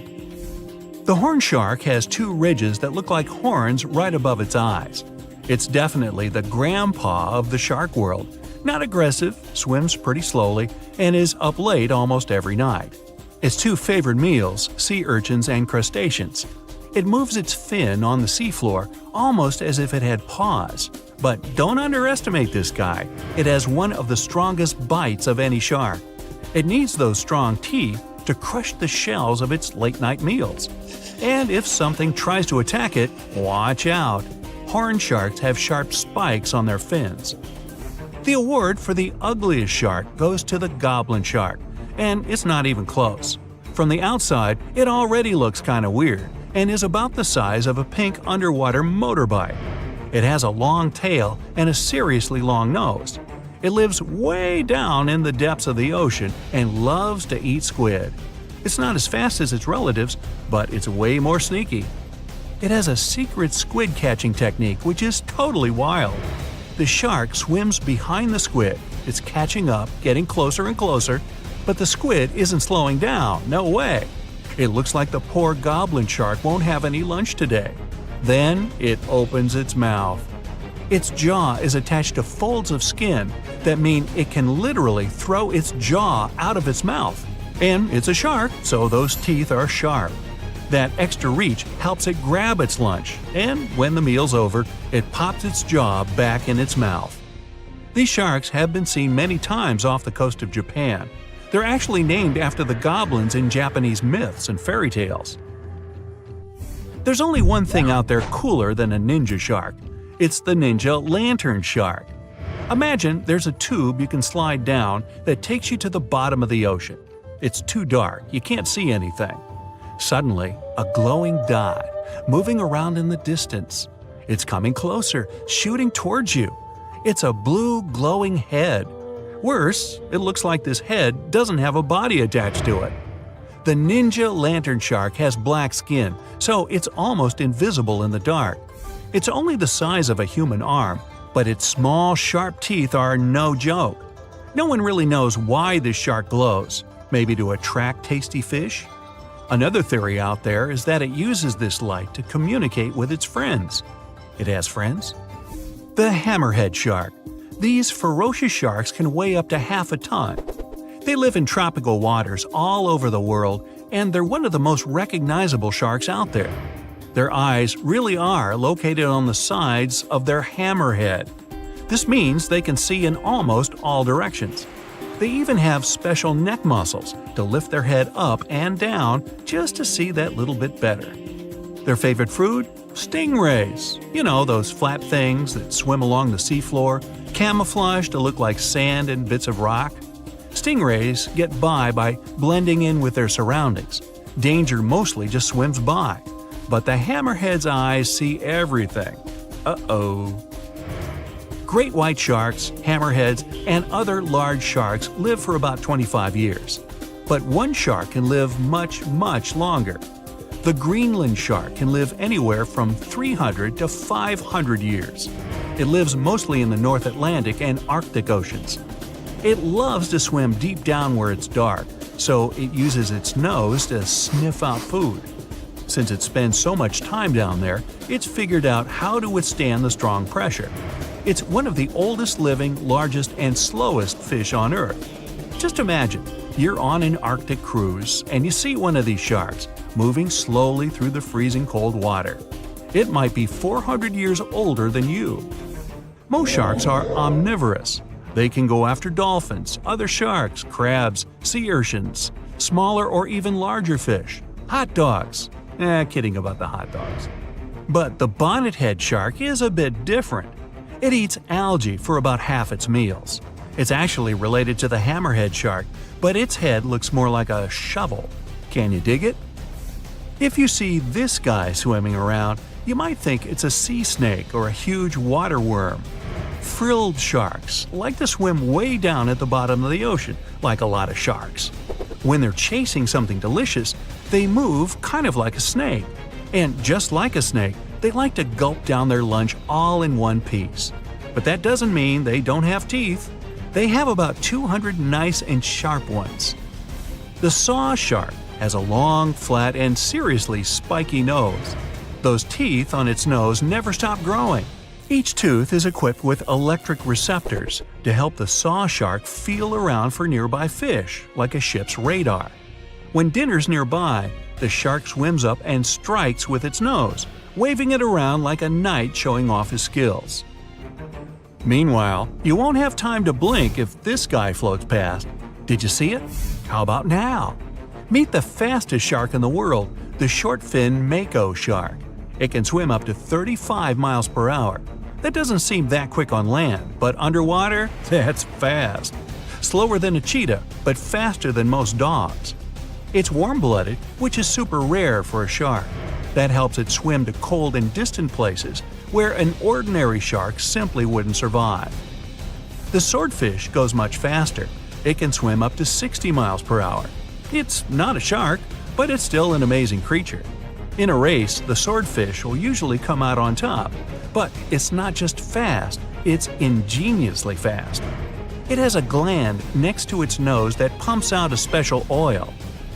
The horn shark has 2 ridges that look like horns right above its eyes. It's definitely the grandpa of the shark world. Not aggressive, swims pretty slowly, and is up late almost every night. Its 2 favorite meals, sea urchins and crustaceans. It moves its fin on the seafloor almost as if it had paws. But don't underestimate this guy. It has one of the strongest bites of any shark. It needs those strong teeth to crush the shells of its late-night meals. And if something tries to attack it, watch out. Horn sharks have sharp spikes on their fins. The award for the ugliest shark goes to the goblin shark, and it's not even close. From the outside, it already looks kinda weird and is about the size of a pink underwater motorbike. It has a long tail and a seriously long nose. It lives way down in the depths of the ocean and loves to eat squid. It's not as fast as its relatives, but it's way more sneaky. It has a secret squid catching technique which is totally wild. The shark swims behind the squid. It's catching up, getting closer and closer, but the squid isn't slowing down, no way. It looks like the poor goblin shark won't have any lunch today. Then it opens its mouth. Its jaw is attached to folds of skin that mean it can literally throw its jaw out of its mouth. And it's a shark, so those teeth are sharp. That extra reach helps it grab its lunch, and when the meal's over, it pops its jaw back in its mouth. These sharks have been seen many times off the coast of Japan. They're actually named after the goblins in Japanese myths and fairy tales. There's only one thing out there cooler than a ninja shark. It's the ninja lantern shark. Imagine there's a tube you can slide down that takes you to the bottom of the ocean. It's too dark, you can't see anything. Suddenly, a glowing dot, moving around in the distance. It's coming closer, shooting towards you. It's a blue glowing head. Worse, it looks like this head doesn't have a body attached to it. The ninja lantern shark has black skin, so it's almost invisible in the dark. It's only the size of a human arm, but its small, sharp teeth are no joke. No one really knows why this shark glows. Maybe to attract tasty fish? Another theory out there is that it uses this light to communicate with its friends. It has friends? The hammerhead shark. These ferocious sharks can weigh up to half a ton. They live in tropical waters all over the world, and they're one of the most recognizable sharks out there. Their eyes really are located on the sides of their hammerhead. This means they can see in almost all directions. They even have special neck muscles to lift their head up and down just to see that little bit better. Their favorite food? Stingrays. You know, those flat things that swim along the seafloor, camouflaged to look like sand and bits of rock. Stingrays get by blending in with their surroundings. Danger mostly just swims by. But the hammerhead's eyes see everything. Uh-oh. Great white sharks, hammerheads, and other large sharks live for about 25 years. But one shark can live much, much longer. The Greenland shark can live anywhere from 300 to 500 years. It lives mostly in the North Atlantic and Arctic oceans. It loves to swim deep down where it's dark, so it uses its nose to sniff out food. Since it spends so much time down there, it's figured out how to withstand the strong pressure. It's one of the oldest living, largest, and slowest fish on Earth. Just imagine, you're on an Arctic cruise and you see one of these sharks moving slowly through the freezing cold water. It might be 400 years older than you. Most sharks are omnivorous. They can go after dolphins, other sharks, crabs, sea urchins, smaller or even larger fish, hot dogs. Kidding about the hot dogs. But the bonnethead shark is a bit different. It eats algae for about half its meals. It's actually related to the hammerhead shark, but its head looks more like a shovel. Can you dig it? If you see this guy swimming around, you might think it's a sea snake or a huge water worm. Frilled sharks like to swim way down at the bottom of the ocean, like a lot of sharks. When they're chasing something delicious, they move kind of like a snake. And just like a snake, they like to gulp down their lunch all in one piece. But that doesn't mean they don't have teeth. They have about 200 nice and sharp ones. The saw shark has a long, flat, and seriously spiky nose. Those teeth on its nose never stop growing. Each tooth is equipped with electric receptors to help the saw shark feel around for nearby fish, like a ship's radar. When dinner's nearby, the shark swims up and strikes with its nose, waving it around like a knight showing off his skills. Meanwhile, you won't have time to blink if this guy floats past. Did you see it? How about now? Meet the fastest shark in the world, the short-fin mako shark. It can swim up to 35 miles per hour. That doesn't seem that quick on land, but underwater, that's fast. Slower than a cheetah, but faster than most dogs. It's warm-blooded, which is super rare for a shark. That helps it swim to cold and distant places where an ordinary shark simply wouldn't survive. The swordfish goes much faster. It can swim up to 60 miles per hour. It's not a shark, but it's still an amazing creature. In a race, the swordfish will usually come out on top, but it's not just fast, it's ingeniously fast. It has a gland next to its nose that pumps out a special oil.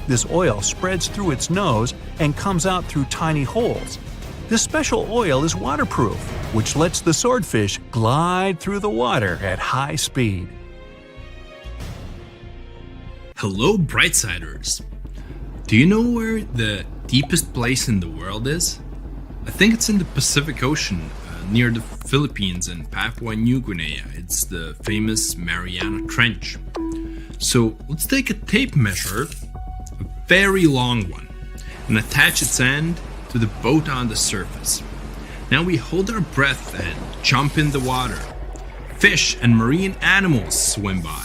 This oil spreads through its nose and comes out through tiny holes. This special oil is waterproof, which lets the swordfish glide through the water at high speed. Hello, Brightsiders! Do you know where the deepest place in the world is? I think it's in the Pacific Ocean, near the Philippines and Papua New Guinea. It's the famous Mariana Trench. So let's take a tape measure, a very long one, and attach its end to the boat on the surface. Now we hold our breath and jump in the water. Fish and marine animals swim by.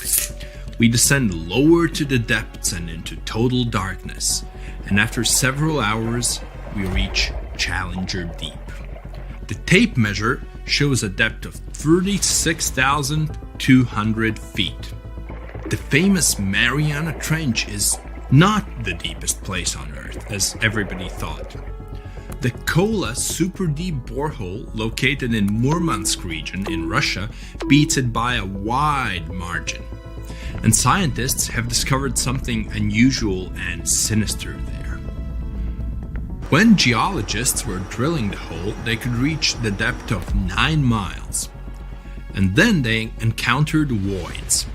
We descend lower to the depths and into total darkness, and after several hours, we reach Challenger Deep. The tape measure shows a depth of 36,200 feet. the famous Mariana Trench is not the deepest place on Earth, as everybody thought. The Kola super deep borehole located in Murmansk region in Russia beats it by a wide margin. And scientists have discovered something unusual and sinister there. When geologists were drilling the hole, they could reach the depth of 9 miles. And then they encountered voids.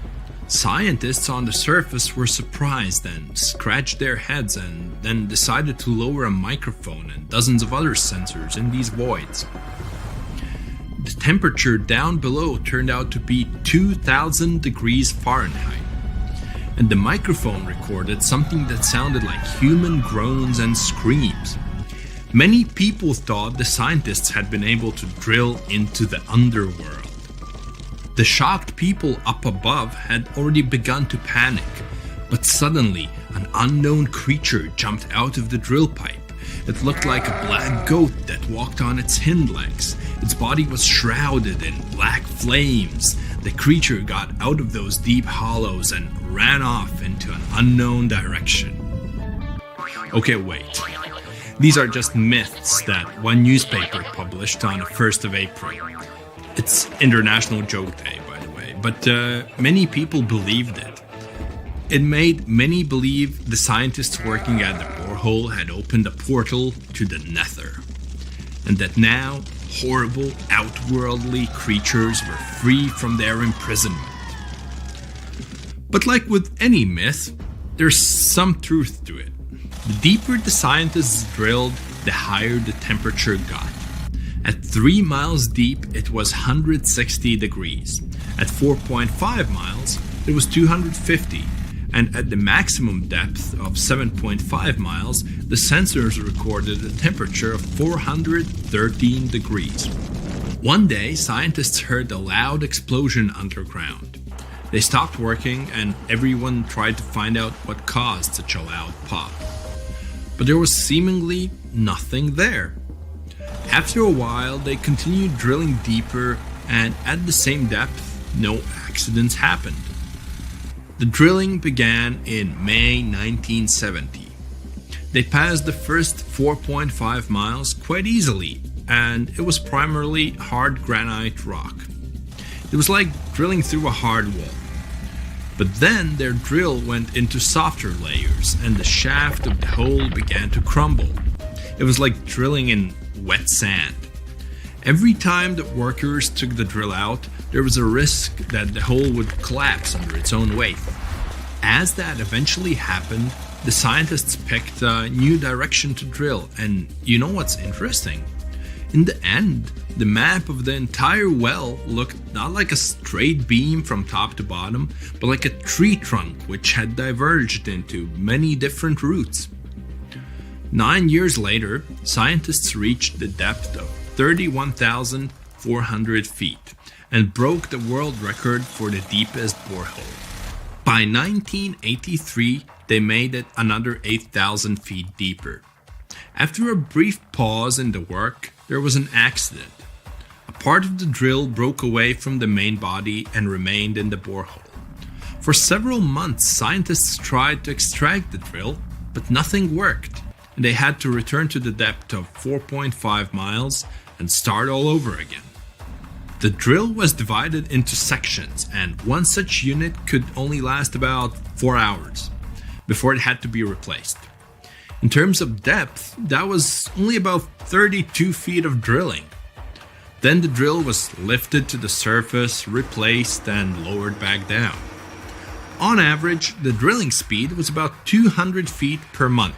Scientists on the surface were surprised and scratched their heads and then decided to lower a microphone and dozens of other sensors in these voids. The temperature down below turned out to be 2000 degrees Fahrenheit, and the microphone recorded something that sounded like human groans and screams. Many people thought the scientists had been able to drill into the underworld. The shocked people up above had already begun to panic, but suddenly an unknown creature jumped out of the drill pipe. It looked like a black goat that walked on its hind legs. Its body was shrouded in black flames. The creature got out of those deep hollows and ran off into an unknown direction. Okay, wait. These are just myths that one newspaper published on the 1st of April. It's International Joke Day, by the way, but many people believed it. It made many believe the scientists working at the borehole had opened a portal to the nether, and that now horrible, outworldly creatures were free from their imprisonment. But like with any myth, there's some truth to it. The deeper the scientists drilled, the higher the temperature got. At 3 miles deep, it was 160 degrees. At 4.5 miles, it was 250. And at the maximum depth of 7.5 miles, the sensors recorded a temperature of 413 degrees. One day, scientists heard a loud explosion underground. They stopped working and everyone tried to find out what caused such a loud pop. But there was seemingly nothing there. After a while, they continued drilling deeper, and at the same depth, no accidents happened. The drilling began in May 1970. They passed the first 4.5 miles quite easily, and it was primarily hard granite rock. It was like drilling through a hard wall. But then their drill went into softer layers, and the shaft of the hole began to crumble. It was like drilling in wet sand. Every time the workers took the drill out, there was a risk that the hole would collapse under its own weight. As that eventually happened, the scientists picked a new direction to drill, and you know what's interesting? In the end, the map of the entire well looked not like a straight beam from top to bottom, but like a tree trunk which had diverged into many different routes. 9 years later, scientists reached the depth of 31,400 feet and broke the world record for the deepest borehole. By 1983, they made it another 8,000 feet deeper. After a brief pause in the work, there was an accident. A part of the drill broke away from the main body and remained in the borehole. For several months, scientists tried to extract the drill, but nothing worked. They had to return to the depth of 4.5 miles and start all over again. The drill was divided into sections, and one such unit could only last about 4 hours before it had to be replaced. In terms of depth, that was only about 32 feet of drilling. Then the drill was lifted to the surface, replaced, and lowered back down. On average, the drilling speed was about 200 feet per month.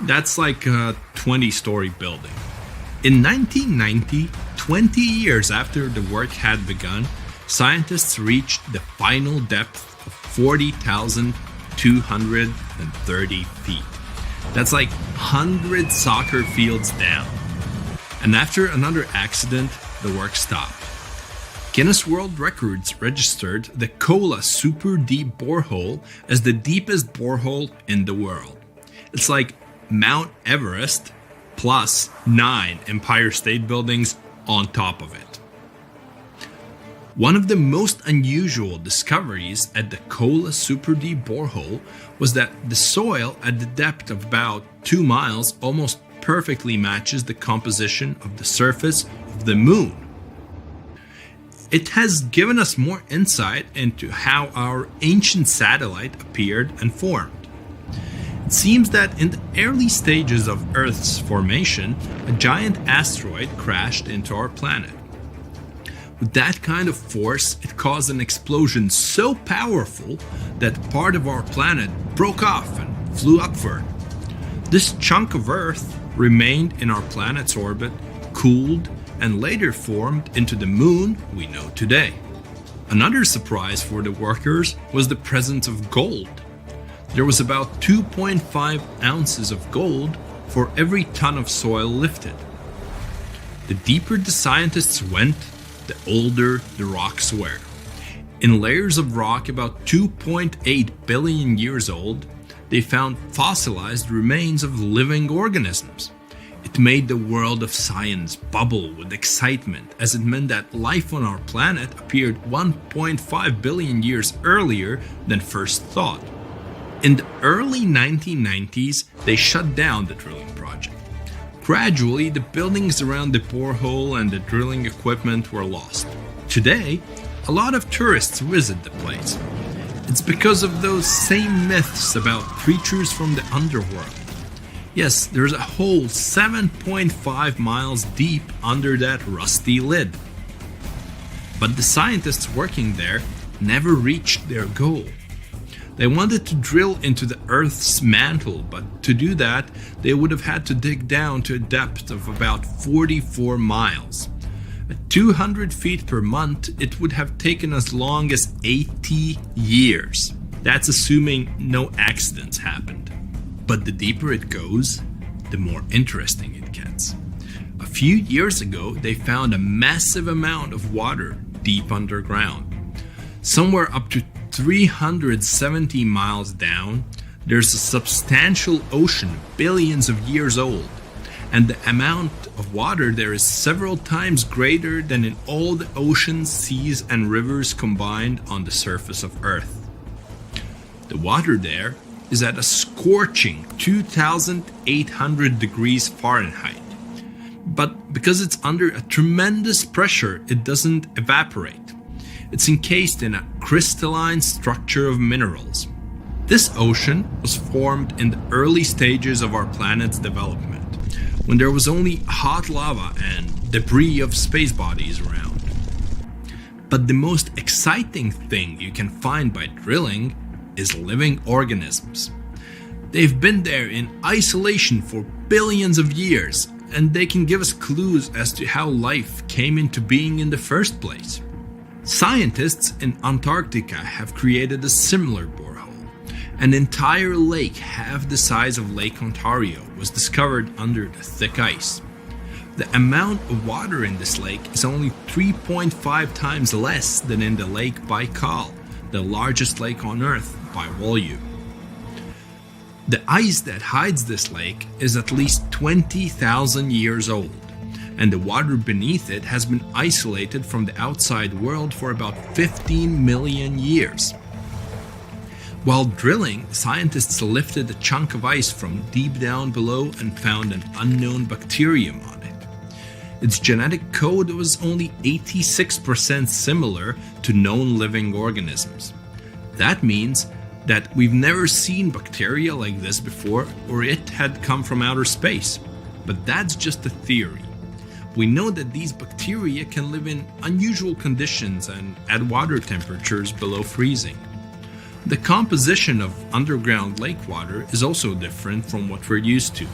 That's like a 20-story building. In 1990, 20 years after the work had begun, scientists reached the final depth of 40,230 feet. That's like 100 soccer fields down. And after another accident, the work stopped. Guinness World Records registered the Kola Super Deep Borehole as the deepest borehole in the world. It's like Mount Everest plus 9 Empire State Buildings on top of it. One of the most unusual discoveries at the Kola super deep borehole was that the soil at the depth of about 2 miles almost perfectly matches the composition of the surface of the moon. It has given us more insight into how our ancient satellite appeared and formed. It seems that in the early stages of Earth's formation, a giant asteroid crashed into our planet. With that kind of force, it caused an explosion so powerful that part of our planet broke off and flew upward. This chunk of Earth remained in our planet's orbit, cooled, and later formed into the moon we know today. Another surprise for the workers was the presence of gold. There was about 2.5 ounces of gold for every ton of soil lifted. The deeper the scientists went, the older the rocks were. In layers of rock about 2.8 billion years old, they found fossilized remains of living organisms. It made the world of science bubble with excitement, as it meant that life on our planet appeared 1.5 billion years earlier than first thought. In the early 1990s, they shut down the drilling project. Gradually, the buildings around the borehole and the drilling equipment were lost. Today, a lot of tourists visit the place. It's because of those same myths about creatures from the underworld. Yes, there's a hole 7.5 miles deep under that rusty lid. But the scientists working there never reached their goal. They wanted to drill into the Earth's mantle, but to do that, they would have had to dig down to a depth of about 44 miles. At 200 feet per month, it would have taken as long as 80 years. That's assuming no accidents happened. But the deeper it goes, the more interesting it gets. A few years ago, they found a massive amount of water deep underground. Somewhere up to 370 miles down, there's a substantial ocean billions of years old, and the amount of water there is several times greater than in all the oceans, seas, and rivers combined on the surface of Earth. The water there is at a scorching 2,800 degrees Fahrenheit. But because it's under a tremendous pressure, it doesn't evaporate. It's encased in a crystalline structure of minerals. This ocean was formed in the early stages of our planet's development, when there was only hot lava and debris of space bodies around. But the most exciting thing you can find by drilling is living organisms. They've been there in isolation for billions of years, and they can give us clues as to how life came into being in the first place. Scientists in Antarctica have created a similar borehole. An entire lake half the size of Lake Ontario was discovered under the thick ice. The amount of water in this lake is only 3.5 times less than in the Lake Baikal, the largest lake on Earth by volume. The ice that hides this lake is at least 20,000 years old, and the water beneath it has been isolated from the outside world for about 15 million years. While drilling, scientists lifted a chunk of ice from deep down below and found an unknown bacterium on it. Its genetic code was only 86% similar to known living organisms. That means that we've never seen bacteria like this before, or it had come from outer space. But that's just a theory. We know that these bacteria can live in unusual conditions and at water temperatures below freezing. The composition of underground lake water is also different from what we're used to.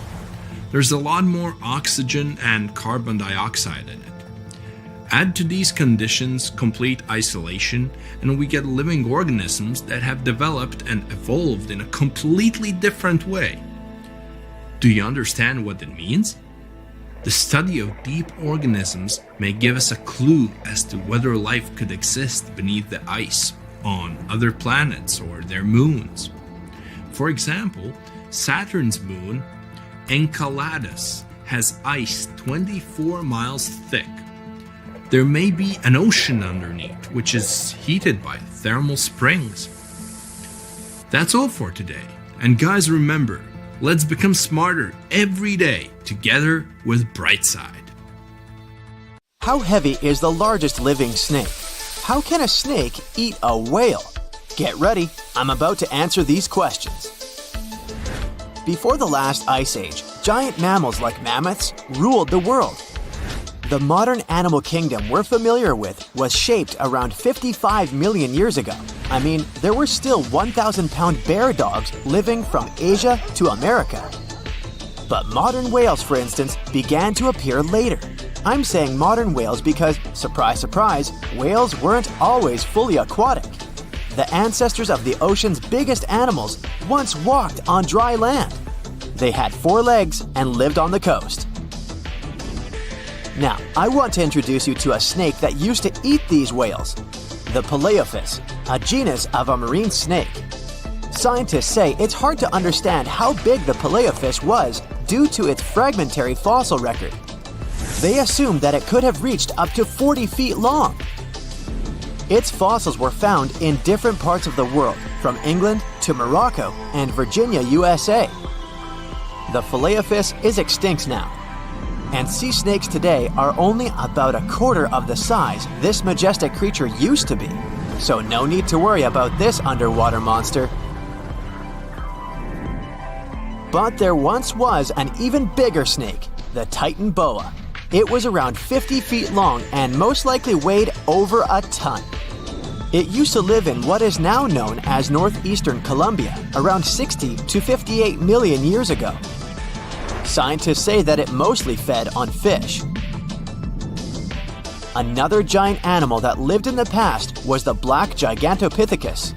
There's a lot more oxygen and carbon dioxide in it. Add to these conditions complete isolation, and we get living organisms that have developed and evolved in a completely different way. Do you understand what it means? The study of deep organisms may give us a clue as to whether life could exist beneath the ice on other planets or their moons. For example, Saturn's moon, Enceladus, has ice 24 miles thick. there may be an ocean underneath, which is heated by thermal springs. That's all for today. And guys, remember, let's become smarter every day together with Brightside. How heavy is the largest living snake? How can a snake eat a whale? Get ready, I'm about to answer these questions. Before the last ice age, giant mammals like mammoths ruled the world. The modern animal kingdom we're familiar with was shaped around 55 million years ago. I mean, there were still 1,000-pound bear dogs living from Asia to America. But modern whales, for instance, began to appear later. I'm saying modern whales because, surprise, surprise, whales weren't always fully aquatic. The ancestors of the ocean's biggest animals once walked on dry land. They had 4 legs and lived on the coast. Now, I want to introduce you to a snake that used to eat these whales, the Paleophis, a genus of a marine snake. Scientists say it's hard to understand how big the Paleophis was due to its fragmentary fossil record. They assumed that it could have reached up to 40 feet long. Its fossils were found in different parts of the world, from England to Morocco and Virginia, USA. The Paleophis is extinct now, and sea snakes today are only about a quarter of the size this majestic creature used to be. So no need to worry about this underwater monster. But there once was an even bigger snake, the Titan boa. It was around 50 feet long and most likely weighed over a ton. It used to live in what is now known as northeastern Colombia around 60 to 58 million years ago. Scientists say that it mostly fed on fish. Another giant animal that lived in the past was the black Gigantopithecus.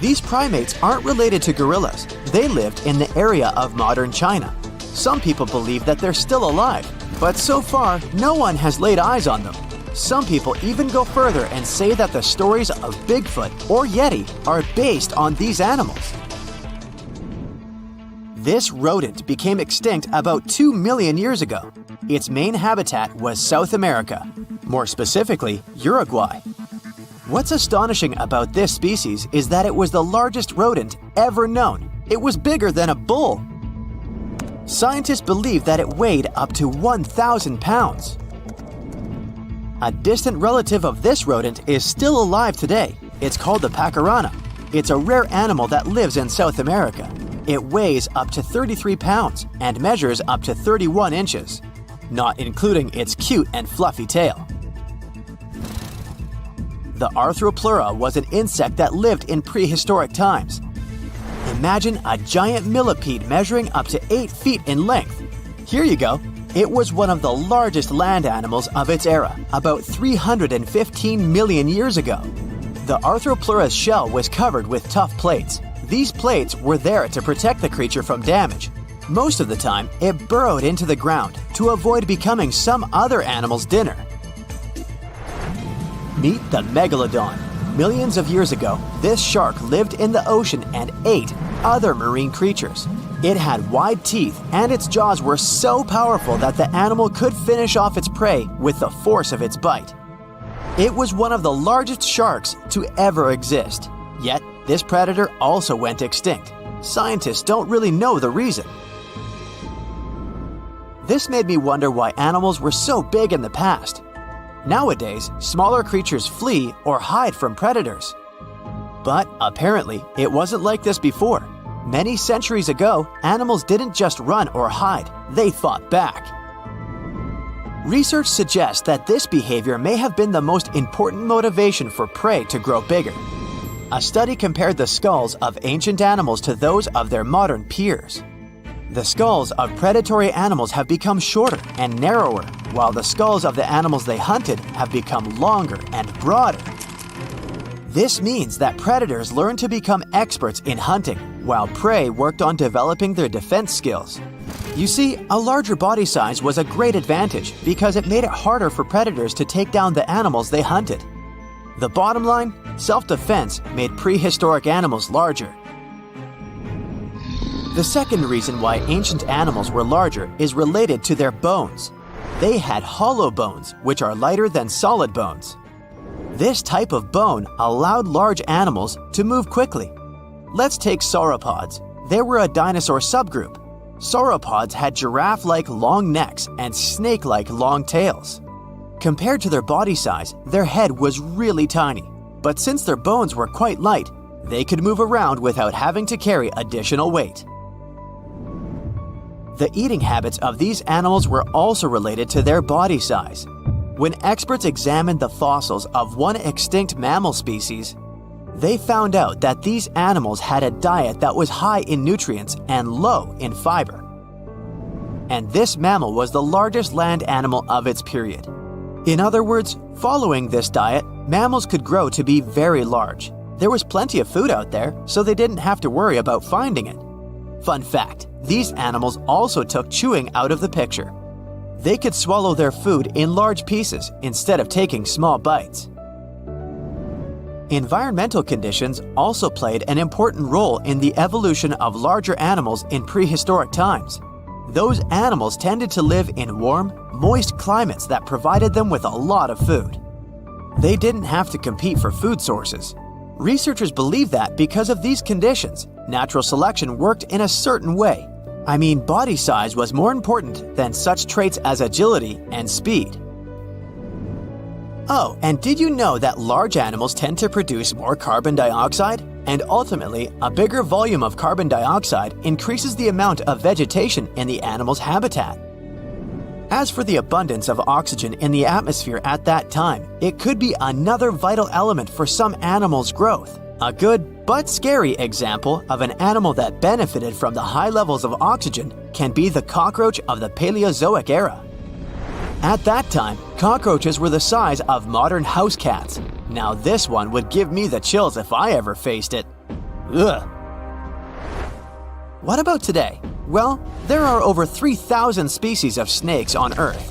These primates aren't related to gorillas. They lived in the area of modern China. Some people believe that they're still alive, but so far, no one has laid eyes on them. Some people even go further and say that the stories of Bigfoot or Yeti are based on these animals. This rodent became extinct about 2 million years ago. Its main habitat was South America, more specifically, Uruguay. What's astonishing about this species is that it was the largest rodent ever known. It was bigger than a bull. Scientists believe that it weighed up to 1,000 pounds. A distant relative of this rodent is still alive today. It's called the pacarana. It's a rare animal that lives in South America. It weighs up to 33 pounds and measures up to 31 inches, not including its cute and fluffy tail. The Arthropleura was an insect that lived in prehistoric times. Imagine a giant millipede measuring up to 8 feet in length. Here you go. It was one of the largest land animals of its era, about 315 million years ago. The Arthropleura's shell was covered with tough plates. These plates were there to protect the creature from damage. Most of the time, it burrowed into the ground to avoid becoming some other animal's dinner. Meet the megalodon. Millions of years ago, this shark lived in the ocean and ate other marine creatures. It had wide teeth, and its jaws were so powerful that the animal could finish off its prey with the force of its bite. It was one of the largest sharks to ever exist. Yet, this predator also went extinct. Scientists don't really know the reason. This made me wonder why animals were so big in the past. Nowadays, smaller creatures flee or hide from predators. But apparently, it wasn't like this before. Many centuries ago, animals didn't just run or hide, they fought back. Research suggests that this behavior may have been the most important motivation for prey to grow bigger. A study compared the skulls of ancient animals to those of their modern peers. The skulls of predatory animals have become shorter and narrower, while the skulls of the animals they hunted have become longer and broader. This means that predators learned to become experts in hunting, while prey worked on developing their defense skills. You see, a larger body size was a great advantage because it made it harder for predators to take down the animals they hunted. The bottom line, self-defense made prehistoric animals larger. The second reason why ancient animals were larger is related to their bones. They had hollow bones, which are lighter than solid bones. This type of bone allowed large animals to move quickly. Let's take sauropods. They were a dinosaur subgroup. Sauropods had giraffe-like long necks and snake-like long tails. Compared to their body size, their head was really tiny. But since their bones were quite light, they could move around without having to carry additional weight. The eating habits of these animals were also related to their body size. When experts examined the fossils of one extinct mammal species, they found out that these animals had a diet that was high in nutrients and low in fiber. And this mammal was the largest land animal of its period. In other words, following this diet, mammals could grow to be very large. There was plenty of food out there, so they didn't have to worry about finding it. Fun fact, these animals also took chewing out of the picture. They could swallow their food in large pieces instead of taking small bites. Environmental conditions also played an important role in the evolution of larger animals in prehistoric times. Those animals tended to live in warm, moist climates that provided them with a lot of food. They didn't have to compete for food sources. Researchers believe that because of these conditions, natural selection worked in a certain way. I mean, body size was more important than such traits as agility and speed. Oh, and did you know that large animals tend to produce more carbon dioxide? And ultimately, a bigger volume of carbon dioxide increases the amount of vegetation in the animal's habitat. As for the abundance of oxygen in the atmosphere at that time, it could be another vital element for some animals' growth. A good but scary example of an animal that benefited from the high levels of oxygen can be the cockroach of the Paleozoic era. At that time, cockroaches were the size of modern house cats. Now this one would give me the chills if I ever faced it. Ugh. What about today? Well, there are over 3,000 species of snakes on Earth.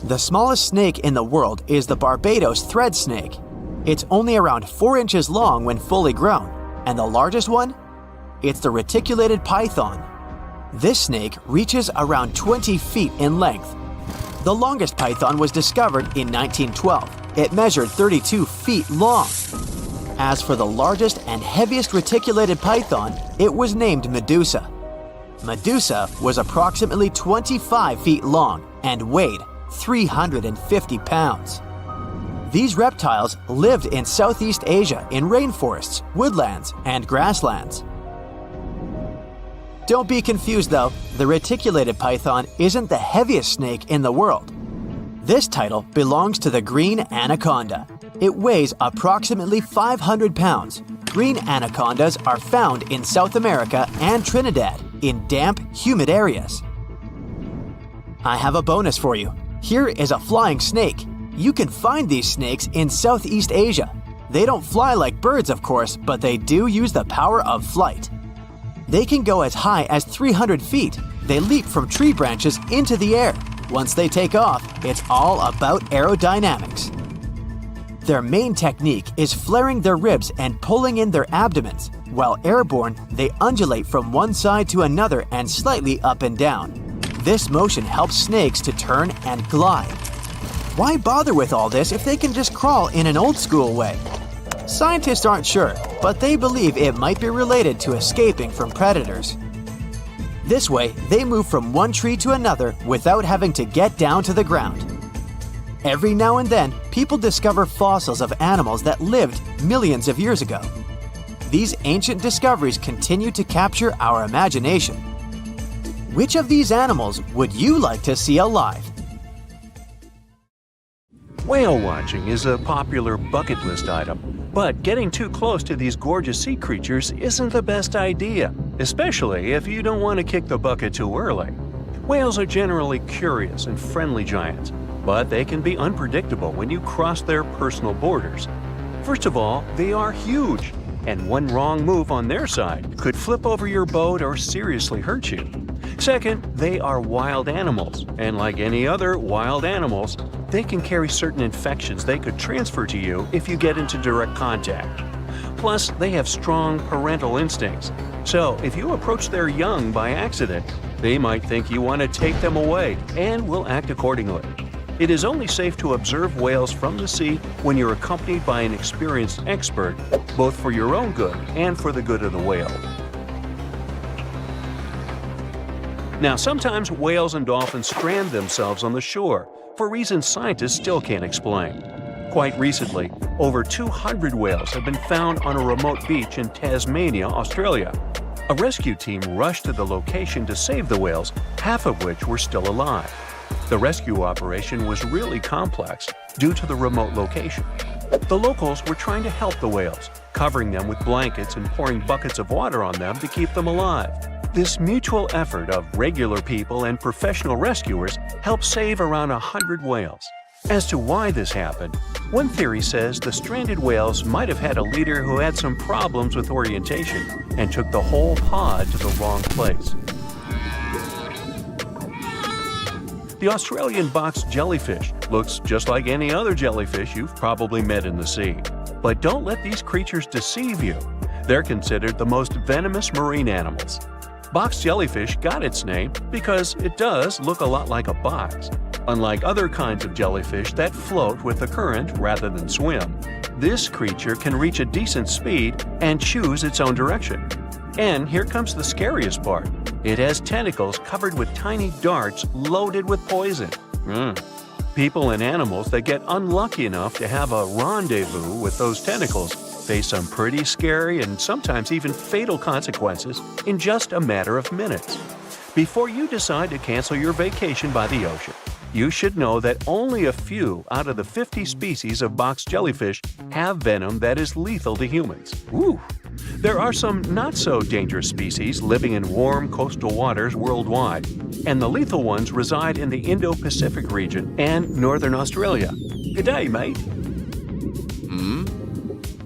The smallest snake in the world is the Barbados thread snake. It's only around 4 inches long when fully grown, and the largest one? It's the reticulated python. This snake reaches around 20 feet in length. The longest python was discovered in 1912. It measured 32 feet long. As for the largest and heaviest reticulated python, it was named Medusa. Medusa was approximately 25 feet long and weighed 350 pounds. These reptiles lived in Southeast Asia in rainforests, woodlands, and grasslands. Don't be confused though, the reticulated python isn't the heaviest snake in the world. This title belongs to the green anaconda. It weighs approximately 500 pounds. Green anacondas are found in South America and Trinidad in damp, humid areas. I have a bonus for you. Here is a flying snake. You can find these snakes in Southeast Asia. They don't fly like birds, of course, but they do use the power of flight. They can go as high as 300 feet. They leap from tree branches into the air. Once they take off, it's all about aerodynamics. Their main technique is flaring their ribs and pulling in their abdomens. While airborne, they undulate from one side to another and slightly up and down. This motion helps snakes to turn and glide. Why bother with all this if they can just crawl in an old-school way? Scientists aren't sure, but they believe it might be related to escaping from predators. This way, they move from one tree to another without having to get down to the ground. Every now and then, people discover fossils of animals that lived millions of years ago. These ancient discoveries continue to capture our imagination. Which of these animals would you like to see alive? Whale watching is a popular bucket list item, but getting too close to these gorgeous sea creatures isn't the best idea, especially if you don't want to kick the bucket too early. Whales are generally curious and friendly giants, but they can be unpredictable when you cross their personal borders. First of all, they are huge, and one wrong move on their side could flip over your boat or seriously hurt you. Second, they are wild animals, and like any other wild animals, they can carry certain infections they could transfer to you if you get into direct contact. Plus, they have strong parental instincts. So, if you approach their young by accident, they might think you want to take them away and will act accordingly. It is only safe to observe whales from the sea when you're accompanied by an experienced expert, both for your own good and for the good of the whale. Now, sometimes whales and dolphins strand themselves on the shore for reasons scientists still can't explain. Quite recently, over 200 whales have been found on a remote beach in Tasmania, Australia. A rescue team rushed to the location to save the whales, half of which were still alive. The rescue operation was really complex due to the remote location. The locals were trying to help the whales, covering them with blankets and pouring buckets of water on them to keep them alive. This mutual effort of regular people and professional rescuers helped save around 100 whales. As to why this happened, one theory says the stranded whales might have had a leader who had some problems with orientation and took the whole pod to the wrong place. The Australian box jellyfish looks just like any other jellyfish you've probably met in the sea. But don't let these creatures deceive you. They're considered the most venomous marine animals. Box jellyfish got its name because it does look a lot like a box. Unlike other kinds of jellyfish that float with the current rather than swim, this creature can reach a decent speed and choose its own direction. And here comes the scariest part. It has tentacles covered with tiny darts loaded with poison. People and animals that get unlucky enough to have a rendezvous with those tentacles face some pretty scary and sometimes even fatal consequences in just a matter of minutes. Before you decide to cancel your vacation by the ocean, you should know that only a few out of the 50 species of box jellyfish have venom that is lethal to humans. Ooh. There are some not-so-dangerous species living in warm coastal waters worldwide, and the lethal ones reside in the Indo-Pacific region and northern Australia. G'day, mate.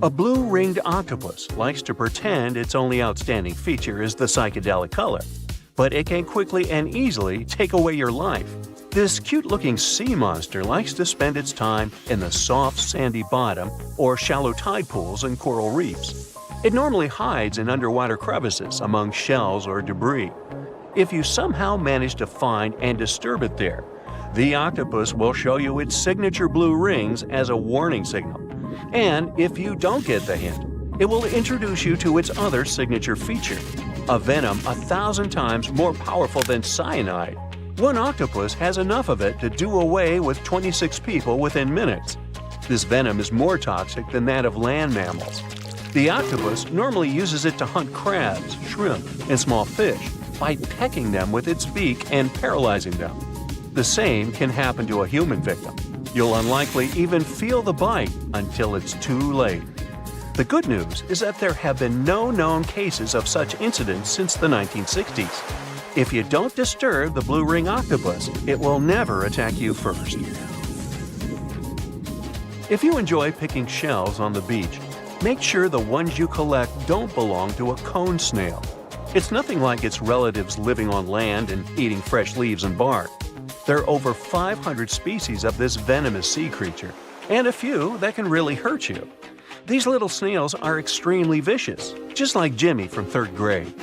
A blue-ringed octopus likes to pretend its only outstanding feature is the psychedelic color, but it can quickly and easily take away your life. This cute-looking sea monster likes to spend its time in the soft, sandy bottom or shallow tide pools and coral reefs. It normally hides in underwater crevices among shells or debris. If you somehow manage to find and disturb it there, the octopus will show you its signature blue rings as a warning signal. And if you don't get the hint, it will introduce you to its other signature feature, a venom 1,000 times more powerful than cyanide. One octopus has enough of it to do away with 26 people within minutes. This venom is more toxic than that of land mammals. The octopus normally uses it to hunt crabs, shrimp, and small fish by pecking them with its beak and paralyzing them. The same can happen to a human victim. You'll unlikely even feel the bite until it's too late. The good news is that there have been no known cases of such incidents since the 1960s. If you don't disturb the blue ring octopus, it will never attack you first. If you enjoy picking shells on the beach, make sure the ones you collect don't belong to a cone snail. It's nothing like its relatives living on land and eating fresh leaves and bark. There are over 500 species of this venomous sea creature, and a few that can really hurt you. These little snails are extremely vicious, just like Jimmy from 3rd grade.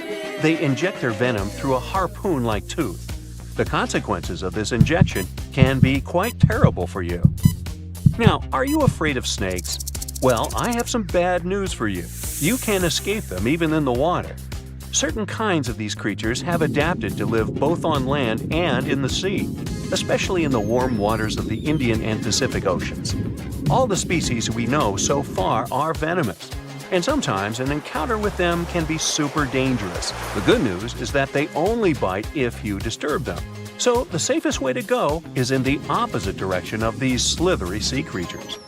They inject their venom through a harpoon-like tooth. The consequences of this injection can be quite terrible for you. Now, are you afraid of snakes? Well, I have some bad news for you. You can't escape them even in the water. Certain kinds of these creatures have adapted to live both on land and in the sea, especially in the warm waters of the Indian and Pacific Oceans. All the species we know so far are venomous, and sometimes an encounter with them can be super dangerous. The good news is that they only bite if you disturb them. So the safest way to go is in the opposite direction of these slithery sea creatures.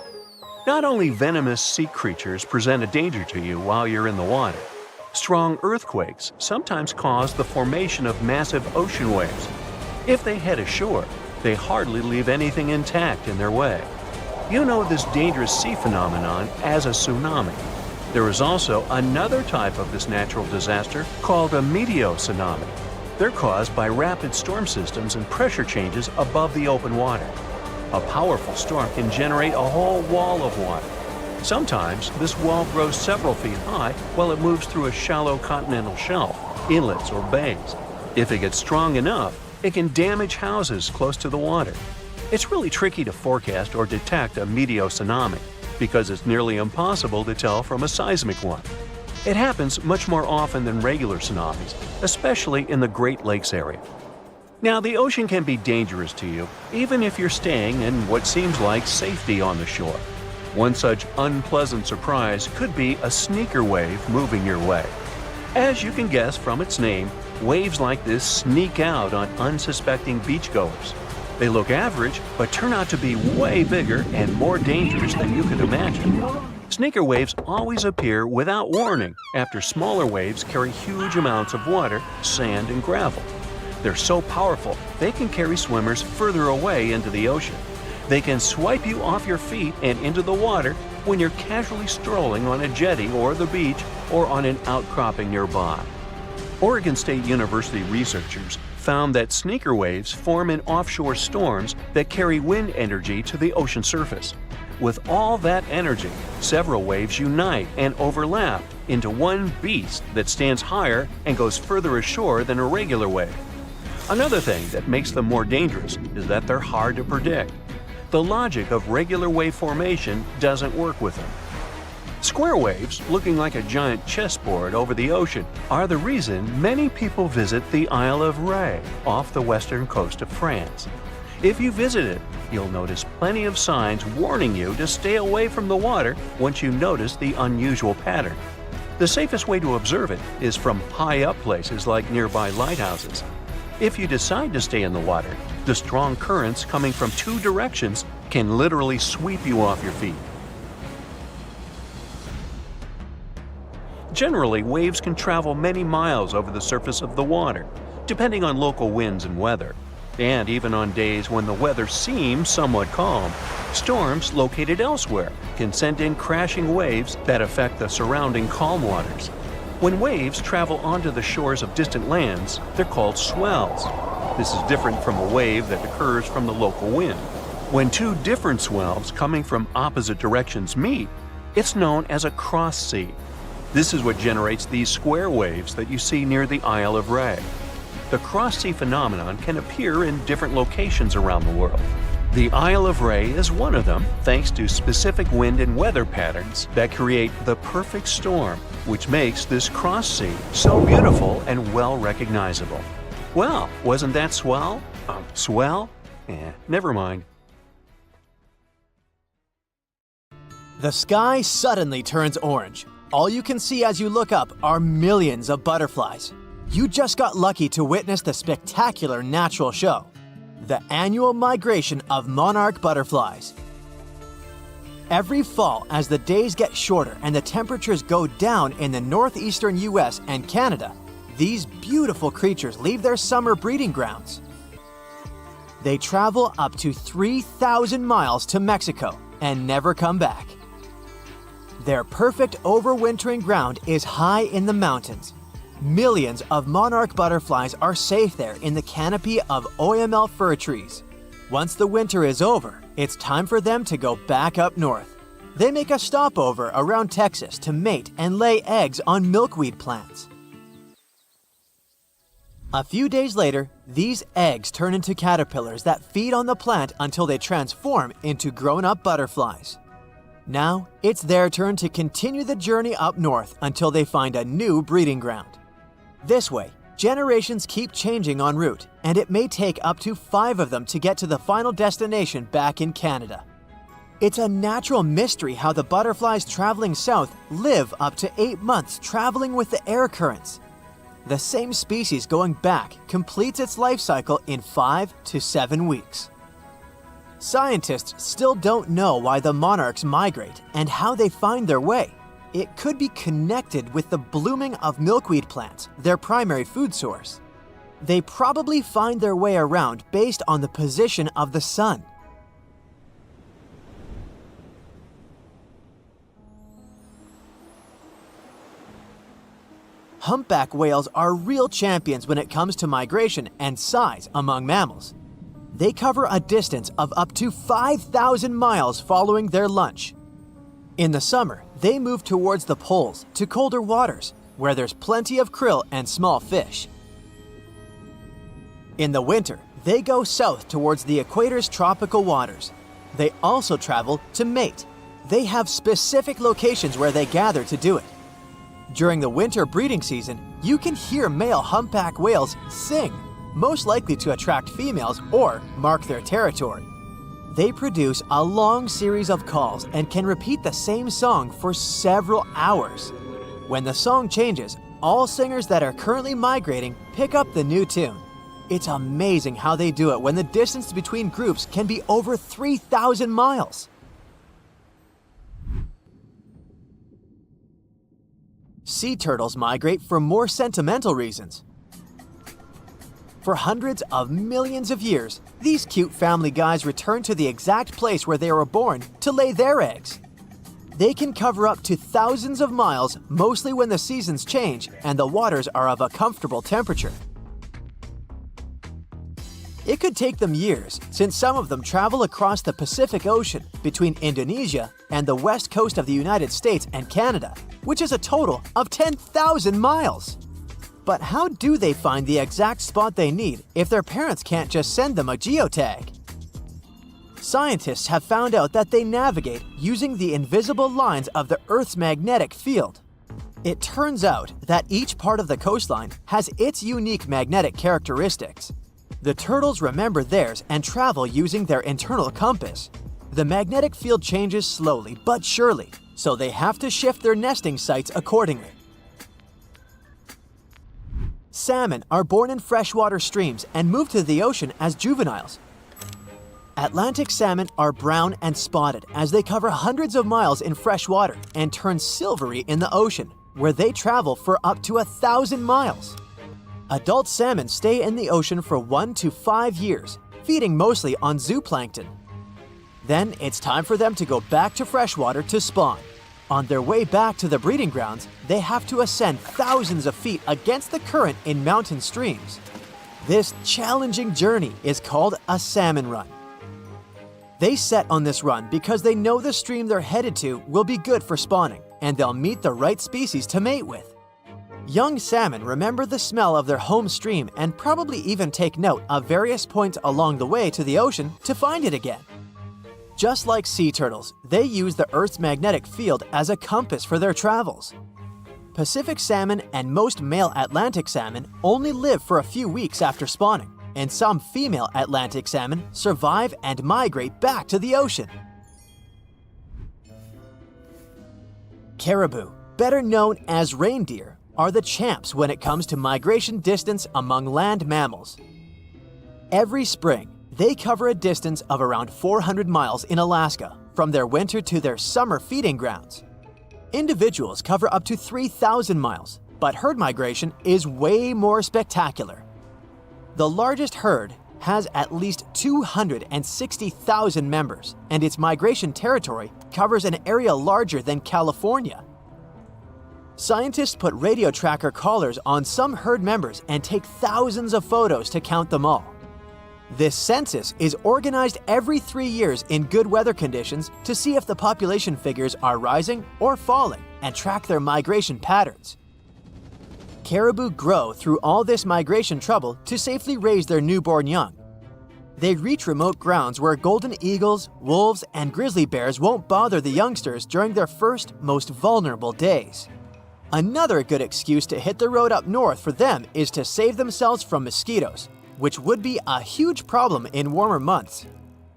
Not only venomous sea creatures present a danger to you while you're in the water. Strong earthquakes sometimes cause the formation of massive ocean waves. If they head ashore, they hardly leave anything intact in their way. You know this dangerous sea phenomenon as a tsunami. There is also another type of this natural disaster called a meteotsunami. They're caused by rapid storm systems and pressure changes above the open water. A powerful storm can generate a whole wall of water. Sometimes this wall grows several feet high while it moves through a shallow continental shelf, inlets, or bays. If it gets strong enough, it can damage houses close to the water. It's really tricky to forecast or detect a meteotsunami because it's nearly impossible to tell from a seismic one. It happens much more often than regular tsunamis, especially in the Great Lakes area. Now, the ocean can be dangerous to you, even if you're staying in what seems like safety on the shore. One such unpleasant surprise could be a sneaker wave moving your way. As you can guess from its name, waves like this sneak out on unsuspecting beachgoers. They look average, but turn out to be way bigger and more dangerous than you could imagine. Sneaker waves always appear without warning after smaller waves carry huge amounts of water, sand, and gravel. They're so powerful, they can carry swimmers further away into the ocean. They can swipe you off your feet and into the water when you're casually strolling on a jetty or the beach or on an outcropping nearby. Oregon State University researchers found that sneaker waves form in offshore storms that carry wind energy to the ocean surface. With all that energy, several waves unite and overlap into one beast that stands higher and goes further ashore than a regular wave. Another thing that makes them more dangerous is that they're hard to predict. The logic of regular wave formation doesn't work with them. Square waves, looking like a giant chessboard over the ocean, are the reason many people visit the Isle of Ré off the western coast of France. If you visit it, you'll notice plenty of signs warning you to stay away from the water once you notice the unusual pattern. The safest way to observe it is from high up places like nearby lighthouses. If you decide to stay in the water, the strong currents coming from two directions can literally sweep you off your feet. Generally, waves can travel many miles over the surface of the water, depending on local winds and weather. And even on days when the weather seems somewhat calm, storms located elsewhere can send in crashing waves that affect the surrounding calm waters. When waves travel onto the shores of distant lands, they're called swells. This is different from a wave that occurs from the local wind. When two different swells coming from opposite directions meet, it's known as a cross sea. This is what generates these square waves that you see near the Isle of Ré. The cross-sea phenomenon can appear in different locations around the world. The Isle of Ré is one of them, thanks to specific wind and weather patterns that create the perfect storm, which makes this cross-sea so beautiful and well recognizable. Well, wasn't that swell? Swell? Never mind. The sky suddenly turns orange. All you can see as you look up are millions of butterflies. You just got lucky to witness the spectacular natural show, the annual migration of monarch butterflies. Every fall, as the days get shorter and the temperatures go down in the northeastern US and Canada, these beautiful creatures leave their summer breeding grounds. They travel up to 3,000 miles to Mexico and never come back. Their perfect overwintering ground is high in the mountains. Millions of monarch butterflies are safe there in the canopy of OML fir trees. Once the winter is over, it's time for them to go back up north. They make a stopover around Texas to mate and lay eggs on milkweed plants. A few days later, these eggs turn into caterpillars that feed on the plant until they transform into grown-up butterflies. Now, it's their turn to continue the journey up north until they find a new breeding ground. This way, generations keep changing en route, and it may take up to 5 of them to get to the final destination back in Canada. It's a natural mystery how the butterflies traveling south live up to 8 months traveling with the air currents. The same species going back completes its life cycle in 5 to 7 weeks. Scientists still don't know why the monarchs migrate and how they find their way. It could be connected with the blooming of milkweed plants, their primary food source. They probably find their way around based on the position of the sun. Humpback whales are real champions when it comes to migration and size among mammals. They cover a distance of up to 5,000 miles following their lunch. In the summer, they move towards the poles to colder waters, where there's plenty of krill and small fish. In the winter, they go south towards the equator's tropical waters. They also travel to mate. They have specific locations where they gather to do it. During the winter breeding season, you can hear male humpback whales sing, most likely to attract females or mark their territory. They produce a long series of calls and can repeat the same song for several hours. When the song changes, all singers that are currently migrating pick up the new tune. It's amazing how they do it when the distance between groups can be over 3,000 miles. Sea turtles migrate for more sentimental reasons. For hundreds of millions of years, these cute family guys return to the exact place where they were born to lay their eggs. They can cover up to thousands of miles, mostly when the seasons change and the waters are of a comfortable temperature. It could take them years, since some of them travel across the Pacific Ocean between Indonesia and the west coast of the United States and Canada, which is a total of 10,000 miles. But how do they find the exact spot they need if their parents can't just send them a geotag? Scientists have found out that they navigate using the invisible lines of the Earth's magnetic field. It turns out that each part of the coastline has its unique magnetic characteristics. The turtles remember theirs and travel using their internal compass. The magnetic field changes slowly but surely, so they have to shift their nesting sites accordingly. Salmon are born in freshwater streams and move to the ocean as juveniles. Atlantic salmon are brown and spotted as they cover hundreds of miles in fresh water and turn silvery in the ocean, where they travel for up to 1,000 miles. Adult salmon stay in the ocean for 1 to 5 years, feeding mostly on zooplankton. Then it's time for them to go back to freshwater to spawn. On their way back to the breeding grounds, they have to ascend thousands of feet against the current in mountain streams. This challenging journey is called a salmon run. They set on this run because they know the stream they're headed to will be good for spawning, and they'll meet the right species to mate with. Young salmon remember the smell of their home stream and probably even take note of various points along the way to the ocean to find it again. Just like sea turtles, they use the Earth's magnetic field as a compass for their travels. Pacific salmon and most male Atlantic salmon only live for a few weeks after spawning, and some female Atlantic salmon survive and migrate back to the ocean. Caribou, better known as reindeer, are the champs when it comes to migration distance among land mammals. Every spring, they cover a distance of around 400 miles in Alaska, from their winter to their summer feeding grounds. Individuals cover up to 3,000 miles, but herd migration is way more spectacular. The largest herd has at least 260,000 members, and its migration territory covers an area larger than California. Scientists put radio tracker collars on some herd members and take thousands of photos to count them all. This census is organized every 3 years in good weather conditions to see if the population figures are rising or falling and track their migration patterns. Caribou grow through all this migration trouble to safely raise their newborn young. They reach remote grounds where golden eagles, wolves, and grizzly bears won't bother the youngsters during their first, most vulnerable days. Another good excuse to hit the road up north for them is to save themselves from mosquitoes, which would be a huge problem in warmer months.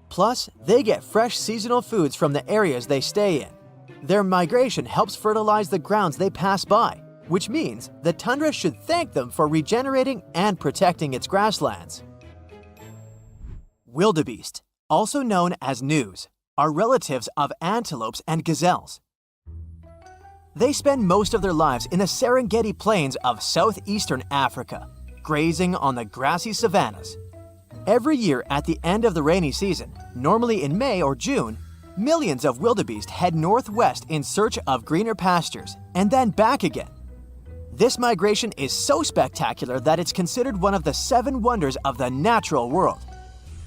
Plus, they get fresh seasonal foods from the areas they stay in. Their migration helps fertilize the grounds they pass by, which means the tundra should thank them for regenerating and protecting its grasslands. Wildebeest, also known as gnus, are relatives of antelopes and gazelles. They spend most of their lives in the Serengeti plains of southeastern Africa, grazing on the grassy savannas. Every year at the end of the rainy season, normally in May or June, millions of wildebeest head northwest in search of greener pastures, and then back again. This migration is so spectacular that it's considered one of the 7 wonders of the natural world.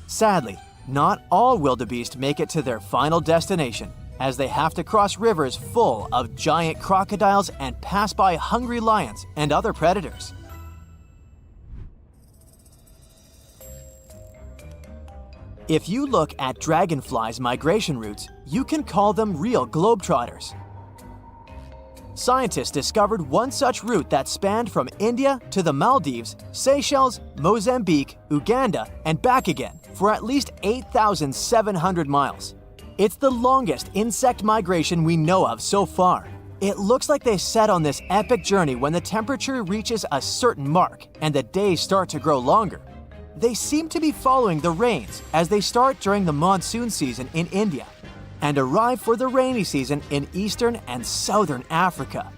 Sadly, not all wildebeest make it to their final destination, as they have to cross rivers full of giant crocodiles and pass by hungry lions and other predators. If you look at dragonflies' migration routes, you can call them real globetrotters. Scientists discovered one such route that spanned from India to the Maldives, Seychelles, Mozambique, Uganda, and back again for at least 8,700 miles. It's the longest insect migration we know of so far. It looks like they set on this epic journey when the temperature reaches a certain mark and the days start to grow longer. They seem to be following the rains as they start during the monsoon season in India and arrive for the rainy season in eastern and southern Africa.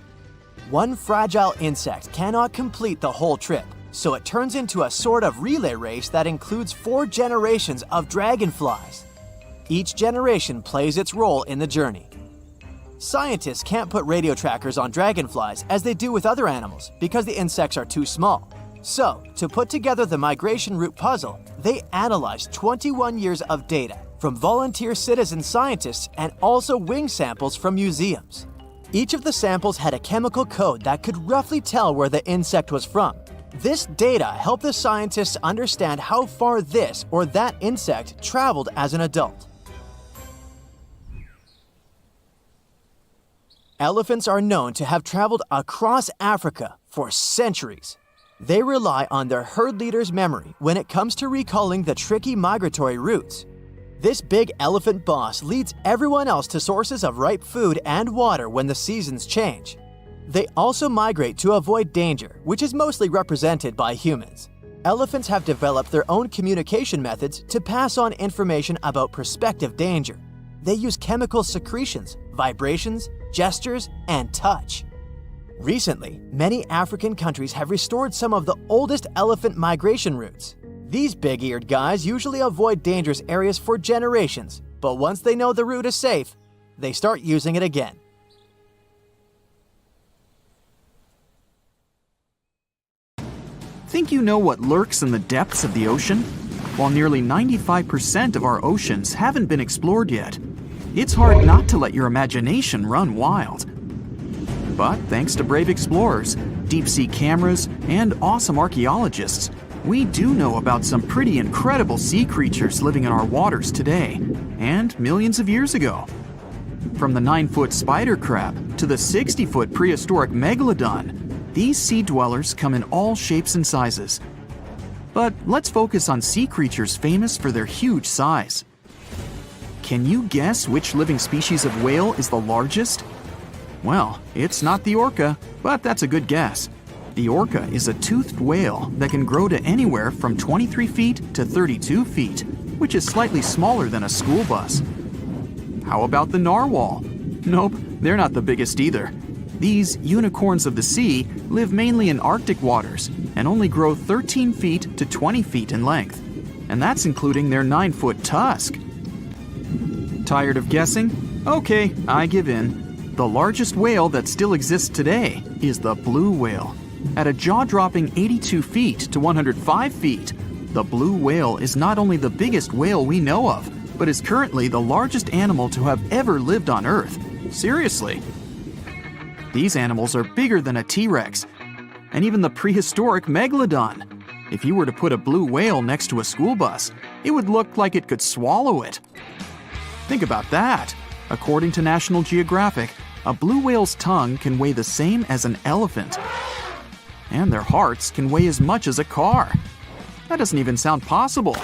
One fragile insect cannot complete the whole trip, so it turns into a sort of relay race that includes 4 generations of dragonflies. Each generation plays its role in the journey. Scientists can't put radio trackers on dragonflies as they do with other animals because the insects are too small. So, to put together the migration route puzzle, they analyzed 21 years of data from volunteer citizen scientists and also wing samples from museums. Each of the samples had a chemical code that could roughly tell where the insect was from. This data helped the scientists understand how far this or that insect traveled as an adult. Elephants are known to have traveled across Africa for centuries. They rely on their herd leader's memory when it comes to recalling the tricky migratory routes. This big elephant boss leads everyone else to sources of ripe food and water when the seasons change. They also migrate to avoid danger, which is mostly represented by humans. Elephants have developed their own communication methods to pass on information about prospective danger. They use chemical secretions, vibrations, gestures, and touch. Recently, many African countries have restored some of the oldest elephant migration routes. These big-eared guys usually avoid dangerous areas for generations, but once they know the route is safe, they start using it again. Think you know what lurks in the depths of the ocean? While nearly 95% of our oceans haven't been explored yet, it's hard not to let your imagination run wild. But thanks to brave explorers, deep-sea cameras, and awesome archaeologists, we do know about some pretty incredible sea creatures living in our waters today, and millions of years ago. From the 9-foot spider crab to the 60-foot prehistoric megalodon, these sea dwellers come in all shapes and sizes. But let's focus on sea creatures famous for their huge size. Can you guess which living species of whale is the largest? Well, it's not the orca, but that's a good guess. The orca is a toothed whale that can grow to anywhere from 23 feet to 32 feet, which is slightly smaller than a school bus. How about the narwhal? Nope, they're not the biggest either. These unicorns of the sea live mainly in Arctic waters and only grow 13 feet to 20 feet in length, and that's including their 9-foot tusk. Tired of guessing? Okay, I give in. The largest whale that still exists today is the blue whale. At a jaw-dropping 82 feet to 105 feet, the blue whale is not only the biggest whale we know of, but is currently the largest animal to have ever lived on Earth. Seriously. These animals are bigger than a T-Rex, and even the prehistoric megalodon. If you were to put a blue whale next to a school bus, it would look like it could swallow it. Think about that. According to National Geographic, a blue whale's tongue can weigh the same as an elephant. And their hearts can weigh as much as a car. That doesn't even sound possible.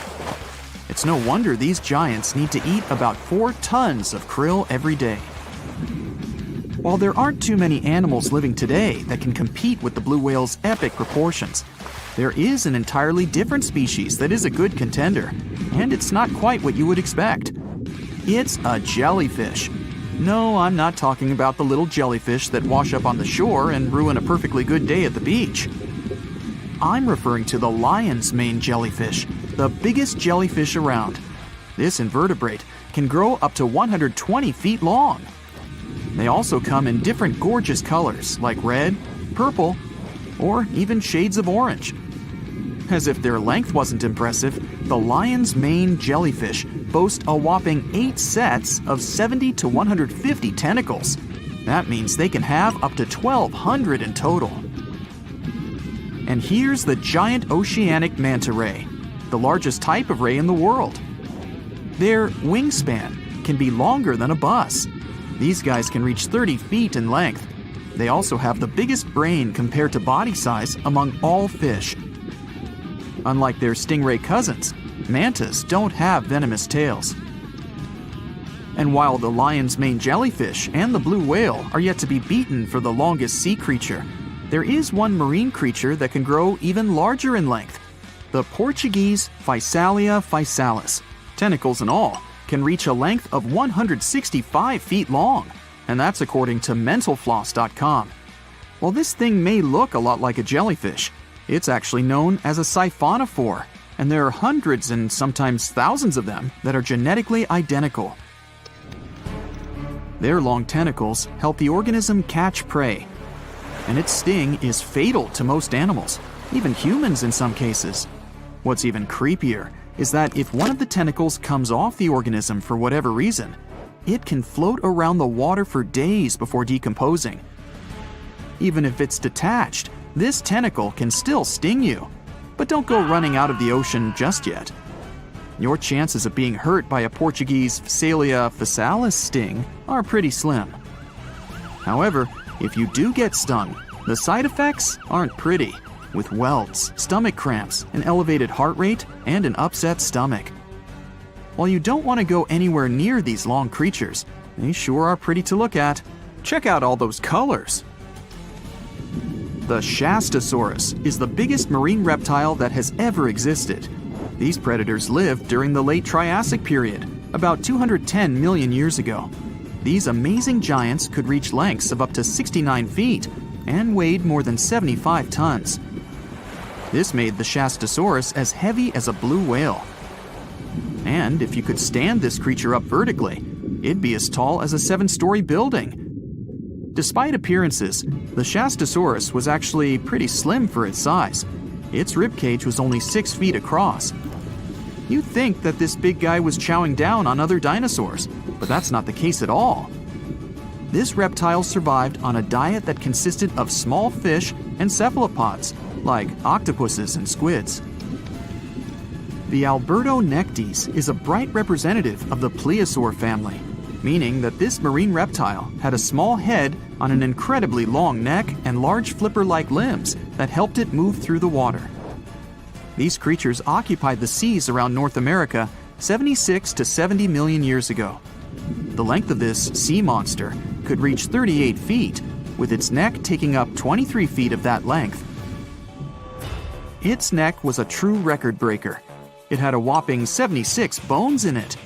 It's no wonder these giants need to eat about 4 tons of krill every day. While there aren't too many animals living today that can compete with the blue whale's epic proportions, there is an entirely different species that is a good contender, and it's not quite what you would expect. It's a jellyfish. No, I'm not talking about the little jellyfish that wash up on the shore and ruin a perfectly good day at the beach. I'm referring to the lion's mane jellyfish, the biggest jellyfish around. This invertebrate can grow up to 120 feet long. They also come in different gorgeous colors like red, purple, or even shades of orange. As if their length wasn't impressive, the lion's mane jellyfish boast a whopping 8 sets of 70 to 150 tentacles. That means they can have up to 1,200 in total. And here's the giant oceanic manta ray, the largest type of ray in the world. Their wingspan can be longer than a bus. These guys can reach 30 feet in length. They also have the biggest brain compared to body size among all fish. Unlike their stingray cousins, mantas don't have venomous tails. And while the lion's mane jellyfish and the blue whale are yet to be beaten for the longest sea creature, there is one marine creature that can grow even larger in length. The Portuguese Physalia physalis, tentacles and all, can reach a length of 165 feet long, and that's according to mentalfloss.com. While this thing may look a lot like a jellyfish, it's actually known as a siphonophore, and there are hundreds and sometimes thousands of them that are genetically identical. Their long tentacles help the organism catch prey, and its sting is fatal to most animals, even humans in some cases. What's even creepier is that if one of the tentacles comes off the organism for whatever reason, it can float around the water for days before decomposing. Even if it's detached, this tentacle can still sting you. But don't go running out of the ocean just yet. Your chances of being hurt by a Portuguese Physalia physalis sting are pretty slim. However, if you do get stung, the side effects aren't pretty, with welts, stomach cramps, an elevated heart rate, and an upset stomach. While you don't want to go anywhere near these long creatures, they sure are pretty to look at. Check out all those colors. The Shastasaurus is the biggest marine reptile that has ever existed. These predators lived during the late Triassic period, about 210 million years ago. These amazing giants could reach lengths of up to 69 feet and weighed more than 75 tons. This made the Shastasaurus as heavy as a blue whale. And if you could stand this creature up vertically, it'd be as tall as a 7-story building. Despite appearances, the Shastasaurus was actually pretty slim for its size. Its ribcage was only 6 feet across. You'd think that this big guy was chowing down on other dinosaurs, but that's not the case at all. This reptile survived on a diet that consisted of small fish and cephalopods, like octopuses and squids. The Albertonectes is a bright representative of the plesiosaur family, meaning that this marine reptile had a small head on an incredibly long neck and large flipper-like limbs that helped it move through the water. These creatures occupied the seas around North America 76 to 70 million years ago. The length of this sea monster could reach 38 feet, with its neck taking up 23 feet of that length. Its neck was a true record breaker. It had a whopping 76 bones in it.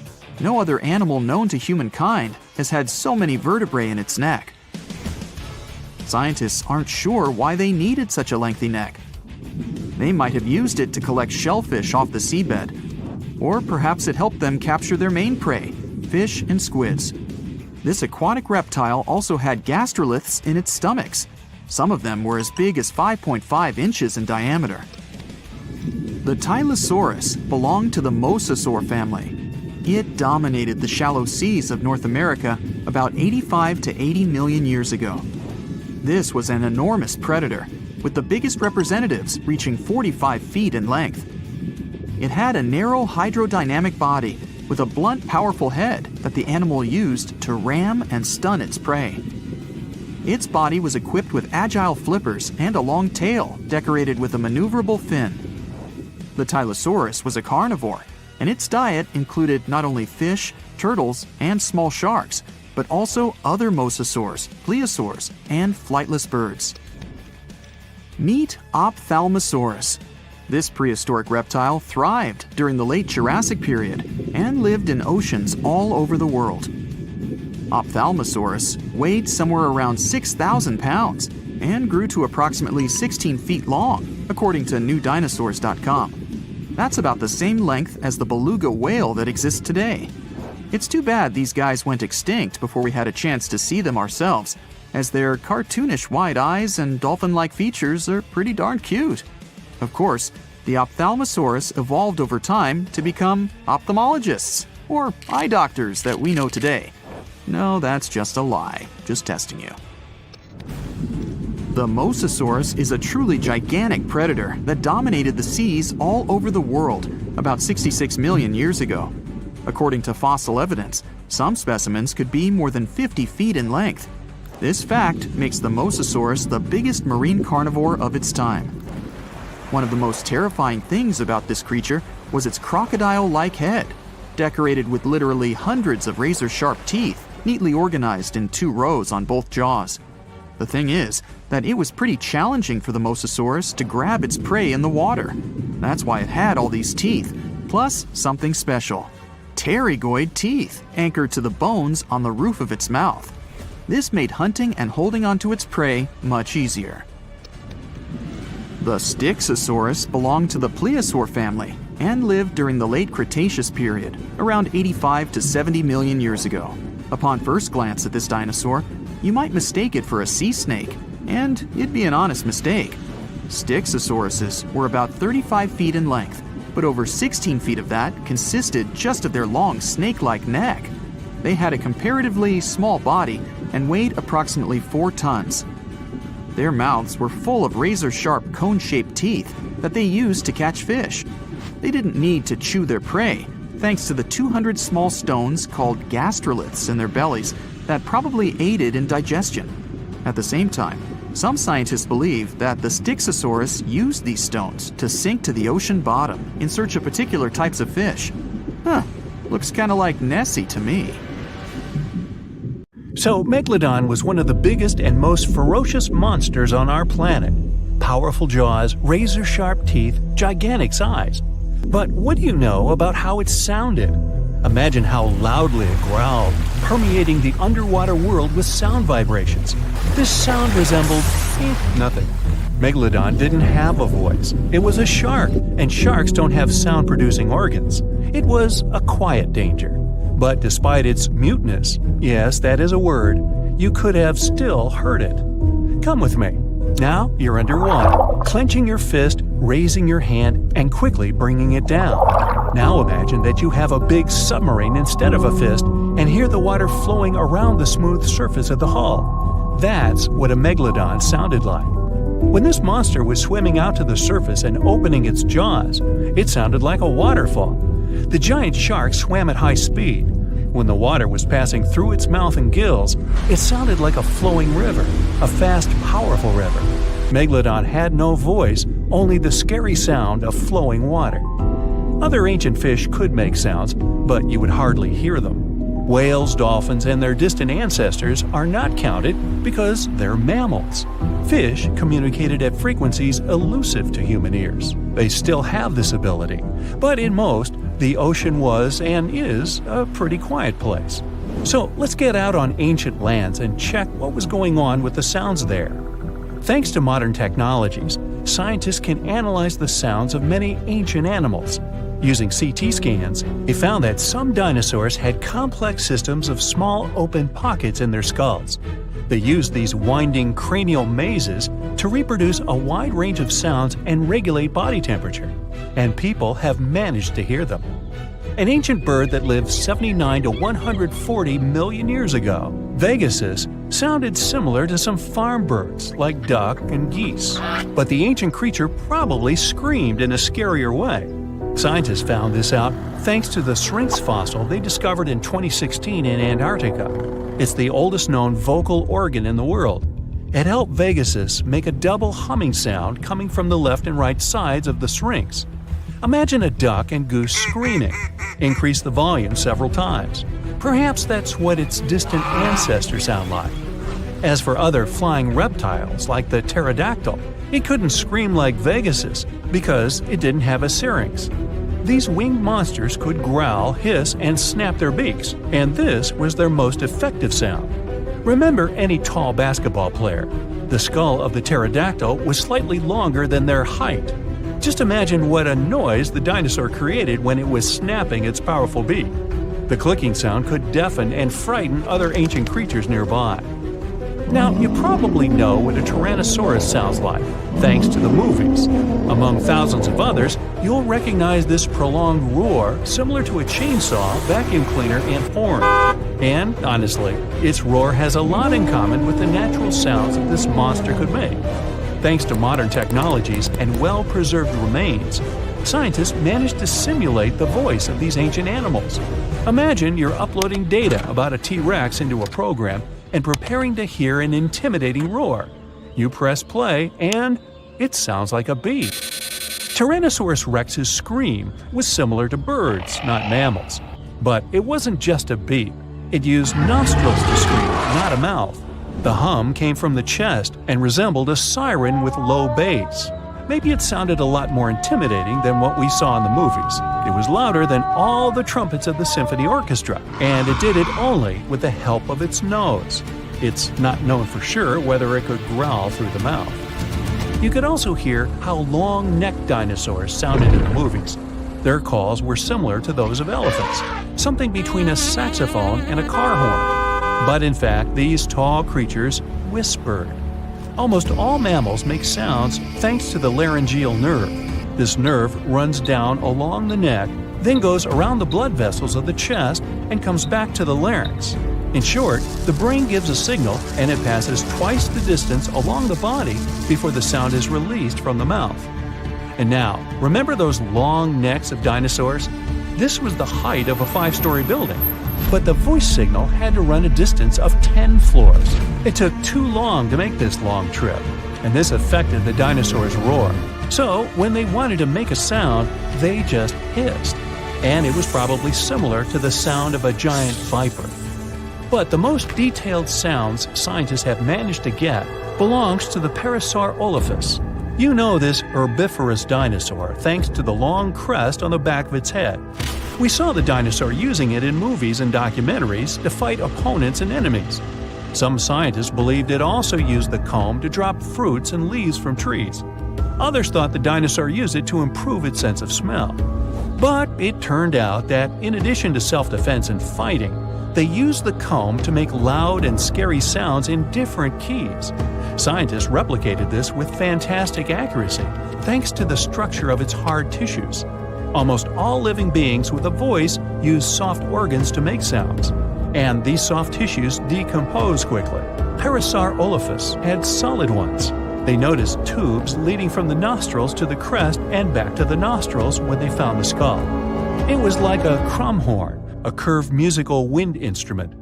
No other animal known to humankind has had so many vertebrae in its neck. Scientists aren't sure why they needed such a lengthy neck. They might have used it to collect shellfish off the seabed, or perhaps it helped them capture their main prey, fish and squids. This aquatic reptile also had gastroliths in its stomachs. Some of them were as big as 5.5 inches in diameter. The Tylosaurus belonged to the mosasaur family. It dominated the shallow seas of North America about 85 to 80 million years ago. This was an enormous predator, with the biggest representatives reaching 45 feet in length. It had a narrow hydrodynamic body with a blunt, powerful head that the animal used to ram and stun its prey. Its body was equipped with agile flippers and a long tail decorated with a maneuverable fin. The Tylosaurus was a carnivore, and its diet included not only fish, turtles, and small sharks, but also other mosasaurs, plesiosaurs, and flightless birds. Meet Ophthalmosaurus. This prehistoric reptile thrived during the late Jurassic period and lived in oceans all over the world. Ophthalmosaurus weighed somewhere around 6,000 pounds and grew to approximately 16 feet long, according to newdinosaurs.com. That's about the same length as the beluga whale that exists today. It's too bad these guys went extinct before we had a chance to see them ourselves, as their cartoonish wide eyes and dolphin-like features are pretty darn cute. Of course, The Ophthalmosaurus evolved over time to become ophthalmologists, or eye doctors that we know today. No, that's just a lie. Just testing you. The Mosasaurus is a truly gigantic predator that dominated the seas all over the world about 66 million years ago. According to fossil evidence, some specimens could be more than 50 feet in length. This fact makes the Mosasaurus the biggest marine carnivore of its time. One of the most terrifying things about this creature was its crocodile-like head, decorated with literally hundreds of razor-sharp teeth, neatly organized in 2 rows on both jaws. The thing is that it was pretty challenging for the Mosasaurus to grab its prey in the water. That's why it had all these teeth, plus something special: pterygoid teeth anchored to the bones on the roof of its mouth. This made hunting and holding onto its prey much easier. The Styxosaurus belonged to the plesiosaur family and lived during the late Cretaceous period, around 85 to 70 million years ago. Upon first glance at this dinosaur, you might mistake it for a sea snake, and it'd be an honest mistake. Styxosauruses were about 35 feet in length, but over 16 feet of that consisted just of their long snake-like neck. They had a comparatively small body and weighed approximately 4 tons. Their mouths were full of razor-sharp cone-shaped teeth that they used to catch fish. They didn't need to chew their prey, thanks to the 200 small stones called gastroliths in their bellies that probably aided in digestion. At the same time, some scientists believe that the Styxosaurus used these stones to sink to the ocean bottom in search of particular types of fish. Looks kind of like Nessie to me. So, Megalodon was one of the biggest and most ferocious monsters on our planet. Powerful jaws, razor-sharp teeth, gigantic size. But what do you know about how it sounded? Imagine how loudly it growled, permeating the underwater world with sound vibrations. This sound resembled nothing. Megalodon didn't have a voice. It was a shark, and sharks don't have sound-producing organs. It was a quiet danger. But despite its muteness, yes, that is a word, you could have still heard it. Come with me. Now you're underwater, clenching your fist, raising your hand, and quickly bringing it down. Now imagine that you have a big submarine instead of a fist and hear the water flowing around the smooth surface of the hull. That's what a megalodon sounded like. When this monster was swimming out to the surface and opening its jaws, it sounded like a waterfall. The giant shark swam at high speed. When the water was passing through its mouth and gills, it sounded like a flowing river, a fast, powerful river. Megalodon had no voice, only the scary sound of flowing water. Other ancient fish could make sounds, but you would hardly hear them. Whales, dolphins, and their distant ancestors are not counted because they're mammals. Fish communicated at frequencies elusive to human ears. They still have this ability, but in most, the ocean was and is a pretty quiet place. So let's get out on ancient lands and check what was going on with the sounds there. Thanks to modern technologies, scientists can analyze the sounds of many ancient animals. Using CT scans, they found that some dinosaurs had complex systems of small open pockets in their skulls. They used these winding cranial mazes to reproduce a wide range of sounds and regulate body temperature, and people have managed to hear them. An ancient bird that lived 79 to 140 million years ago, Vegasus, sounded similar to some farm birds like duck and geese. But the ancient creature probably screamed in a scarier way. Scientists found this out thanks to the Syrinx fossil they discovered in 2016 in Antarctica. It's the oldest known vocal organ in the world. It helped Vegasus make a double humming sound coming from the left and right sides of the Syrinx. Imagine a duck and goose screaming. Increase the volume several times. Perhaps that's what its distant ancestors sound like. As for other flying reptiles like the pterodactyl, it couldn't scream like Vegasus because it didn't have a syrinx. These winged monsters could growl, hiss, and snap their beaks, and this was their most effective sound. Remember any tall basketball player. The skull of the pterodactyl was slightly longer than their height. Just imagine what a noise the dinosaur created when it was snapping its powerful beak. The clicking sound could deafen and frighten other ancient creatures nearby. Now, you probably know what a Tyrannosaurus sounds like, thanks to the movies. Among thousands of others, you'll recognize this prolonged roar similar to a chainsaw, vacuum cleaner, and horn. And, honestly, its roar has a lot in common with the natural sounds that this monster could make. Thanks to modern technologies and well-preserved remains, scientists managed to simulate the voice of these ancient animals. Imagine you're uploading data about a T-Rex into a program and preparing to hear an intimidating roar. You press play, and it sounds like a beep. Tyrannosaurus rex's scream was similar to birds, not mammals. But it wasn't just a beep. It used nostrils to scream, not a mouth. The hum came from the chest and resembled a siren with low bass. Maybe it sounded a lot more intimidating than what we saw in the movies. It was louder than all the trumpets of the symphony orchestra, and it did it only with the help of its nose. It's not known for sure whether it could growl through the mouth. You could also hear how long-necked dinosaurs sounded in the movies. Their calls were similar to those of elephants, something between a saxophone and a car horn. But in fact, these tall creatures whispered. Almost all mammals make sounds thanks to the laryngeal nerve. This nerve runs down along the neck, then goes around the blood vessels of the chest and comes back to the larynx. In short, the brain gives a signal and it passes twice the distance along the body before the sound is released from the mouth. And now, remember those long necks of dinosaurs? This was the height of a 5-story building. But the voice signal had to run a distance of 10 floors. It took too long to make this long trip, and this affected the dinosaurs' roar. So, when they wanted to make a sound, they just hissed. And it was probably similar to the sound of a giant viper. But the most detailed sounds scientists have managed to get belongs to the Parasaurolophus. You know this herbivorous dinosaur thanks to the long crest on the back of its head. We saw the dinosaur using it in movies and documentaries to fight opponents and enemies. Some scientists believed it also used the comb to drop fruits and leaves from trees. Others thought the dinosaur used it to improve its sense of smell. But it turned out that in addition to self-defense and fighting, they used the comb to make loud and scary sounds in different keys. Scientists replicated this with fantastic accuracy, thanks to the structure of its hard tissues. Almost all living beings with a voice use soft organs to make sounds, and these soft tissues decompose quickly. Parasaurolophus had solid ones. They noticed tubes leading from the nostrils to the crest and back to the nostrils when they found the skull. It was like a crumhorn, a curved musical wind instrument.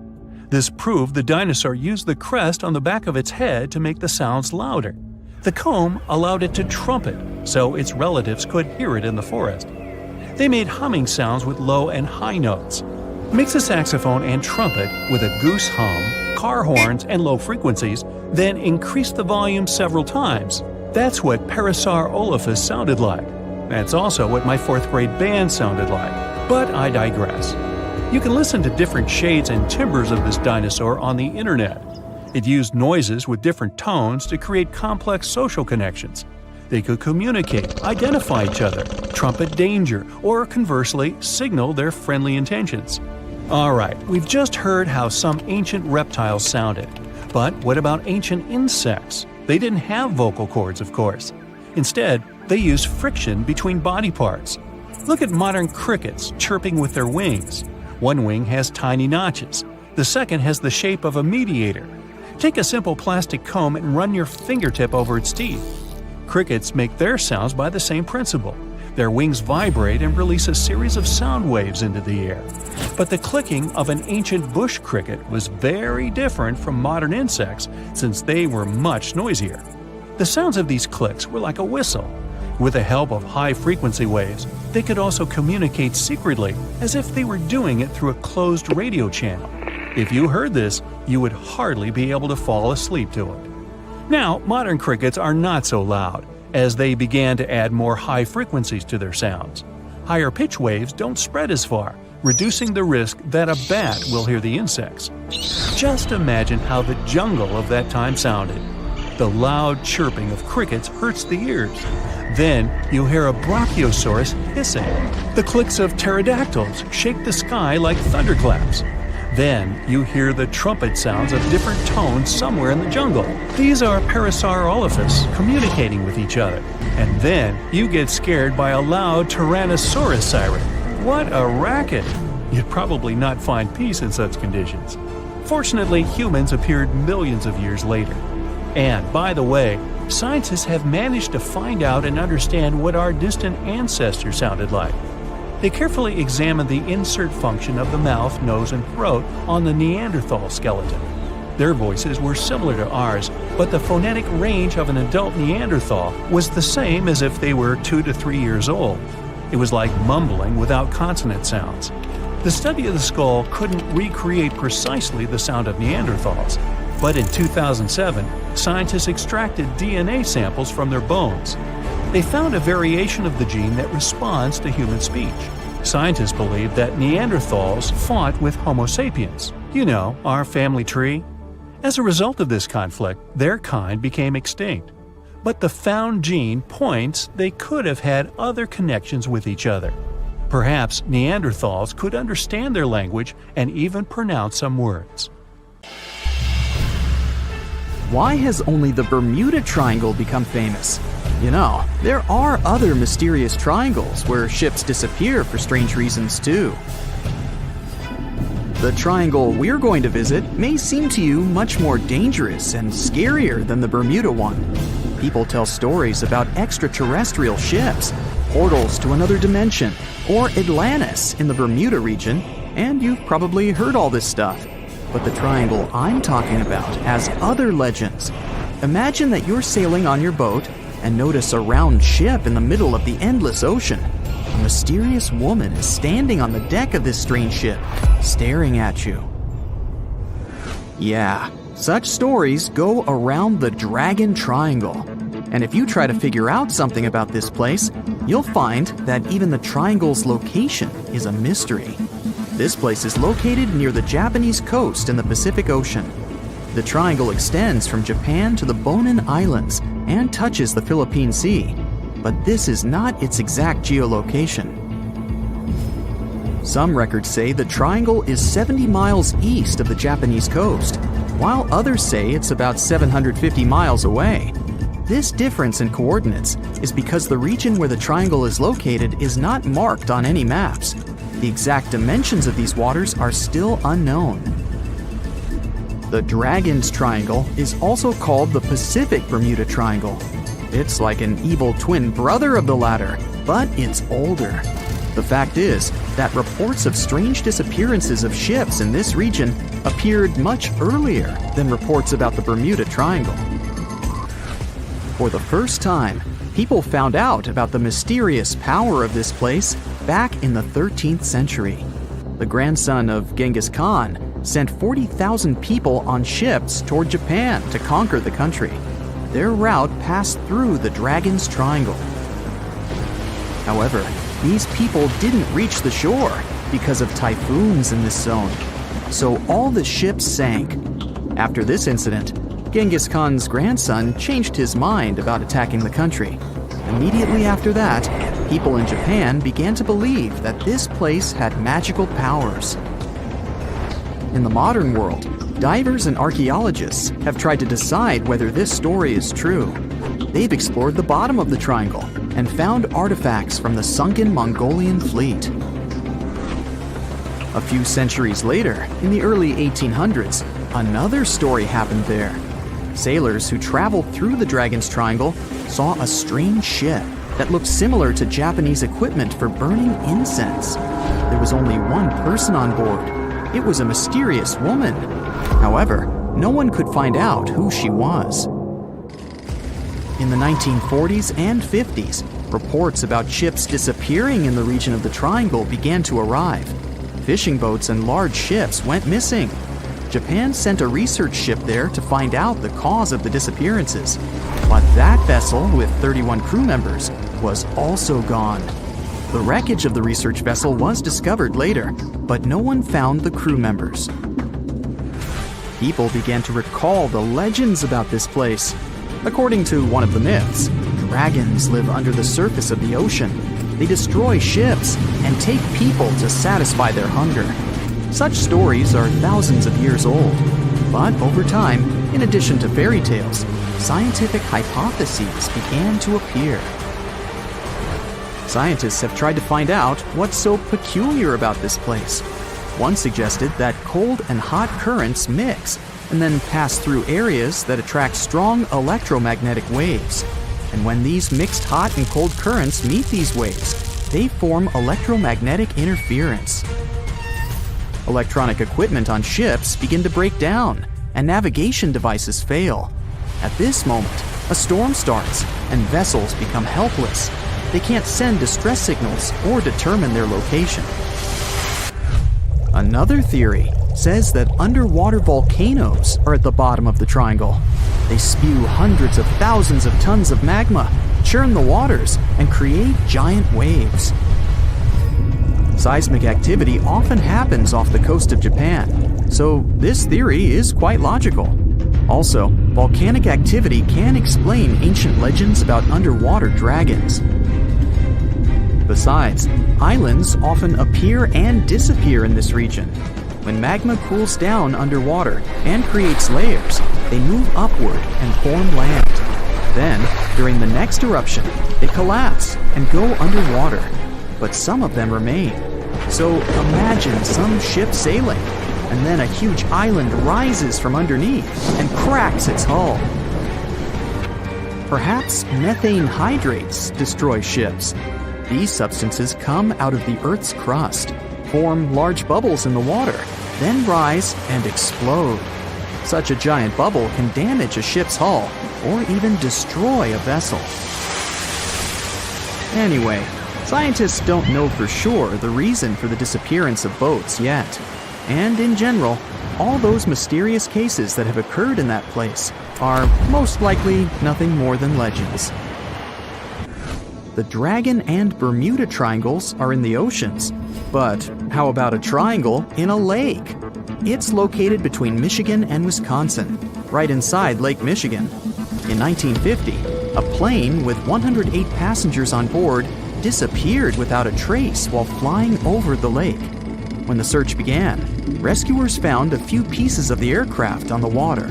This proved the dinosaur used the crest on the back of its head to make the sounds louder. The comb allowed it to trumpet, so its relatives could hear it in the forest. They made humming sounds with low and high notes. Mix a saxophone and trumpet with a goose hum, car horns, and low frequencies, then increase the volume several times. That's what Parasaurolophus sounded like. That's also what my 4th grade band sounded like. But I digress. You can listen to different shades and timbres of this dinosaur on the internet. It used noises with different tones to create complex social connections. They could communicate, identify each other, trumpet danger, or conversely, signal their friendly intentions. Alright, we've just heard how some ancient reptiles sounded. But what about ancient insects? They didn't have vocal cords, of course. Instead, they used friction between body parts. Look at modern crickets chirping with their wings. One wing has tiny notches. The second has the shape of a mediator. Take a simple plastic comb and run your fingertip over its teeth. Crickets make their sounds by the same principle. Their wings vibrate and release a series of sound waves into the air. But the clicking of an ancient bush cricket was very different from modern insects since they were much noisier. The sounds of these clicks were like a whistle. With the help of high-frequency waves, they could also communicate secretly as if they were doing it through a closed radio channel. If you heard this, you would hardly be able to fall asleep to it. Now, modern crickets are not so loud, as they began to add more high frequencies to their sounds. Higher pitch waves don't spread as far, reducing the risk that a bat will hear the insects. Just imagine how the jungle of that time sounded. The loud chirping of crickets hurts the ears. Then you hear a brachiosaurus hissing. The clicks of pterodactyls shake the sky like thunderclaps. Then you hear the trumpet sounds of different tones somewhere in the jungle. These are Parasaurolophus communicating with each other. And then you get scared by a loud Tyrannosaurus siren. What a racket! You'd probably not find peace in such conditions. Fortunately, humans appeared millions of years later. And, by the way, scientists have managed to find out and understand what our distant ancestors sounded like. They carefully examined the insert function of the mouth, nose, and throat on the Neanderthal skeleton. Their voices were similar to ours, but the phonetic range of an adult Neanderthal was the same as if they were 2 to 3 years old. It was like mumbling without consonant sounds. The study of the skull couldn't recreate precisely the sound of Neanderthals, but in 2007, scientists extracted DNA samples from their bones. They found a variation of the gene that responds to human speech. Scientists believe that Neanderthals fought with Homo sapiens, you know, our family tree. As a result of this conflict, their kind became extinct. But the found gene points they could have had other connections with each other. Perhaps Neanderthals could understand their language and even pronounce some words. Why has only the Bermuda Triangle become famous? You know, there are other mysterious triangles where ships disappear for strange reasons too. The triangle we're going to visit may seem to you much more dangerous and scarier than the Bermuda one. People tell stories about extraterrestrial ships, portals to another dimension, or Atlantis in the Bermuda region, and you've probably heard all this stuff. But the triangle I'm talking about has other legends. Imagine that you're sailing on your boat and notice a round ship in the middle of the endless ocean. A mysterious woman is standing on the deck of this strange ship, staring at you. Yeah, such stories go around the Dragon Triangle. And if you try to figure out something about this place, you'll find that even the triangle's location is a mystery. This place is located near the Japanese coast in the Pacific Ocean. The triangle extends from Japan to the Bonin Islands and touches the Philippine Sea, but this is not its exact geolocation. Some records say the triangle is 70 miles east of the Japanese coast, while others say it's about 750 miles away. This difference in coordinates is because the region where the triangle is located is not marked on any maps. The exact dimensions of these waters are still unknown. The Dragon's Triangle is also called the Pacific Bermuda Triangle. It's like an evil twin brother of the latter, but it's older. The fact is that reports of strange disappearances of ships in this region appeared much earlier than reports about the Bermuda Triangle. For the first time, people found out about the mysterious power of this place back in the 13th century. The grandson of Genghis Khan sent 40,000 people on ships toward Japan to conquer the country. Their route passed through the Dragon's Triangle. However, these people didn't reach the shore because of typhoons in this zone, so all the ships sank. After this incident, Genghis Khan's grandson changed his mind about attacking the country. Immediately after that, people in Japan began to believe that this place had magical powers. In the modern world, divers and archaeologists have tried to decide whether this story is true. They've explored the bottom of the triangle and found artifacts from the sunken Mongolian fleet. A few centuries later, in the early 1800s, another story happened there. Sailors who traveled through the Dragon's Triangle saw a strange ship that looked similar to Japanese equipment for burning incense. There was only one person on board. It was a mysterious woman. However, no one could find out who she was. In the 1940s and 50s, reports about ships disappearing in the region of the Triangle began to arrive. Fishing boats and large ships went missing. Japan sent a research ship there to find out the cause of the disappearances. But that vessel, with 31 crew members, was also gone. The wreckage of the research vessel was discovered later, but no one found the crew members. People began to recall the legends about this place. According to one of the myths, dragons live under the surface of the ocean. They destroy ships and take people to satisfy their hunger. Such stories are thousands of years old. But over time, in addition to fairy tales, scientific hypotheses began to appear. Scientists have tried to find out what's so peculiar about this place. One suggested that cold and hot currents mix and then pass through areas that attract strong electromagnetic waves. And when these mixed hot and cold currents meet these waves, they form electromagnetic interference. Electronic equipment on ships begin to break down, and navigation devices fail. At this moment, a storm starts, and vessels become helpless. They can't send distress signals or determine their location. Another theory says that underwater volcanoes are at the bottom of the triangle. They spew hundreds of thousands of tons of magma, churn the waters, and create giant waves. Seismic activity often happens off the coast of Japan, so this theory is quite logical. Also, volcanic activity can explain ancient legends about underwater dragons. Besides, islands often appear and disappear in this region. When magma cools down underwater and creates layers, they move upward and form land. Then, during the next eruption, they collapse and go underwater, but some of them remain. So imagine some ship sailing, and then a huge island rises from underneath and cracks its hull. Perhaps methane hydrates destroy ships. These substances come out of the Earth's crust, form large bubbles in the water, then rise and explode. Such a giant bubble can damage a ship's hull or even destroy a vessel. Anyway, scientists don't know for sure the reason for the disappearance of boats yet. And in general, all those mysterious cases that have occurred in that place are most likely nothing more than legends. The Dragon and Bermuda Triangles are in the oceans, but how about a triangle in a lake? It's located between Michigan and Wisconsin, right inside Lake Michigan. In 1950, a plane with 108 passengers on board disappeared without a trace while flying over the lake. When the search began, rescuers found a few pieces of the aircraft on the water.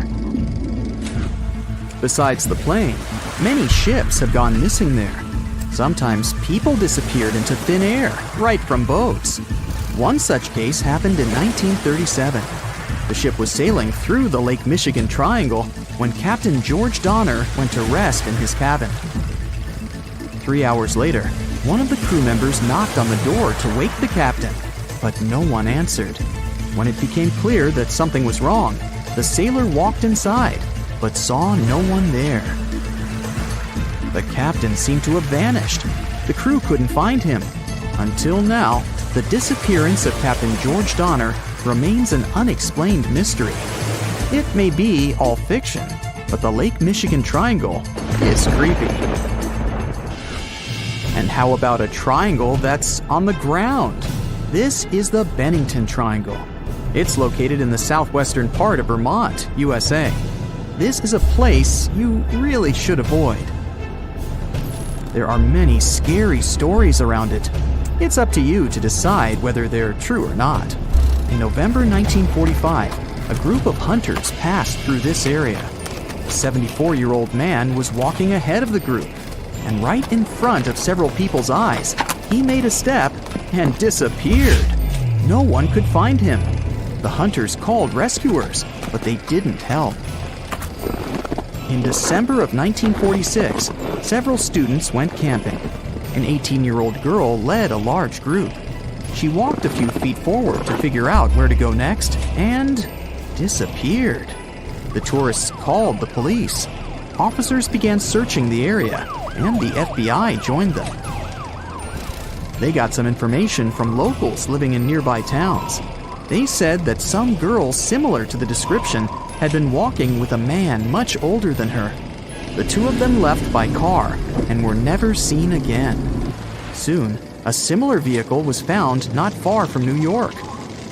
Besides the plane, many ships have gone missing there. Sometimes people disappeared into thin air, right from boats. One such case happened in 1937. The ship was sailing through the Lake Michigan Triangle when Captain George Donner went to rest in his cabin. 3 hours later, one of the crew members knocked on the door to wake the captain, but no one answered. When it became clear that something was wrong, the sailor walked inside, but saw no one there. The captain seemed to have vanished. The crew couldn't find him. Until now, the disappearance of Captain George Donner remains an unexplained mystery. It may be all fiction, but the Lake Michigan Triangle is creepy. And how about a triangle that's on the ground? This is the Bennington Triangle. It's located in the southwestern part of Vermont, USA. This is a place you really should avoid. There are many scary stories around it. It's up to you to decide whether they're true or not. In November 1945, a group of hunters passed through this area. A 74-year-old man was walking ahead of the group, and right in front of several people's eyes, he made a step and disappeared. No one could find him. The hunters called rescuers, but they didn't help. In December of 1946, several students went camping. An 18-year-old girl led a large group. She walked a few feet forward to figure out where to go next and disappeared. The tourists called the police. Officers began searching the area, and the FBI joined them. They got some information from locals living in nearby towns. They said that some girl similar to the description had been walking with a man much older than her. The two of them left by car and were never seen again. Soon, a similar vehicle was found not far from New York.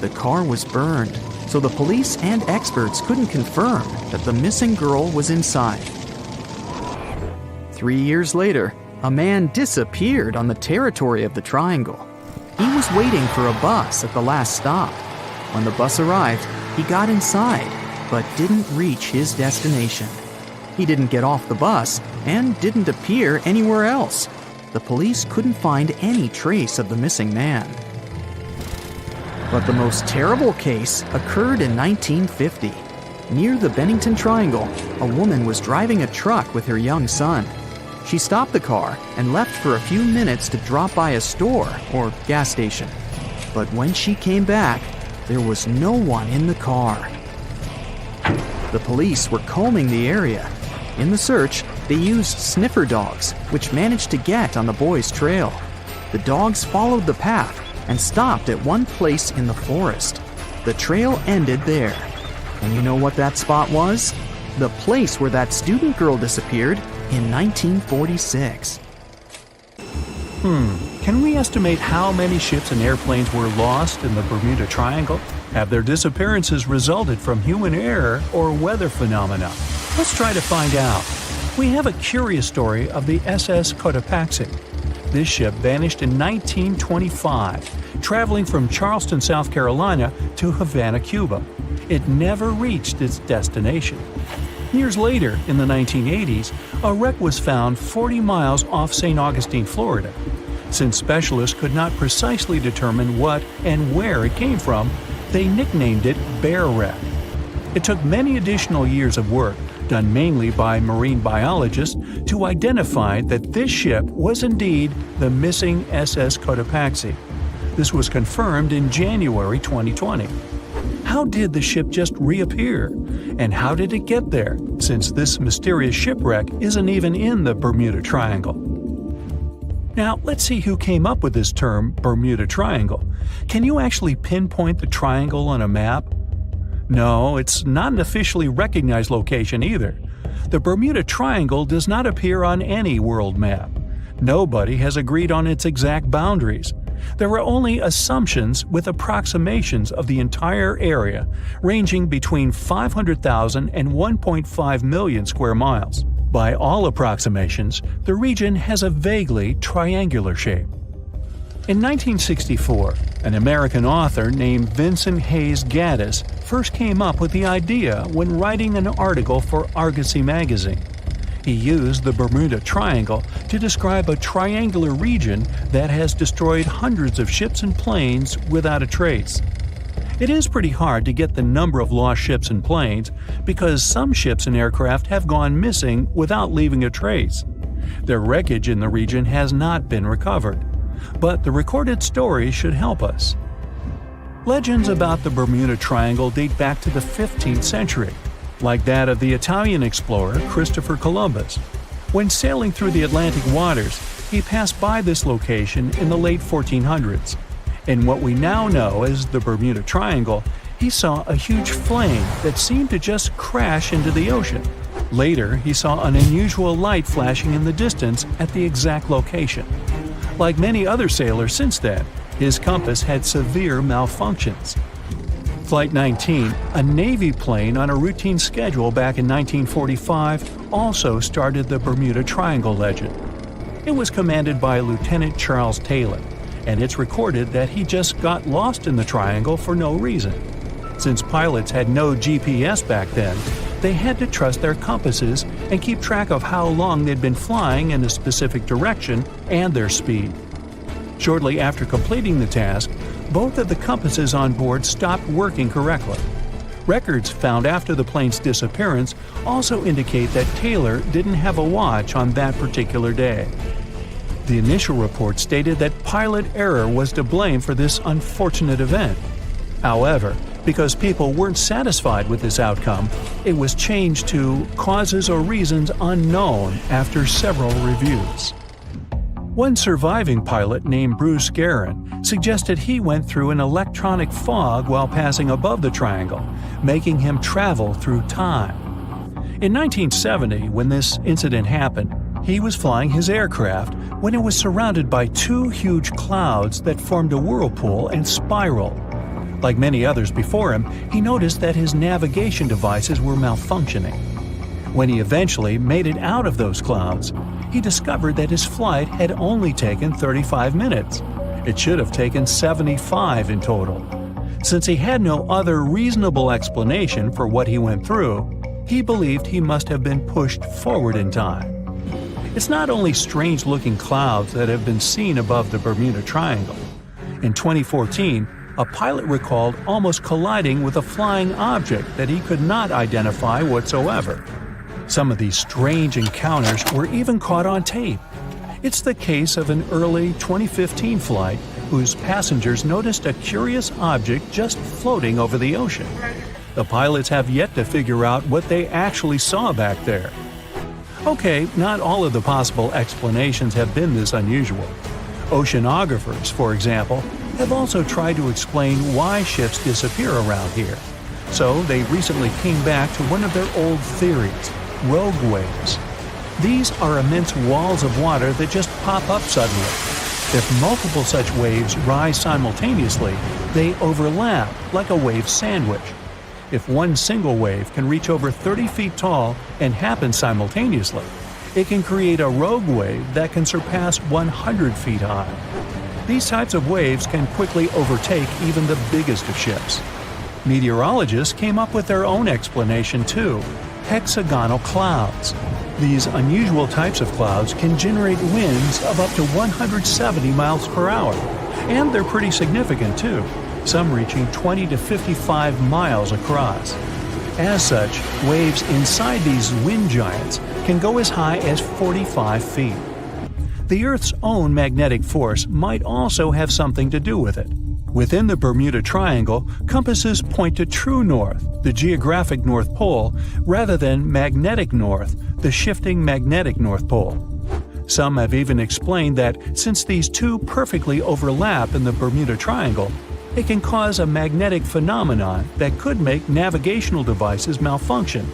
The car was burned, so the police and experts couldn't confirm that the missing girl was inside. 3 years later, a man disappeared on the territory of the triangle. He was waiting for a bus at the last stop. When the bus arrived, he got inside, but didn't reach his destination. He didn't get off the bus and didn't appear anywhere else. The police couldn't find any trace of the missing man. But the most terrible case occurred in 1950. Near the Bennington Triangle, a woman was driving a truck with her young son. She stopped the car and left for a few minutes to drop by a store or gas station. But when she came back, there was no one in the car. The police were combing the area. In the search, they used sniffer dogs, which managed to get on the boy's trail. The dogs followed the path and stopped at one place in the forest. The trail ended there. And you know what that spot was? The place where that student girl disappeared in 1946. Can we estimate how many ships and airplanes were lost in the Bermuda Triangle? Have their disappearances resulted from human error or weather phenomena? Let's try to find out. We have a curious story of the SS Cotopaxi. This ship vanished in 1925, traveling from Charleston, South Carolina to Havana, Cuba. It never reached its destination. Years later, in the 1980s, a wreck was found 40 miles off St. Augustine, Florida. Since specialists could not precisely determine what and where it came from, they nicknamed it Bear Wreck. It took many additional years of work, done mainly by marine biologists, to identify that this ship was indeed the missing SS Cotopaxi. This was confirmed in January 2020. How did the ship just reappear? And how did it get there, since this mysterious shipwreck isn't even in the Bermuda Triangle? Now, let's see who came up with this term, Bermuda Triangle. Can you actually pinpoint the triangle on a map? No, it's not an officially recognized location either. The Bermuda Triangle does not appear on any world map. Nobody has agreed on its exact boundaries. There are only assumptions with approximations of the entire area, ranging between 500,000 and 1.5 million square miles. By all approximations, the region has a vaguely triangular shape. In 1964, an American author named Vincent Hayes Gaddis first came up with the idea when writing an article for Argosy magazine. He used the Bermuda Triangle to describe a triangular region that has destroyed hundreds of ships and planes without a trace. It is pretty hard to get the number of lost ships and planes because some ships and aircraft have gone missing without leaving a trace. Their wreckage in the region has not been recovered, but the recorded stories should help us. Legends about the Bermuda Triangle date back to the 15th century, like that of the Italian explorer Christopher Columbus. When sailing through the Atlantic waters, he passed by this location in the late 1400s. In what we now know as the Bermuda Triangle, he saw a huge flame that seemed to just crash into the ocean. Later, he saw an unusual light flashing in the distance at the exact location. Like many other sailors since then, his compass had severe malfunctions. Flight 19, a Navy plane on a routine schedule back in 1945, also started the Bermuda Triangle legend. It was commanded by Lieutenant Charles Taylor, and it's recorded that he just got lost in the triangle for no reason. Since pilots had no GPS back then, they had to trust their compasses and keep track of how long they'd been flying in a specific direction and their speed. Shortly after completing the task, both of the compasses on board stopped working correctly. Records found after the plane's disappearance also indicate that Taylor didn't have a watch on that particular day. The initial report stated that pilot error was to blame for this unfortunate event. However, because people weren't satisfied with this outcome, it was changed to causes or reasons unknown after several reviews. One surviving pilot named Bruce Guerin suggested he went through an electronic fog while passing above the triangle, making him travel through time. In 1970, when this incident happened, he was flying his aircraft when it was surrounded by two huge clouds that formed a whirlpool and spiraled. Like many others before him, he noticed that his navigation devices were malfunctioning. When he eventually made it out of those clouds, he discovered that his flight had only taken 35 minutes. It should have taken 75 in total. Since he had no other reasonable explanation for what he went through, he believed he must have been pushed forward in time. It's not only strange-looking clouds that have been seen above the Bermuda Triangle. In 2014, a pilot recalled almost colliding with a flying object that he could not identify whatsoever. Some of these strange encounters were even caught on tape. It's the case of an early 2015 flight whose passengers noticed a curious object just floating over the ocean. The pilots have yet to figure out what they actually saw back there. Okay, not all of the possible explanations have been this unusual. Oceanographers, for example, have also tried to explain why ships disappear around here. So they recently came back to one of their old theories: rogue waves. These are immense walls of water that just pop up suddenly. If multiple such waves rise simultaneously, they overlap like a wave sandwich. If one single wave can reach over 30 feet tall and happen simultaneously, it can create a rogue wave that can surpass 100 feet high. These types of waves can quickly overtake even the biggest of ships. Meteorologists came up with their own explanation too: hexagonal clouds. These unusual types of clouds can generate winds of up to 170 miles per hour, and they're pretty significant too, some reaching 20 to 55 miles across. As such, waves inside these wind giants can go as high as 45 feet. The Earth's own magnetic force might also have something to do with it. Within the Bermuda Triangle, compasses point to true north, the geographic North Pole, rather than magnetic north, the shifting magnetic North Pole. Some have even explained that since these two perfectly overlap in the Bermuda Triangle, it can cause a magnetic phenomenon that could make navigational devices malfunction.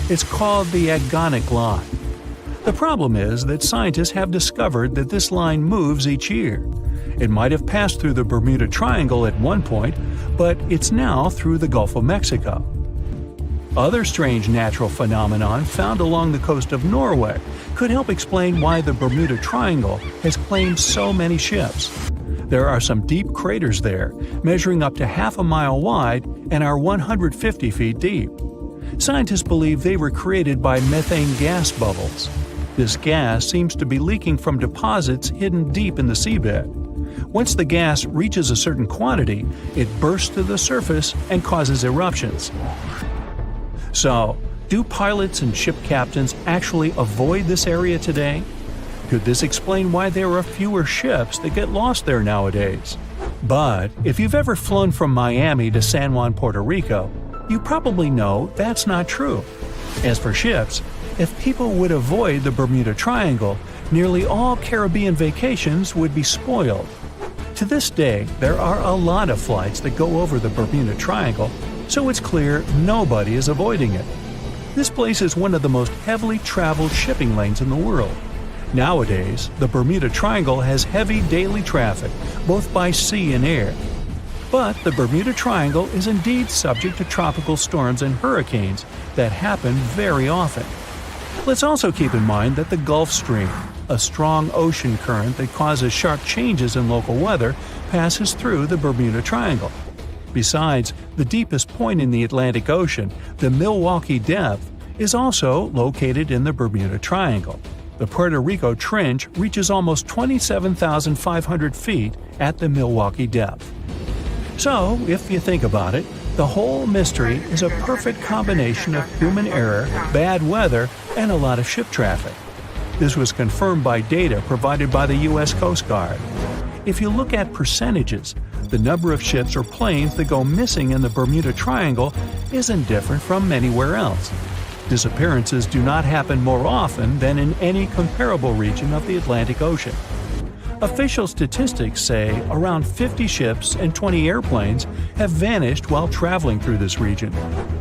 It's called the agonic line. The problem is that scientists have discovered that this line moves each year. It might have passed through the Bermuda Triangle at one point, but it's now through the Gulf of Mexico. Other strange natural phenomenon found along the coast of Norway could help explain why the Bermuda Triangle has claimed so many ships. There are some deep craters there, measuring up to half a mile wide and are 150 feet deep. Scientists believe they were created by methane gas bubbles. This gas seems to be leaking from deposits hidden deep in the seabed. Once the gas reaches a certain quantity, it bursts to the surface and causes eruptions. So, do pilots and ship captains actually avoid this area today? Could this explain why there are fewer ships that get lost there nowadays? But if you've ever flown from Miami to San Juan, Puerto Rico, you probably know that's not true. As for ships, if people would avoid the Bermuda Triangle, nearly all Caribbean vacations would be spoiled. To this day, there are a lot of flights that go over the Bermuda Triangle, so it's clear nobody is avoiding it. This place is one of the most heavily traveled shipping lanes in the world. Nowadays, the Bermuda Triangle has heavy daily traffic, both by sea and air. But the Bermuda Triangle is indeed subject to tropical storms and hurricanes that happen very often. Let's also keep in mind that the Gulf Stream, a strong ocean current that causes sharp changes in local weather, passes through the Bermuda Triangle. Besides, the deepest point in the Atlantic Ocean, the Milwaukee Depth, is also located in the Bermuda Triangle. The Puerto Rico Trench reaches almost 27,500 feet at the Milwaukee Depth. So, if you think about it, the whole mystery is a perfect combination of human error, bad weather, and a lot of ship traffic. This was confirmed by data provided by the U.S. Coast Guard. If you look at percentages, the number of ships or planes that go missing in the Bermuda Triangle isn't different from anywhere else. Disappearances do not happen more often than in any comparable region of the Atlantic Ocean. Official statistics say around 50 ships and 20 airplanes have vanished while traveling through this region.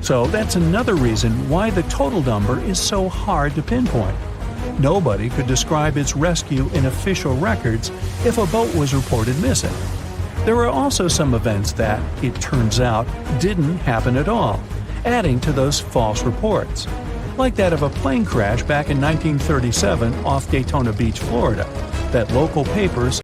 So that's another reason why the total number is so hard to pinpoint. Nobody could describe its rescue in official records if a boat was reported missing. There are also some events that, it turns out, didn't happen at all, adding to those false reports, like that of a plane crash back in 1937 off Daytona Beach, Florida, that local papers